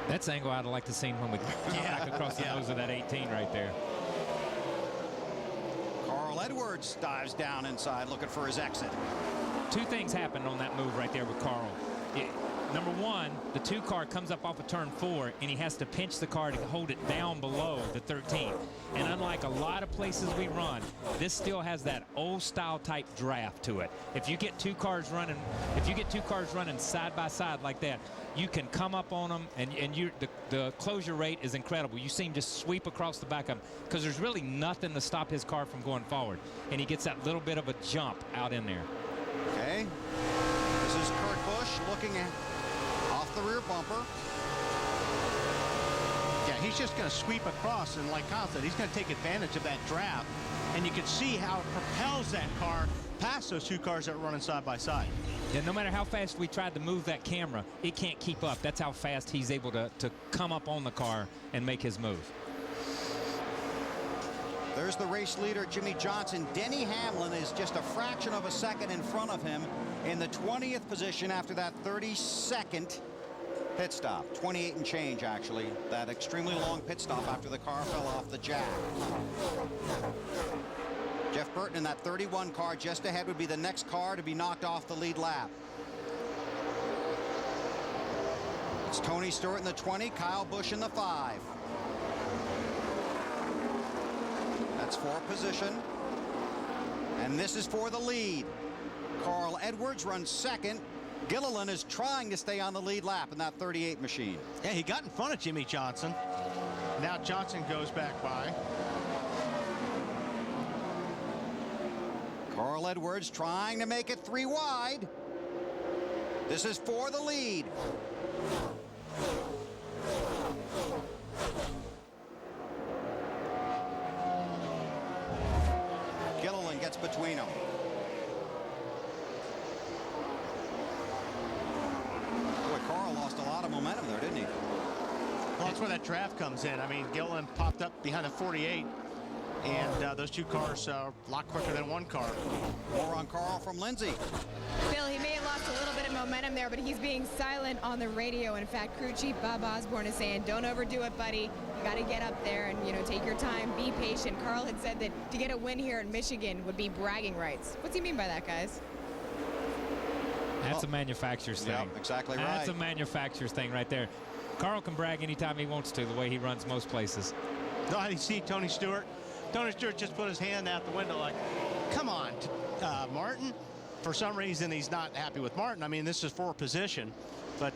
That's the angle I'd like to see when we come back across the nose of that 18 right there. Carl Edwards dives down inside looking for his exit. 2 things happened on that move right there with Carl. Number 1, the 2-car comes up off of turn 4, and he has to pinch the car to hold it down below the 13. And unlike a lot of places we run, this still has that old style type draft to it. If you get 2 cars running, side by side like that, you can come up on them, and the closure rate is incredible. You see him just sweep across the back of him because there's really nothing to stop his car from going forward, and he gets that little bit of a jump out in there. Okay, this is Kurt Busch looking off the rear bumper. Yeah, he's just going to sweep across, and like Kyle said, he's going to take advantage of that draft, and you can see how it propels that car past those 2 cars that are running side by side. Yeah, no matter how fast we tried to move that camera, it can't keep up. That's how fast he's able to come up on the car and make his move. There's the race leader, Jimmy Johnson. Denny Hamlin is just a fraction of a second in front of him in the 20th position after that 32nd pit stop. 28 and change, actually. That extremely long pit stop after the car fell off the jack. Jeff Burton in that 31 car just ahead would be the next car to be knocked off the lead lap. It's Tony Stewart in the 20, Kyle Busch in the 5. That's 4th position. And this is for the lead. Carl Edwards runs 2nd. Gilliland is trying to stay on the lead lap in that 38 machine. Yeah, he got in front of Jimmy Johnson. Now Johnson goes back by. Carl Edwards trying to make it 3 wide. This is for the lead. Gilliland gets between them. Boy, Carl lost a lot of momentum there, didn't he? Well, that's where that draft comes in. I mean, Gilliland popped up behind the 48, and those two cars are a lot quicker than one car. More on Carl from Lindsay. Bill, he may have lost a little bit of momentum there, but he's being silent on the radio. In fact, crew chief Bob Osborne is saying, don't overdo it, buddy. You got to get up there and, take your time, be patient. Carl had said that to get a win here in Michigan would be bragging rights. What's he mean by that, guys? That's a manufacturer's thing. Yep, exactly right. That's a manufacturer's thing right there. Carl can brag anytime he wants to, the way he runs most places. No, you see Tony Stewart? Tony Stewart just put his hand out the window like, come on, Martin. For some reason, he's not happy with Martin. I mean, this is for position, but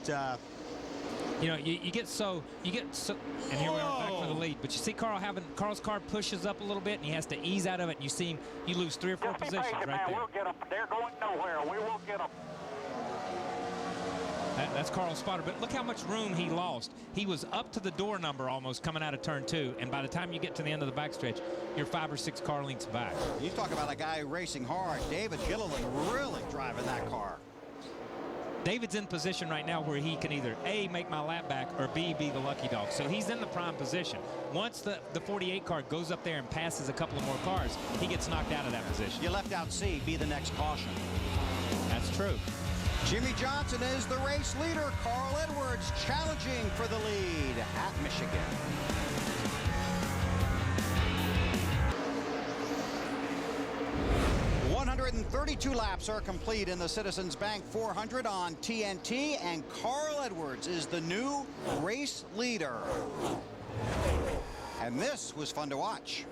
you get so, and here we are back for the lead. But you see Carl's car pushes up a little bit, and he has to ease out of it. And you see him, you lose 3 or 4 positions right there. We'll get them. They're going nowhere. We will get them. That's Carl's spotter, but look how much room he lost. He was up to the door number almost coming out of turn 2, and by the time you get to the end of the backstretch, you're 5 or 6 car lengths back. You talk about a guy racing hard. David Gilliland really driving that car. David's in position right now where he can either A, make my lap back, or B, be the lucky dog. So he's in the prime position. Once the 48 car goes up there and passes a couple of more cars, he gets knocked out of that position. You left out C, be the next caution. That's true. Jimmy Johnson is the race leader. Carl Edwards challenging for the lead at Michigan. .132 laps are complete in the Citizens Bank 400 on TNT, and Carl Edwards is the new race leader. And this was fun to watch.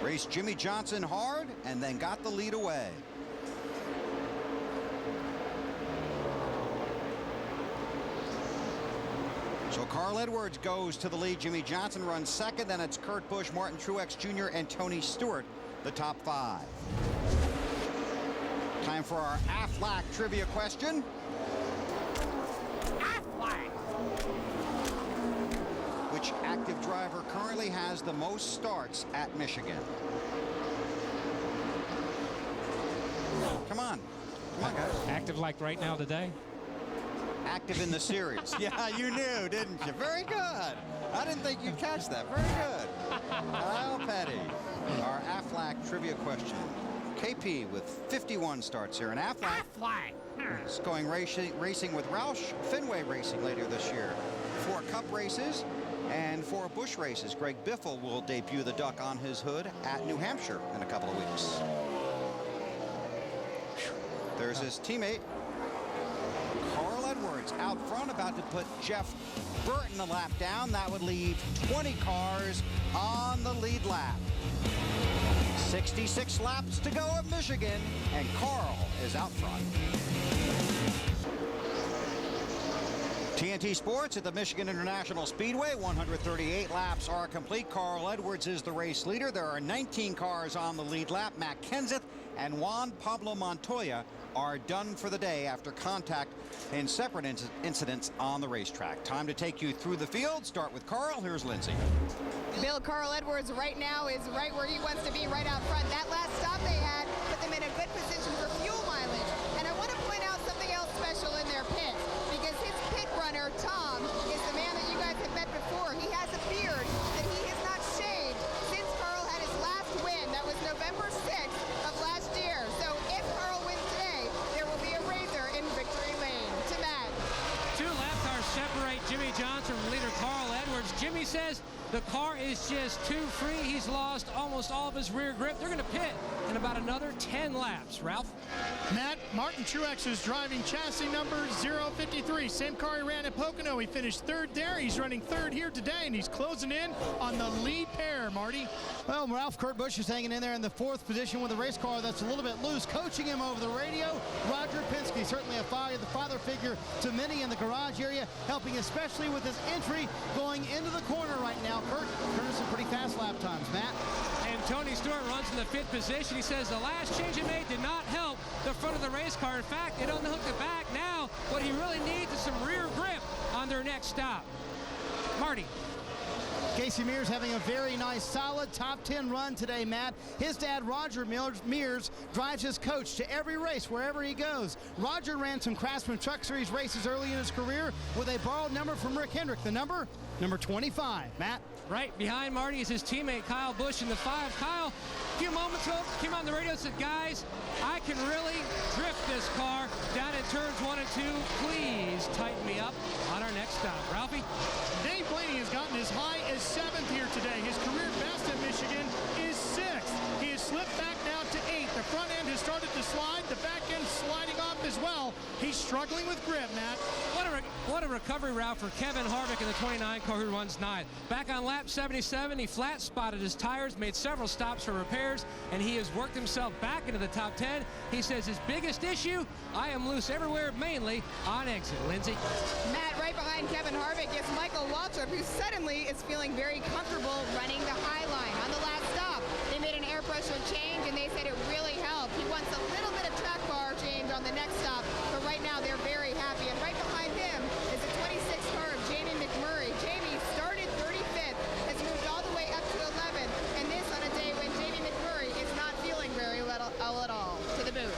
Raced Jimmy Johnson hard and then got the lead away. So Carl Edwards goes to the lead. Jimmy Johnson runs second. Then it's Kurt Busch, Martin Truex Jr., and Tony Stewart, the top 5. Time for our Aflac trivia question. Aflac! Which active driver currently has the most starts at Michigan? Come on. Come on, guys. Active like right now today? Active in the series. Yeah, you knew, didn't you? Very good. I didn't think you'd catch that. Very good. Kyle Petty, our Aflac trivia question. KP with 51 starts here. And Aflac is going racing with Roush Fenway Racing later this year. 4 Cup races and 4 Busch races. Greg Biffle will debut the Duck on his hood at New Hampshire in a couple of weeks. There's his teammate. Carl Edwards out front, about to put Jeff Burton a lap down. That would leave 20 cars on the lead lap. 66 laps to go at Michigan, and Carl is out front. TNT Sports at the Michigan International Speedway. 138 laps are complete. Carl Edwards is the race leader. There are 19 cars on the lead lap. Matt Kenseth and Juan Pablo Montoya are done for the day after contact in separate incidents on the racetrack. Time to take you through the field. Start with Carl. Here's Lindsay. Bill, Carl Edwards right now is right where he wants to be, right out front. That last stop they had put them in a good position for fuel mileage. And I want to point out something else special in their pits, because his pit runner, Tom, is the man that you guys have met before. He has a beard that he has not shaved since Carl had his last win. That was November 6th of last year. So if Carl wins today, there will be a razor in victory lane. To Matt. 2 lap cars separate Jimmy Johnson from leader Carl Edwards. Jimmy says the car is just too free. He's lost almost all of his rear grip. They're going to pit in about another 10 laps. Ralph? Matt, Martin Truex is driving chassis number 053. Same car he ran at Pocono. He finished 3rd there. He's running 3rd here today, and he's closing in on the lead pair, Marty. Well, Ralph, Kurt Busch is hanging in there in the 4th position with a race car that's a little bit loose. Coaching him over the radio, Roger Penske, certainly a father figure to many in the garage area, helping especially with his entry going into the corner right now. Kurt turning some pretty fast lap times. Matt? And Tony Stewart runs in the 5th position. He says the last change he made did not help the front of the race car. In fact, it unhooked the back. Now, what he really needs is some rear grip on their next stop. Marty. Casey Mears having a very nice, solid top 10 run today, Matt. His dad, Roger Mears, drives his coach to every race, wherever he goes. Roger ran some Craftsman Truck Series races early in his career with a borrowed number from Rick Hendrick. The number 25. Matt? Right behind Marty is his teammate, Kyle Busch, in the 5. Kyle, a few moments ago, came on the radio and said, guys, I can really drift this car down in turns 1 and 2. Please tighten me up on our next stop. Ralphie? Dave Blaney has gotten as high as 7th here today. His career best at Michigan is 6th. He has slipped back down to 8th. The front end has started to slide. The back end sliding off as well. He's struggling with grip, Matt. What a recovery route for Kevin Harvick in the 29 car who runs 9th. Back on lap 77, he flat spotted his tires, made several stops for repairs, and he has worked himself back into the top 10. He says his biggest issue, I am loose everywhere, mainly on exit. Lindsay? Matt, right behind Kevin Harvick is Michael Waltrip, who suddenly is feeling very comfortable running the high line. On the last stop, they made an air pressure change, and they said it really helped. He wants a little bit of track bar change on the next stop, but right now they're very happy. And right behind him is the 26 car of Jamie McMurray. Jamie started 35th, has moved all the way up to 11th, and this on a day when Jamie McMurray is not feeling very well at all. To the booth.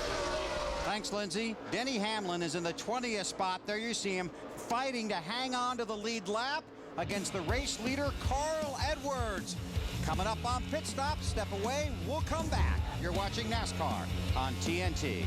Thanks, Lindsay. Denny Hamlin is in the 20th spot. There you see him fighting to hang on to the lead lap against the race leader, Carl Edwards. Coming up on Pit Stop, step away, we'll come back. You're watching NASCAR on TNT.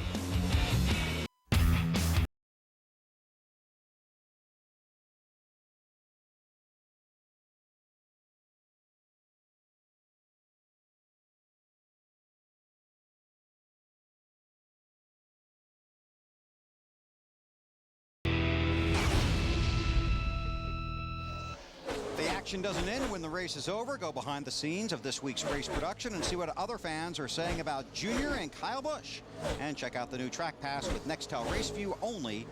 Action doesn't end when the race is over. Go behind the scenes of this week's race production and see what other fans are saying about Junior and Kyle Busch. And check out the new Track Pass with Nextel Race View only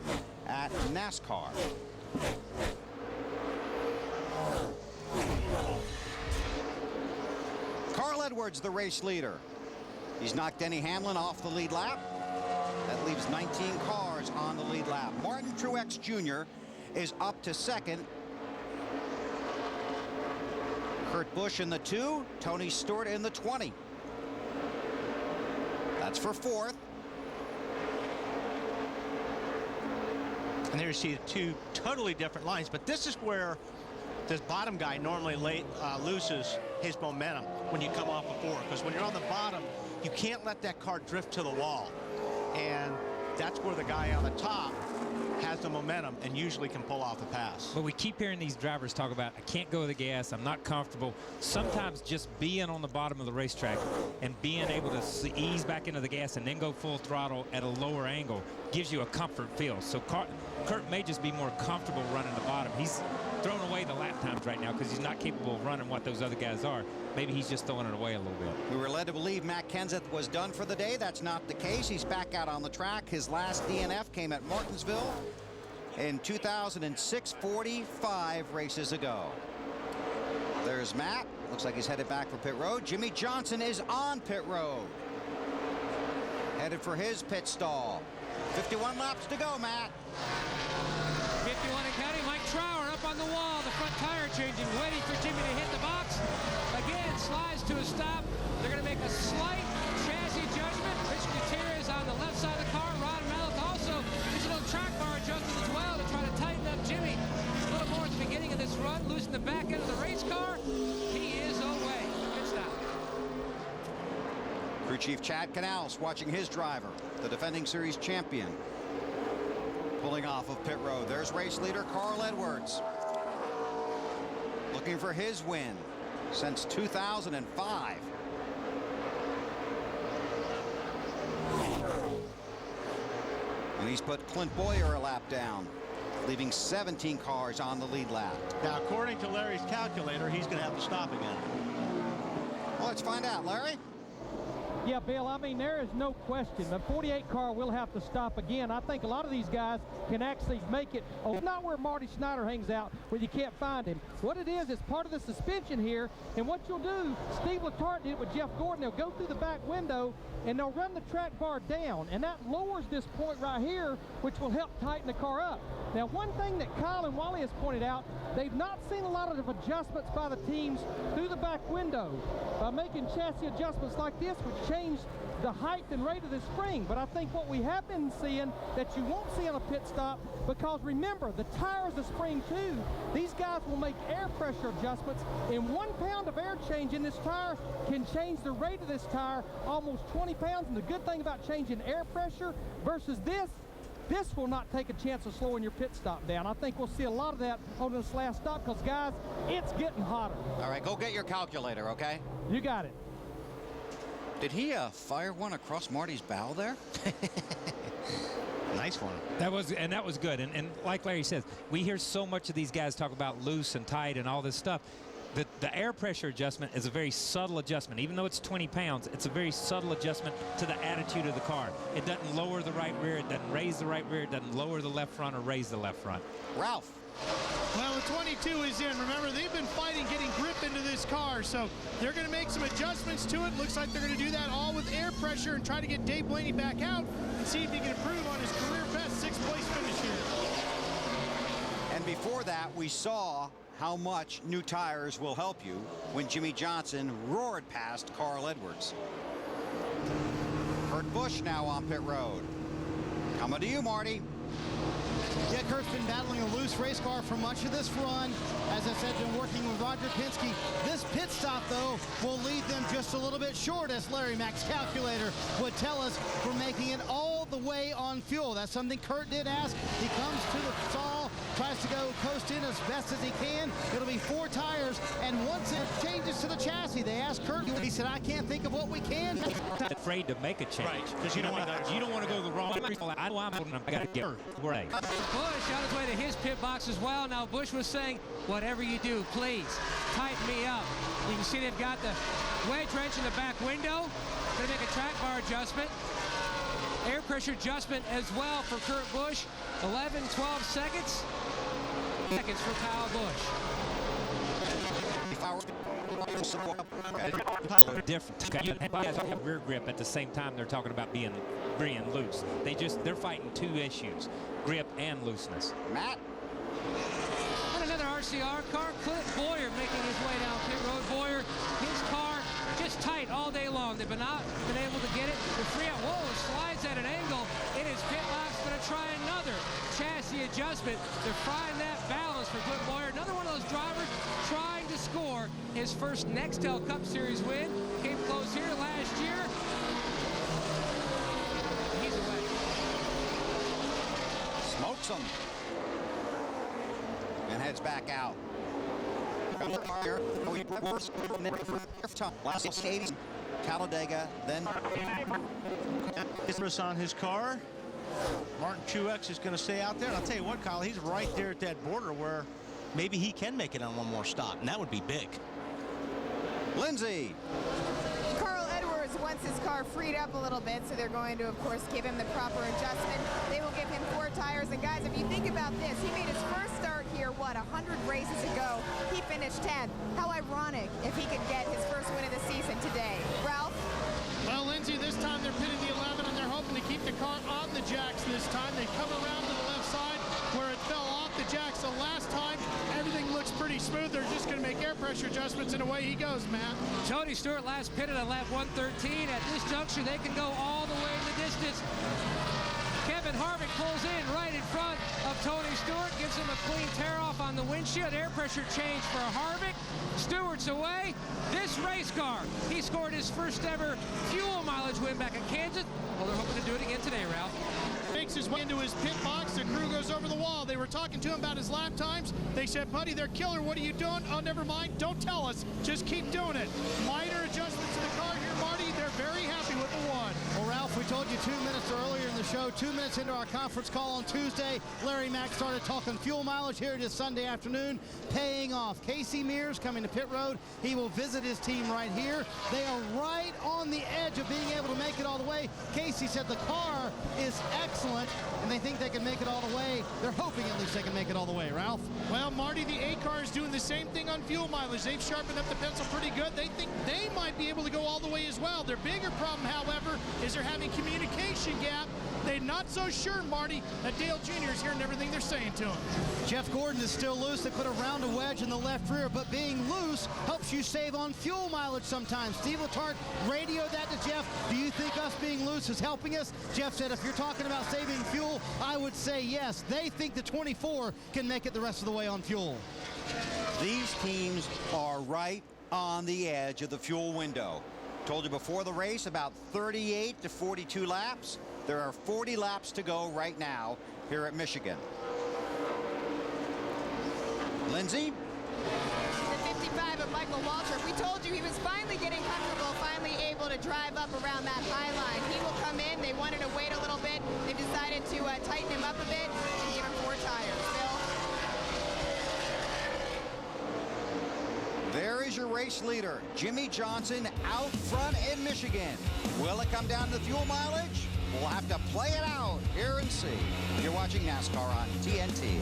at NASCAR. Carl Edwards, the race leader. He's knocked Denny Hamlin off the lead lap. That leaves 19 cars on the lead lap. Martin Truex Jr. is up to 2nd. Kurt Busch in the 2, Tony Stewart in the 20. That's for 4th. And there you see 2 totally different lines, but this is where this bottom guy normally loses his momentum when you come off a 4, because when you're on the bottom, you can't let that car drift to the wall. And that's where the guy on the top has the momentum and usually can pull off the pass. But we keep hearing these drivers talk about, I can't go to the gas, I'm not comfortable. Sometimes just being on the bottom of the racetrack and being able to ease back into the gas and then go full throttle at a lower angle gives you a comfort feel. So Kurt may just be more comfortable running the bottom. He's throwing away the lap times right now because he's not capable of running what those other guys are. Maybe he's just throwing it away a little bit. We were led to believe Matt Kenseth was done for the day. That's not the case. He's back out on the track. His last DNF came at Martinsville in 2006, 45 races ago. There's Matt. Looks like he's headed back for pit road. Jimmy Johnson is on pit road. Headed for his pit stall. 51 laps to go, Matt. 51 and counting. Mike Trower up on the wall. The front tire changing, waiting for Jimmy to hit the box. Again, slides to a stop. They're going to make a slight chassis judgment. Rich Gutierrez on the left side of the car. Ron Mallet also using a little track bar adjustment as well to try to tighten up Jimmy. A little more at the beginning of this run, losing the back end of the race car. He is away. Good stop. Crew Chief Chad Canals watching his driver, the defending series champion, pulling off of pit road. There's race leader Carl Edwards, looking for his win since 2005. And he's put Clint Boyer a lap down, leaving 17 cars on the lead lap. Now, according to Larry's calculator, he's going to have to stop again. Well, let's find out, Larry. Yeah, Bill, I mean, there is no question. The 48 car will have to stop again. I think a lot of these guys can actually make it. Oh, not where Marty Schneider hangs out, where you can't find him. What it is part of the suspension here, and what you'll do, Steve Letarte did it with Jeff Gordon. They'll go through the back window, and they'll run the track bar down, and that lowers this point right here, which will help tighten the car up. Now, one thing that Kyle and Wally has pointed out, they've not seen a lot of adjustments by the teams through the back window by making chassis adjustments like this, which change the height and rate of the spring. But I think what we have been seeing that you won't see on a pit stop, because remember, the tire is a spring too. These guys will make air pressure adjustments, and 1 pound of air change in this tire can change the rate of this tire almost 20 pounds. And the good thing about changing air pressure versus this will not take a chance of slowing your pit stop down. I think we'll see a lot of that on this last stop, because, guys, it's getting hotter. All right, go get your calculator, okay? You got it. Did he fire one across Marty's bow there? Nice one. That was good. And like Larry says, we hear so much of these guys talk about loose and tight and all this stuff. The air pressure adjustment is a very subtle adjustment. Even though it's 20 pounds, it's a very subtle adjustment to the attitude of the car. It doesn't lower the right rear, it doesn't raise the right rear, it doesn't lower the left front or raise the left front. Ralph. Well, the 22 is in. Remember, they've been fighting getting grip into this car, so they're going to make some adjustments to it. Looks like they're going to do that all with air pressure and try to get Dave Blaney back out and see if he can improve on his career best 6th place finish here. And before that, we saw how much new tires will help you when Jimmy Johnson roared past Carl Edwards. Kurt Busch now on pit road. Coming to you, Marty. Yeah, Kurt's been battling a loose race car for much of this run. As I said, been working with Roger Penske. This pit stop, though, will leave them just a little bit short, as Larry Mack's calculator would tell us, for making it all the way on fuel. That's something Kurt did ask. He comes to the stall, tries to go coast in as best as he can. It'll be 4 tires, and once it changes to the chassis, they asked Kurt, he said, I can't think of what we can. Afraid to make a change. Right, because you don't want to go the wrong way. I know I'm holding them. I got to get right. Busch on his way to his pit box as well. Now Busch was saying, whatever you do, please tighten me up. You can see they've got the wedge wrench in the back window. Going to make a track bar adjustment. Air pressure adjustment as well for Kurt Busch. 11, 12 seconds. Seconds for Kyle Busch. Different. You have rear grip at the same time they're talking about being loose. They're fighting 2 issues: grip and looseness. Matt. And another RCR car, Clint Boyer making his way down pit road. Boyer, his car just tight all day long. They've been able to get it. The free out, whoa, slides at an angle in his pit box. Going to try another chassis adjustment. They're finding that balance for Clint Boyer. Another one of those drivers trying to score his first Nextel Cup Series win. Came close here last year. He's away. Smokes him. And heads back out. Last 80s, Talladega, then Chris on his car. Martin Truex is going to stay out there. And I'll tell you what, Kyle, he's right there at that border where maybe he can make it on one more stop, and that would be big. Lindsay. Carl Edwards wants his car freed up a little bit, so they're going to, of course, give him the proper adjustment. They will give him 4 tires. And, guys, if you think about this, he made his first start here, 100 races ago. He finished 10th. How ironic if he could get his first win of the season today. Ralph? Well, Lindsay, this time they're pitting the 11, and they're hoping to keep the car on the jacks this time. They come around to the left side where it fell off the jacks the last time. Everything looks pretty smooth. They're just going to make air pressure adjustments, and away he goes, Matt. Tony Stewart last pitted on lap 113. At this juncture, they can go all the way in the distance. Kevin Harvick pulls in right in front of Tony Stewart, gives him a clean tear-off on the windshield. Air pressure change for Harvick. Stewart's away. This race car, he scored his first ever fuel mileage win back at Kansas. Well, they're hoping to do it again today, Ralph. Makes his way into his pit box. The crew goes over the wall. They were talking to him about his lap times. They said, buddy, they're killer. What are you doing? Oh, never mind. Don't tell us. Just keep doing it. Minor adjustments to the car here, Marty. They're very happy with the 1. Well, Ralph, we we told you 2 minutes earlier in the show, 2 minutes into our conference call on Tuesday, Larry Mack started talking fuel mileage. Here it is Sunday afternoon, paying off. Casey Mears coming to pit road. He will visit his team right here. They are right on the edge of being able to make it all the way. Casey said the car is excellent, and they think they can make it all the way. They're hoping at least they can make it all the way. Ralph? Well, Marty, the A car is doing the same thing on fuel mileage. They've sharpened up the pencil pretty good. They think they might be able to go all the way as well. Their bigger problem, however, is they're having communication gap. They're not so sure, Marty, that Dale Jr. is hearing everything they're saying to him. Jeff Gordon is still loose. They put a round of wedge in the left rear, but being loose helps you save on fuel mileage sometimes. Steve Letarte radioed that to Jeff. Do you think us being loose is helping us? Jeff said, if you're talking about saving fuel, I would say yes. They think the 24 can make it the rest of the way on fuel. These teams are right on the edge of the fuel window. Told you before the race, about 38 to 42 laps. There are 40 laps to go right now here at Michigan. Lindsay? The 55 of Michael Waltrip. We told you he was finally getting comfortable, finally able to drive up around that high line. He will come in. They wanted to wait a little bit. They decided to tighten him up a bit and give him 4 tires. Bill? There is your race leader, Jimmy Johnson, out front in Michigan. Will it come down to fuel mileage? We'll have to play it out here and see. You're watching NASCAR on TNT.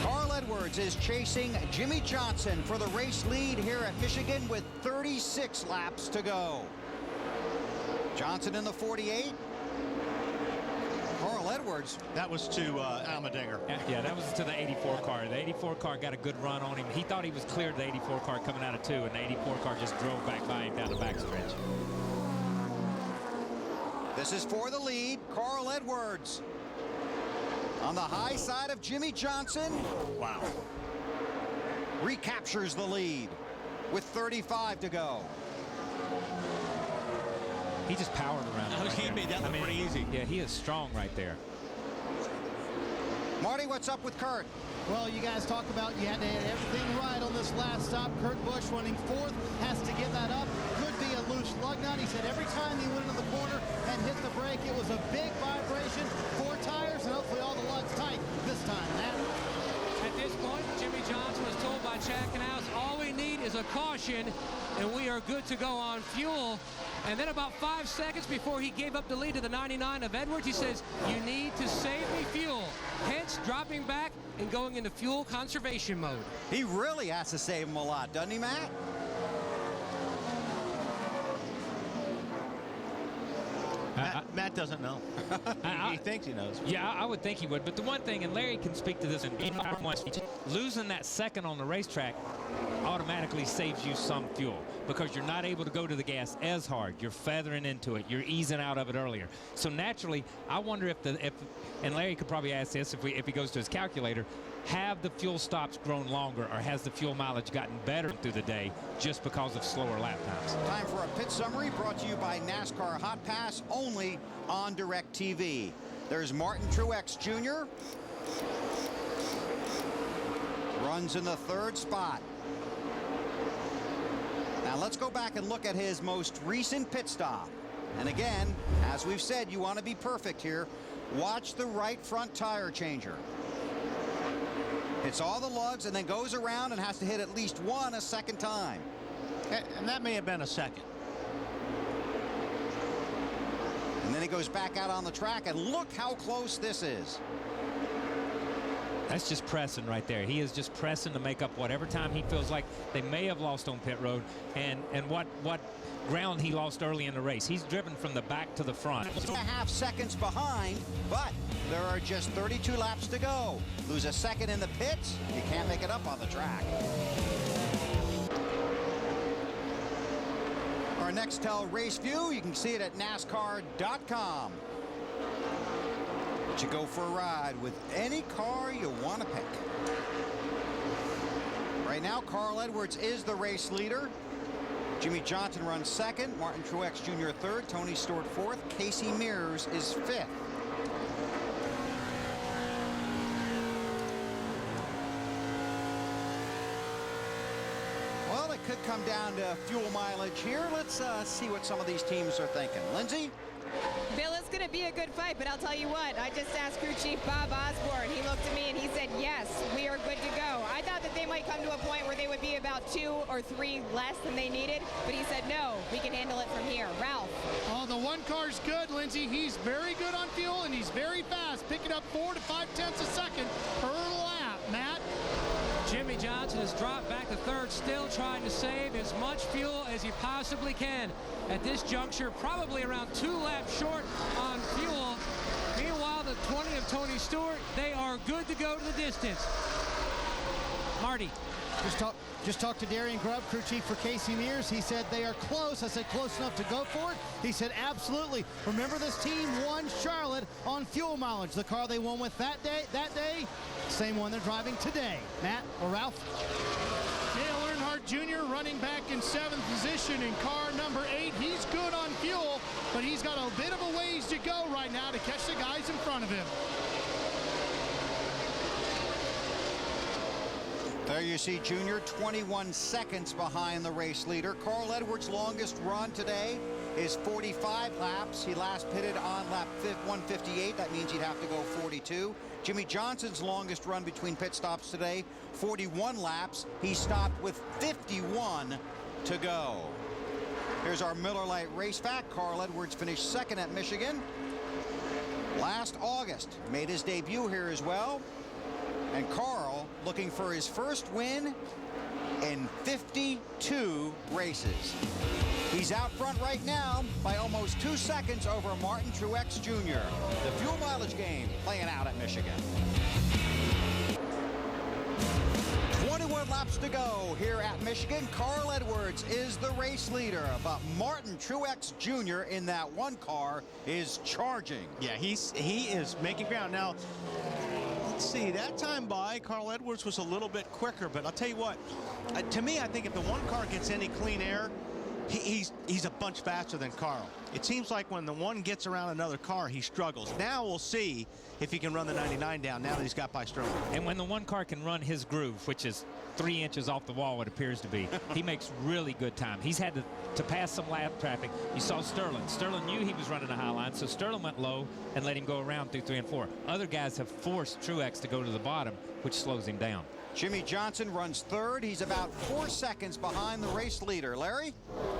Carl Edwards is chasing Jimmy Johnson for the race lead here at Michigan with 36 laps to go. Johnson in the 48. Carl Edwards. That was to Almendinger. Yeah, that was to the 84 car. The 84 car got a good run on him. He thought he was cleared the 84 car coming out of 2, and the 84 car just drove back by him down the backstretch. This is for the lead. Carl Edwards on the high side of Jimmy Johnson. Wow. Recaptures the lead with 35 to go. He just powered around. He made that look pretty easy. Yeah, he is strong right there. Marty, what's up with Kurt? Well, you guys talk about you had to hit everything right on this last stop. Kurt Busch running 4th, has to get that up. Could be a loose lug nut. He said every time he went into the corner and hit the brake, it was a big vibration. 4 tires, and hopefully all the lugs tight this time. At this point, Jimmy Johnson was told by Chad Knaus, all we need is a caution, and we are good to go on fuel. And then about 5 seconds before he gave up the lead to the 99 of Edwards, he says, you need to save me fuel. Hence, dropping back and going into fuel conservation mode. He really has to save him a lot, doesn't he, Matt? Matt doesn't know. He thinks he knows. Yeah, I would think he would. But the one thing, and Larry can speak to this, and losing that second on the racetrack automatically saves you some fuel because you're not able to go to the gas as hard. You're feathering into it. You're easing out of it earlier. So naturally, I wonder if and Larry could probably ask this if he goes to his calculator, have the fuel stops grown longer, or has the fuel mileage gotten better through the day just because of slower lap times? Time for a pit summary brought to you by NASCAR Hot Pass, only on DirecTV. There's Martin Truex Jr. Runs in the 3rd spot. Now let's go back and look at his most recent pit stop. And again, as we've said, you want to be perfect here. Watch the right front tire changer. Hits all the lugs and then goes around and has to hit at least one a second time. And that may have been a second. And then he goes back out on the track, and look how close this is. That's just pressing right there. He is just pressing to make up whatever time he feels like they may have lost on pit road, and what ground he lost early in the race. He's driven from the back to the front. 2.5 seconds behind, but there are just 32 laps to go. Lose a second in the pits, you can't make it up on the track. Our Nextel race view, you can see it at NASCAR.com. But you go for a ride with any car you want to pick. Right now, Carl Edwards is the race leader. Jimmy Johnson runs 2nd, Martin Truex Jr. 3rd, Tony Stewart 4th, Casey Mears is 5th. Well, it could come down to fuel mileage here. Let's see what some of these teams are thinking. Lindsay? Bill, it's going to be a good fight, but I'll tell you what, I just asked crew chief Bob Osborne. He looked at me and he said, yes, we are good to go. I thought that they might come to a point where they would be about 2 or 3 less than they needed, but he said, no, we can handle it from here. Ralph? Oh, the one car's good, Lindsay. He's very good on fuel, and he's very fast, picking up 4 to 5/10 a second per lap. Matt? Jimmy Johnson has dropped back to third, still trying to save as much fuel as he possibly can. At this juncture, probably around 2 laps short on fuel. Meanwhile, the 20 of Tony Stewart, they are good to go to the distance. Marty. Just talked to Darian Grubb, crew chief for Casey Mears. He said they are close. I said close enough to go for it. He said absolutely. Remember, this team won Charlotte on fuel mileage. The car they won with that day, same one they're driving today. Matt or Ralph? Dale Earnhardt Jr. running back in 7th position in car number 8. He's good on fuel, but he's got a bit of a ways to go right now to catch the guys in front of him. There you see Junior, 21 seconds behind the race leader. Carl Edwards' longest run today is 45 laps. He last pitted on lap 158. That means he'd have to go 42. Jimmy Johnson's longest run between pit stops today, 41 laps. He stopped with 51 to go. Here's our Miller Lite race fact. Carl Edwards finished second at Michigan last August. Made his debut here as well. And Carl looking for his first win in 52 races. He's out front right now by almost 2 seconds over Martin Truex Jr. The fuel mileage game playing out at Michigan. 21 laps to go here at Michigan. Carl Edwards is the race leader, but Martin Truex Jr. in that one car is charging. Yeah, he is making ground. Now, let's see, that time by, Carl Edwards was a little bit quicker, but I'll tell you what, to me, I think if the one car gets any clean air, he's a bunch faster than Carl. It seems like when the one gets around another car, he struggles. Now we'll see if he can run the 99 down now that he's got by Sterling. And when the one car can run his groove, which is 3 inches off the wall, it appears to be, he makes really good time. He's had to pass some lap traffic. You saw Sterling. Sterling knew he was running a high line, so Sterling went low and let him go around through 3 and 4. Other guys have forced Truex to go to the bottom, which slows him down. Jimmy Johnson runs third. He's about 4 seconds behind the race leader. Larry?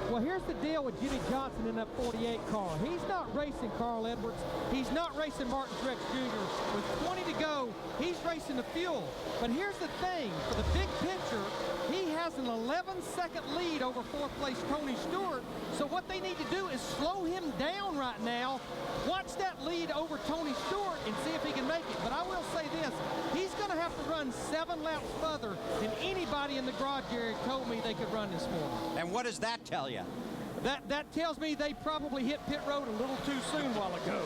Well, here's the deal with Jimmy Johnson in that 48 car. He's not racing Carl Edwards. He's not racing Martin Truex Jr. With 20 to go, he's racing the fuel. But here's the thing. For the big picture, he has an 11-second lead over 4th place Tony Stewart. So what they need to do is slow him down right now. Watch that lead over Tony Stewart and see if he can make it. But I will say this. He's going to have to run 7 laps further than anybody in the garage area told me they could run this morning. And what does that tell you? That tells me they probably hit pit road a little too soon a while ago.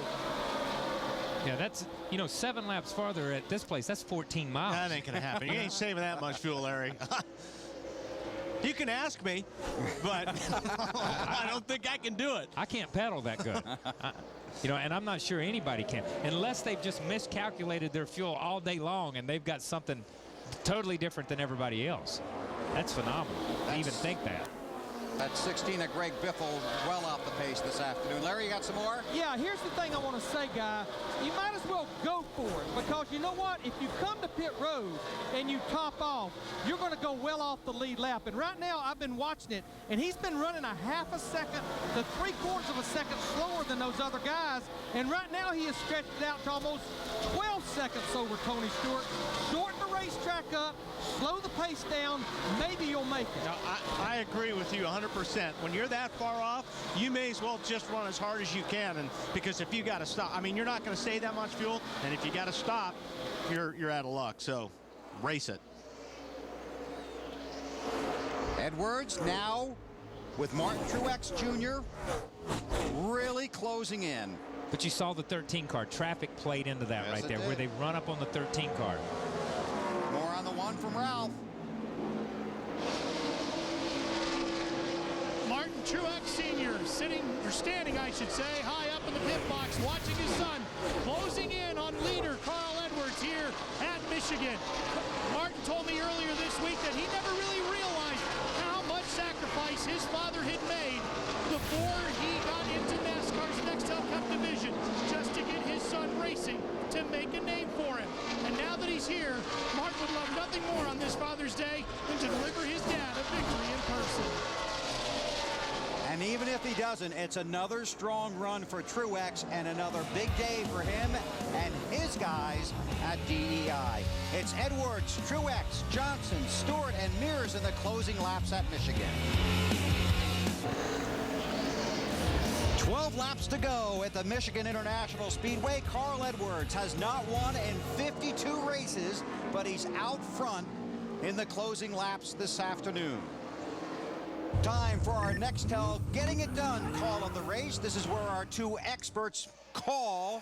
Yeah, that's, 7 laps farther at this place. That's 14 miles. That ain't going to happen. You ain't saving that much fuel, Larry. You can ask me, but I don't think I can do it. I can't pedal that good. And I'm not sure anybody can, unless they've just miscalculated their fuel all day long and they've got something totally different than everybody else. That's phenomenal to even think that. That's 16 of Greg Biffle well off the pace this afternoon. Larry, you got some more? Yeah, here's the thing I want to say, guy. You might as well go for it, because you know what? If you come to pit road and you top off, you're going to go well off the lead lap. And right now, I've been watching it, and he's been running a half a second to 3/4 of a second slower than those other guys. And right now, he has stretched it out to almost 12 seconds over Tony Stewart. Shorten the racetrack up, slow the pace down, maybe you'll make it. Now, I agree with you 100%. When you're that far off, you may as well just run as hard as you can, and because if you got to stop, I mean, you're not going to save that much fuel, and if you got to stop, you're out of luck. So race it. Edwards now with Martin Truex Jr. really closing in. But you saw the 13 car. Traffic played into that right there, where they run up on the 13 car. More on the one from Ralph. Martin Truex Sr. standing, I should say, high up in the pit box, watching his son closing in on leader Carl Edwards here at Michigan. Martin told me earlier this week that he never really realized how much sacrifice his father had made before he got into NASCAR's Nextel Cup division just to get his son racing, to make a name for him. And now that he's here, Mark would love nothing more on this Father's Day than to deliver his dad a victory in person. And even if he doesn't, it's another strong run for Truex and another big day for him and his guys at DEI. It's Edwards, Truex, Johnson, Stewart, and Mears in the closing laps at Michigan. 12 laps to go at the Michigan International Speedway. Carl Edwards has not won in 52 races, but he's out front in the closing laps this afternoon. Time for our Nextel Getting It Done call of the race. This is where our two experts call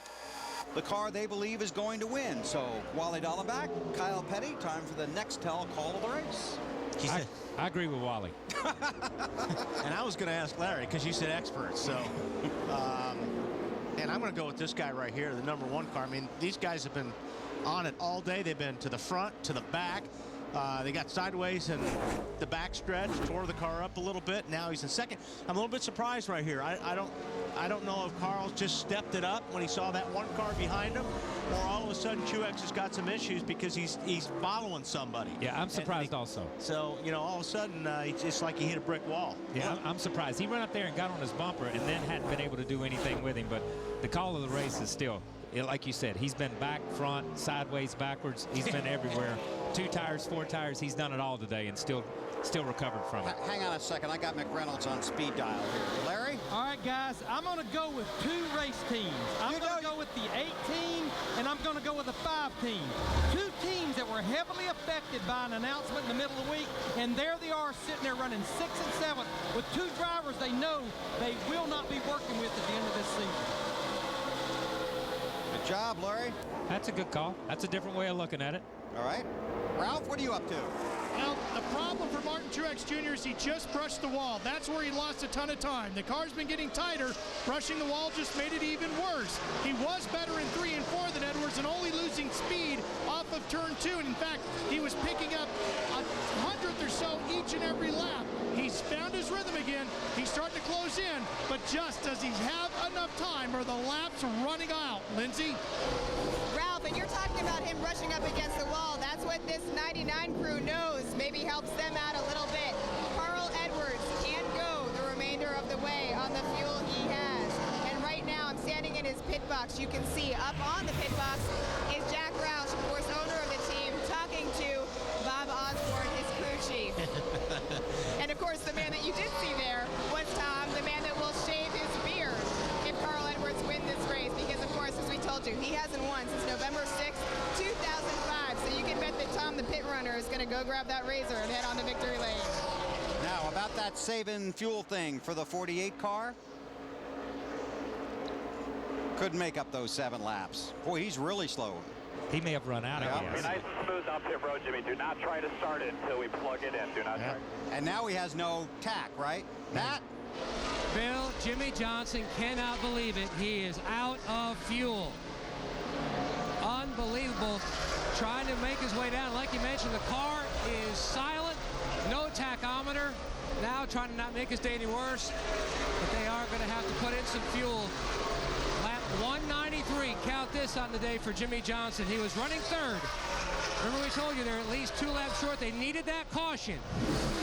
the car they believe is going to win. So, Wally Dallenbach, Kyle Petty, time for the Nextel call of the race. I agree with Wally. And I was going to ask Larry because you said experts. So, and I'm going to go with this guy right here, the #1 car. I mean, these guys have been on it all day. They've been to the front, to the back. They got sideways and the back stretch, tore the car up a little bit. Now he's in second. I'm a little bit surprised right here. I don't know if Carl just stepped it up when he saw that one car behind him, or all of a sudden Truex has got some issues because he's following somebody. Yeah, I'm surprised also. So, you know, all of a sudden it's just like he hit a brick wall. Yeah, I'm surprised. He ran up there and got on his bumper and then hadn't been able to do anything with him. But the call of the race is still, like you said, he's been back, front, sideways, backwards. He's been everywhere. 2 tires, 4 tires. He's done it all today and still recovered from it. Hang on a second. I got McReynolds on speed dial here. Larry? All right, guys, I'm going to go with 2 race teams. I'm going to go with the 8 team, and I'm going to go with the 5 team. 2 teams that were heavily affected by an announcement in the middle of the week, and there they are sitting there running 6th and 7th with 2 drivers they know they will not be working with at the end of this season. Good job, Larry. That's a good call. That's a different way of looking at it. All right. Ralph, what are you up to? Well, the problem for Martin Truex Jr. is he just brushed the wall. That's where he lost a ton of time. The car's been getting tighter. Brushing the wall just made it even worse. He was better in 3 and 4 than Edwards and only losing speed off of turn 2. And in fact, he was picking up a 100th or so each and every lap. He's found his rhythm again. He's starting to close in, but just does he have enough time or the laps running out? Lindsay? Ralph, and you're talking about him rushing up against the wall. That's what this 99 crew knows. Maybe helps them out a little bit. Carl Edwards can go the remainder of the way on the fuel he has. And right now, I'm standing in his pit box. You can see up on the pit box is Jack Roush, of course, owner of the team, talking to Bob Osborne, his crew chief. And of course, the man that you did see there was Tom, the man that will shave his beard if Carl Edwards wins this race. Because, of course, as we told you, he hasn't won since November 6th, 2005. So you can bet that Tom, the pit runner, is going to go grab that razor and head on to victory lane. Now, about that saving fuel thing for the 48 car. Couldn't make up those 7 laps. Boy, he's really slow. He may have run out of gas. Be nice and smooth up pit road, Jimmy. Do not try to start it until we plug it in. Do not try. And now he has no tack, right? Matt? Bill, Jimmy Johnson cannot believe it. He is out of fuel. Unbelievable. Trying to make his way down. Like you mentioned, the car is silent. No tachometer. Now trying to not make his day any worse. But they are going to have to put in some fuel. Lap 193. Count this on the day for Jimmy Johnson. He was running 3rd. Remember we told you they're at least 2 laps short. They needed that caution.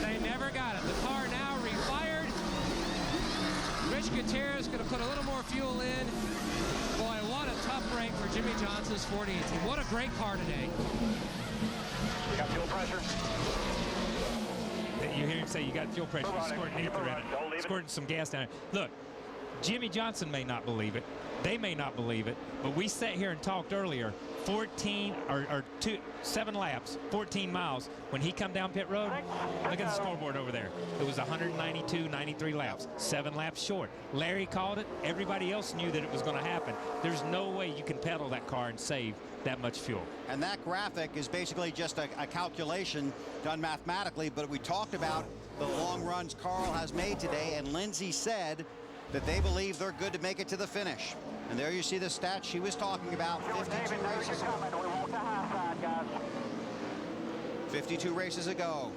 They never got it. The car now refired. Rich Gutierrez going to put a little more fuel in. Boy, what a tough break for Jimmy Johnson's 48 team. What a great car today. You got fuel pressure? You hear him say you got fuel pressure. He's squirting ether in it. Squirting some gas down it. Look, Jimmy Johnson may not believe it. They may not believe it. But we sat here and talked earlier. 7 laps, 14 miles. When he come down pit road, look at the scoreboard over there. It was 192, 93 laps, 7 laps short. Larry called it. Everybody else knew that it was going to happen. There's no way you can pedal that car and save that much fuel. And that graphic is basically just a calculation done mathematically, but we talked about the long runs Carl has made today, and Lindsay said that they believe they're good to make it to the finish. And there you see the stats she was talking about. 52 races. 52 races ago.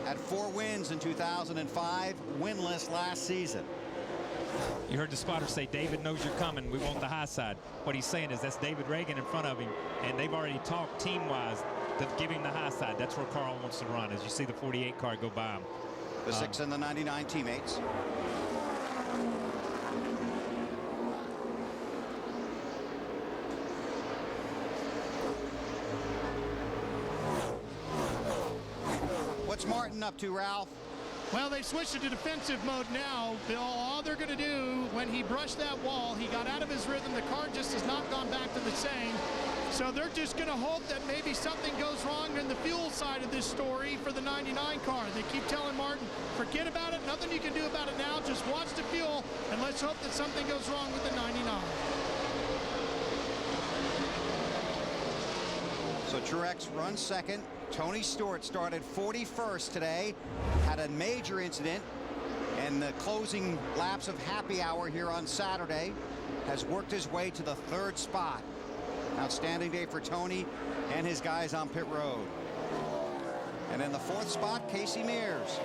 had 4 wins in 2005, winless last season. You heard the spotter say, David knows you're coming. We want the high side. What he's saying is that's David Reagan in front of him, and they've already talked team-wise to give him the high side. That's where Carl wants to run, as you see the 48 car go by him. The 6 and the 99 teammates. What's Martin up to, Ralph? Well, they switched it to defensive mode now. All they're going to do, when he brushed that wall, he got out of his rhythm. The car just has not gone back to the same. So they're just going to hope that maybe something goes wrong in the fuel side of this story for the 99 car. They keep telling Martin, forget about it. Nothing you can do about it now. Just watch the fuel, and let's hope that something goes wrong with the 99. So Truex runs second. Tony Stewart started 41st today. Had a major incident in the closing laps of happy hour here on Saturday. Has worked his way to the 3rd spot. Outstanding day for Tony and his guys on pit road. And in the 4th spot, Casey Mears.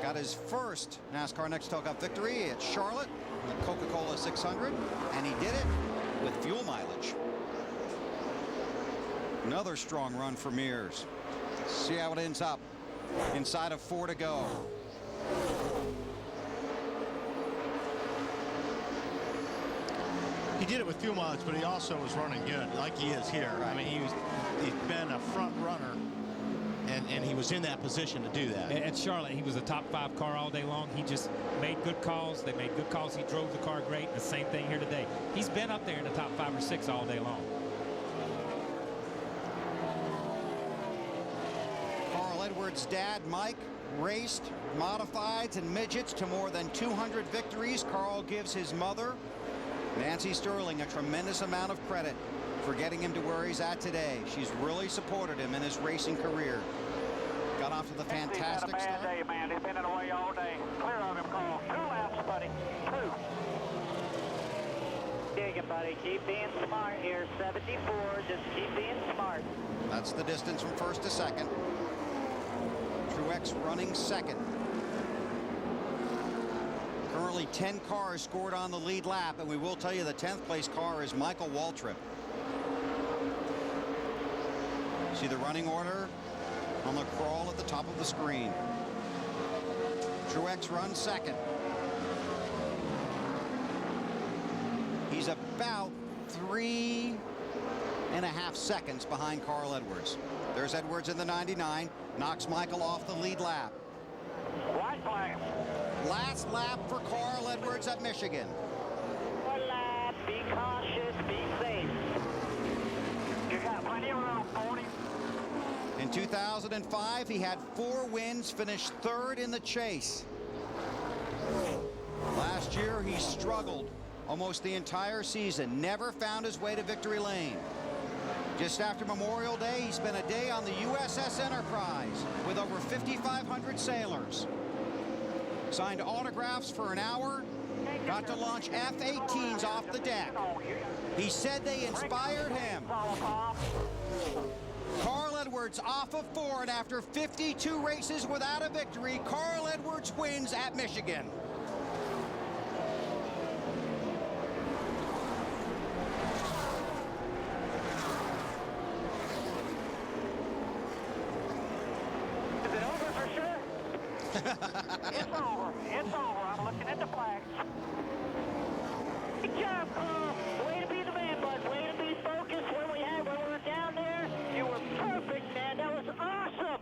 Got his first NASCAR Nextel Cup victory at Charlotte, the Coca-Cola 600, and he did it with fuel mileage. Another strong run for Mears. See how it ends up. Inside of 4 to go. He did it with fuel mileage, but he also was running good, like he is here. I mean, he's been a front runner, and he was in that position to do that. At Charlotte, he was a top 5 car all day long. He just made good calls. They made good calls. He drove the car great. And the same thing here today. He's been up there in the top 5 or 6 all day long. Carl Edwards' dad, Mike, raced modifieds and midgets to more than 200 victories. Carl gives his mother, Nancy Sterling, a tremendous amount of credit for getting him to where he's at today. She's really supported him in his racing career. Got off to the fantastic He's had a start. bad day, man. He's been in the way all day. Clear of him, Carl. 2 laps, buddy. 2. Digging, buddy. Keep being smart here. 74. Just keep being smart. That's the distance from 1st to 2nd. Truex running 2nd. Currently 10 cars scored on the lead lap, and we will tell you the 10th place car is Michael Waltrip. See the running order on the crawl at the top of the screen. Truex runs 2nd. He's about 3.5 seconds behind Carl Edwards. There's Edwards in the 99, knocks Michael off the lead lap. White flag. Last lap for Carl Edwards at Michigan. 1 lap. Be cautious. Be safe. You got plenty of room, Tony. In 2005, he had 4 wins, finished 3rd in the chase. Last year, he struggled almost the entire season, never found his way to victory lane. Just after Memorial Day, he spent a day on the USS Enterprise with over 5,500 sailors. Signed autographs for an hour, got to launch F-18s off the deck. He said they inspired him. Carl Edwards off of 4, and after 52 races without a victory, Carl Edwards wins at Michigan. Is it over for sure? It's over. It's over. I'm looking at the flags. Good job, Carl. Way to be the man, bud. Way to be focused when we were down there. You were perfect, man. That was awesome.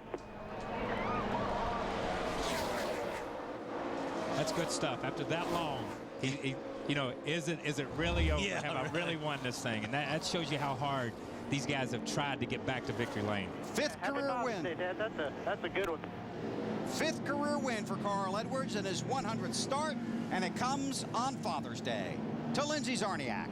That's good stuff. After that long, he you know, is it really over? Yeah, Have I really won this thing? And that shows you how hard these guys have tried to get back to victory lane. 5th career win. That's a good one. 5th career win for Carl Edwards in his 100th start, and it comes on Father's Day. To Lindsay Zarniak.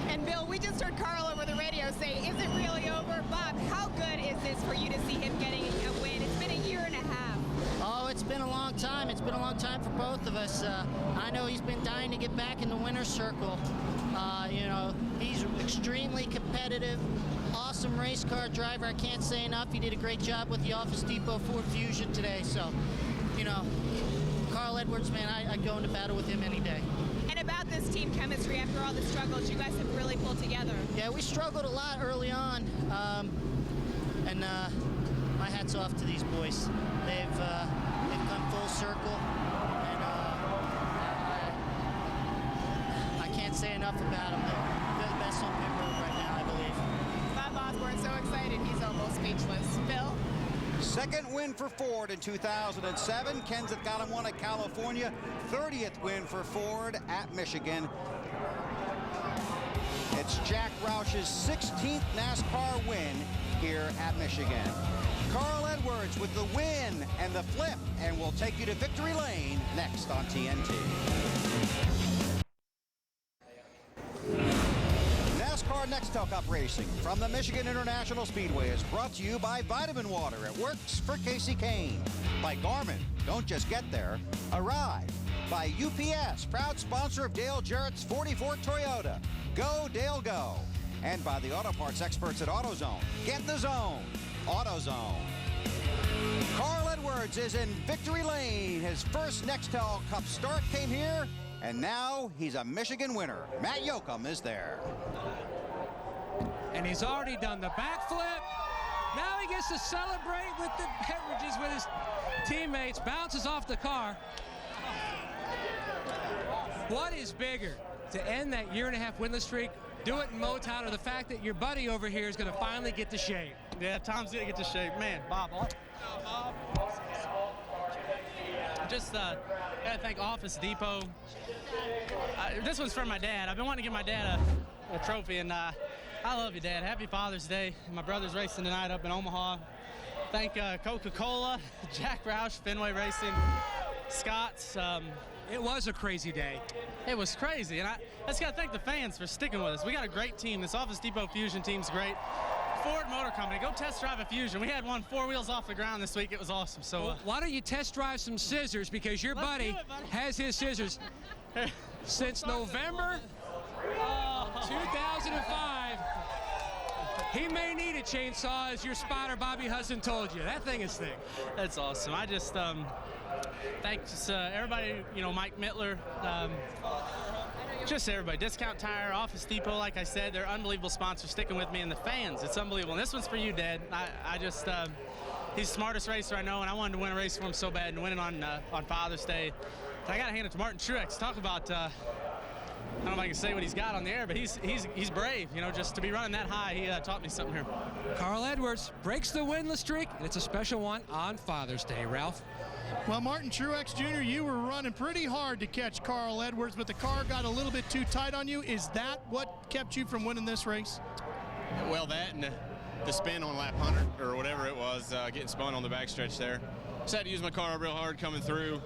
And Bill, we just heard Carl over the radio say, is it really over? Bob, how good is this for you to see him getting a win? It's been a year and a half. Oh, it's been a long time. It's been a long time for both of us. I know he's been dying to get back in the winner's circle. You know, he's extremely competitive, awesome race car driver. I can't say enough. He did a great job with the Office Depot Ford Fusion today. So, you know, Carl Edwards, man, I'd go into battle with him any day. And about this team chemistry, after all the struggles, you guys have really pulled together. Yeah, we struggled a lot early on, and my hat's off to these boys. They've come full circle, and I can't say enough about them. They're the best on pit road right now, I believe. Bob Osborne, so excited, he's almost speechless. Bill? Second win for Ford in 2007. Kenseth got him one at California. 30th win for Ford at Michigan. It's Jack Roush's 16th NASCAR win here at Michigan. Carl Edwards with the win and the flip, and we'll take you to victory lane next on TNT. NASCAR Nextel Cup Racing from the Michigan International Speedway is brought to you by Vitamin Water. It works for Casey Kane. By Garmin, don't just get there, arrive. By UPS, proud sponsor of Dale Jarrett's 44 Toyota. Go, Dale, go. And by the auto parts experts at AutoZone. Get the zone. AutoZone. Carl Edwards is in victory lane. His first Nextel Cup start came here, and now he's a Michigan winner. Matt Yoakum is there. And he's already done the backflip. Now he gets to celebrate with the beverages with his teammates. Bounces off the car. What is bigger, to end that 1.5-year winless streak, do it in Motown, or the fact that your buddy over here is going to finally get to shape? Yeah, Tom's going to get to shape. Man, Bob. Just got to thank Office Depot. This one's for my dad. I've been wanting to give my dad a trophy, and I love you, Dad. Happy Father's Day. My brother's racing tonight up in Omaha. Thank Coca-Cola, Jack Roush, Fenway Racing, Scott's. It was a crazy day. It was crazy, and I just got to thank the fans for sticking with us. We got a great team. This Office Depot Fusion team's great. Ford Motor Company, go test drive a Fusion. We had one 4 wheels off the ground this week. It was awesome. So well, why don't you test drive some scissors, because your buddy has his scissors since November 2005. He may need a chainsaw, as your spotter Bobby Hudson told you. That thing is thick. That's awesome. I just thanks everybody, you know, Mike Mittler, just everybody. Discount Tire, Office Depot, like I said, they're unbelievable sponsors sticking with me, and the fans. It's unbelievable. And this one's for you, Dad. I just, he's the smartest racer I know, and I wanted to win a race for him so bad, and winning on Father's Day. And I got to hand it to Martin Truex. Talk about, I don't know if I can say what he's got on the air, but he's brave. You know, just to be running that high, he taught me something here. Carl Edwards breaks the winless streak, and it's a special one on Father's Day. Ralph? Well, Martin Truex Jr., you were running pretty hard to catch Carl Edwards, but the car got a little bit too tight on you. Is that what kept you from winning this race? Well, that and the spin on lap 100 or whatever it was, getting spun on the backstretch there. Just had to use my car real hard coming through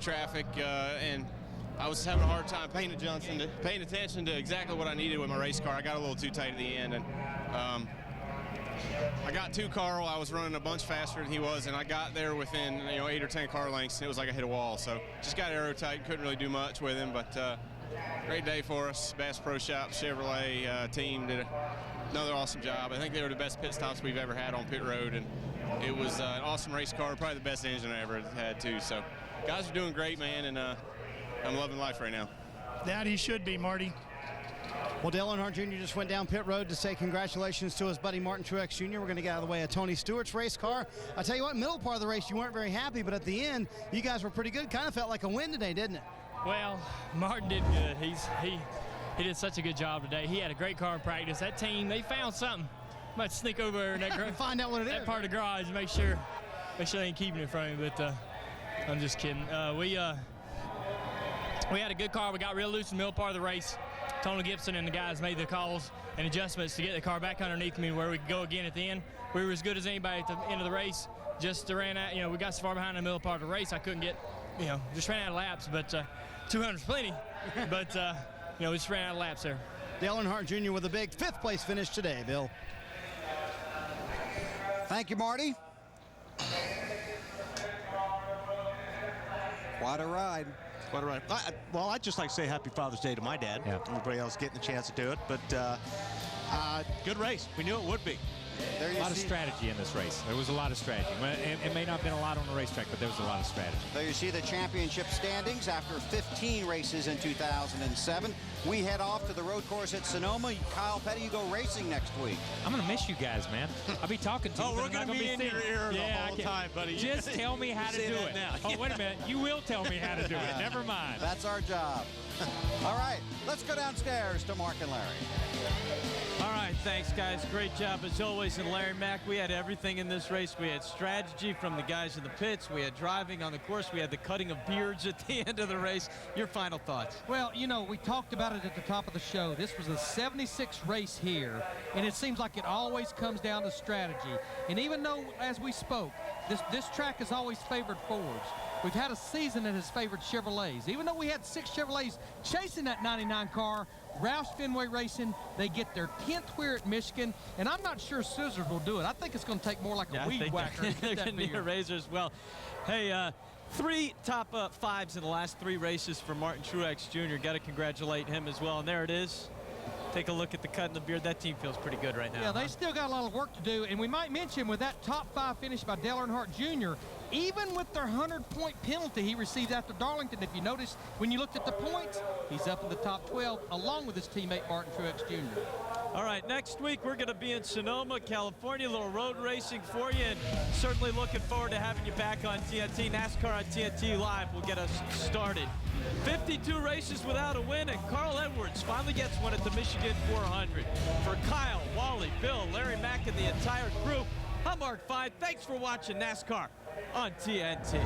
traffic, and I was having a hard time paying attention to exactly what I needed with my race car. I got a little too tight at the end, and I got to Carl. I was running a bunch faster than he was, and I got there within 8 or 10 car lengths, and it was like I hit a wall. So just got aero tight, couldn't really do much with him, but great day for us. Bass Pro Shop Chevrolet team did another awesome job. I think they were the best pit stops we've ever had on pit road, and it was an awesome race car, probably the best engine I ever had too. So guys are doing great, man, and I'm loving life right now. That he should be, Marty. Well, Dale Earnhardt Jr. just went down pit road to say congratulations to his buddy Martin Truex Jr. We're going to get out of the way of Tony Stewart's race car. I'll tell you what, middle part of the race, you weren't very happy, but at the end, you guys were pretty good. Kind of felt like a win today, didn't it? Well, Martin did good. He did such a good job today. He had a great car in practice. That team, they found something. Might sneak over there in that find out what it is. Part of the garage and make sure they ain't keeping it from me. But I'm just kidding. We had a good car. We got real loose in the middle part of the race. Tony Gibson and the guys made the calls and adjustments to get the car back underneath me where we could go again at the end. We were as good as anybody at the end of the race. Just ran out, we got so far behind in the middle part of the race, I couldn't get, just ran out of laps. But 200's plenty. But, we just ran out of laps there. Dale Earnhardt Jr. with a big 5th place finish today, Bill. Thank you, Marty. Quite a ride. Quite a ride. Well, I'd just like to say Happy Father's Day to my dad. Yeah. Everybody else getting the chance to do it. But good race. We knew it would be. There you A lot of see- strategy in this race. There was a lot of strategy. Well, it may not have been a lot on the racetrack, but there was a lot of strategy. There you see the championship standings after 15 races in 2007. We head off to the road course at Sonoma. Kyle Petty, you go racing next week. I'm going to miss you guys, man. I'll be talking to you. Oh, but we're I'm not gonna be in seeing your you. ear the Yeah, whole I can- time, buddy. Just tell me how to Say do that it. now. Oh, wait a minute. You will tell me how to do it. Never mind. That's our job. All right, let's go downstairs to Mark and Larry. All right, thanks, guys. Great job as always. And Larry Mack, we had everything in this race. We had strategy from the guys in the pits. We had driving on the course. We had the cutting of beards at the end of the race. Your final thoughts? Well, you know, we talked about it at the top of the show. This was a 76th race here, and it seems like it always comes down to strategy. And even though, as we spoke, this track has always favored Fords, we've had a season that has favored Chevrolets. Even though we had 6 Chevrolets chasing that 99 car, Roush Fenway Racing, they get their 10th here at Michigan, and I'm not sure Scissors will do it. I think it's going to take more like a weed whacker to They're get that going to need a field. razor as well. Hey, 3 top 5s in the last 3 races for Martin Truex Jr. Got to congratulate him as well. And there it is. Take a look at the cut in the beard. That team feels pretty good right now. Yeah, they still got a lot of work to do, and we might mention with that top 5 finish by Dale Earnhardt Jr., even with their 100-point penalty he received after Darlington, if you notice, when you looked at the points, he's up in the top 12, along with his teammate Martin Truex Jr. All right, next week we're going to be in Sonoma, California. A little road racing for you, and certainly looking forward to having you back on TNT. NASCAR on TNT Live will get us started. 52 races without a win, and Carl Edwards finally gets one at the Michigan 400. For Kyle, Wally, Bill, Larry Mack, and the entire crew, I'm Mark Fine. Thanks for watching NASCAR on TNT.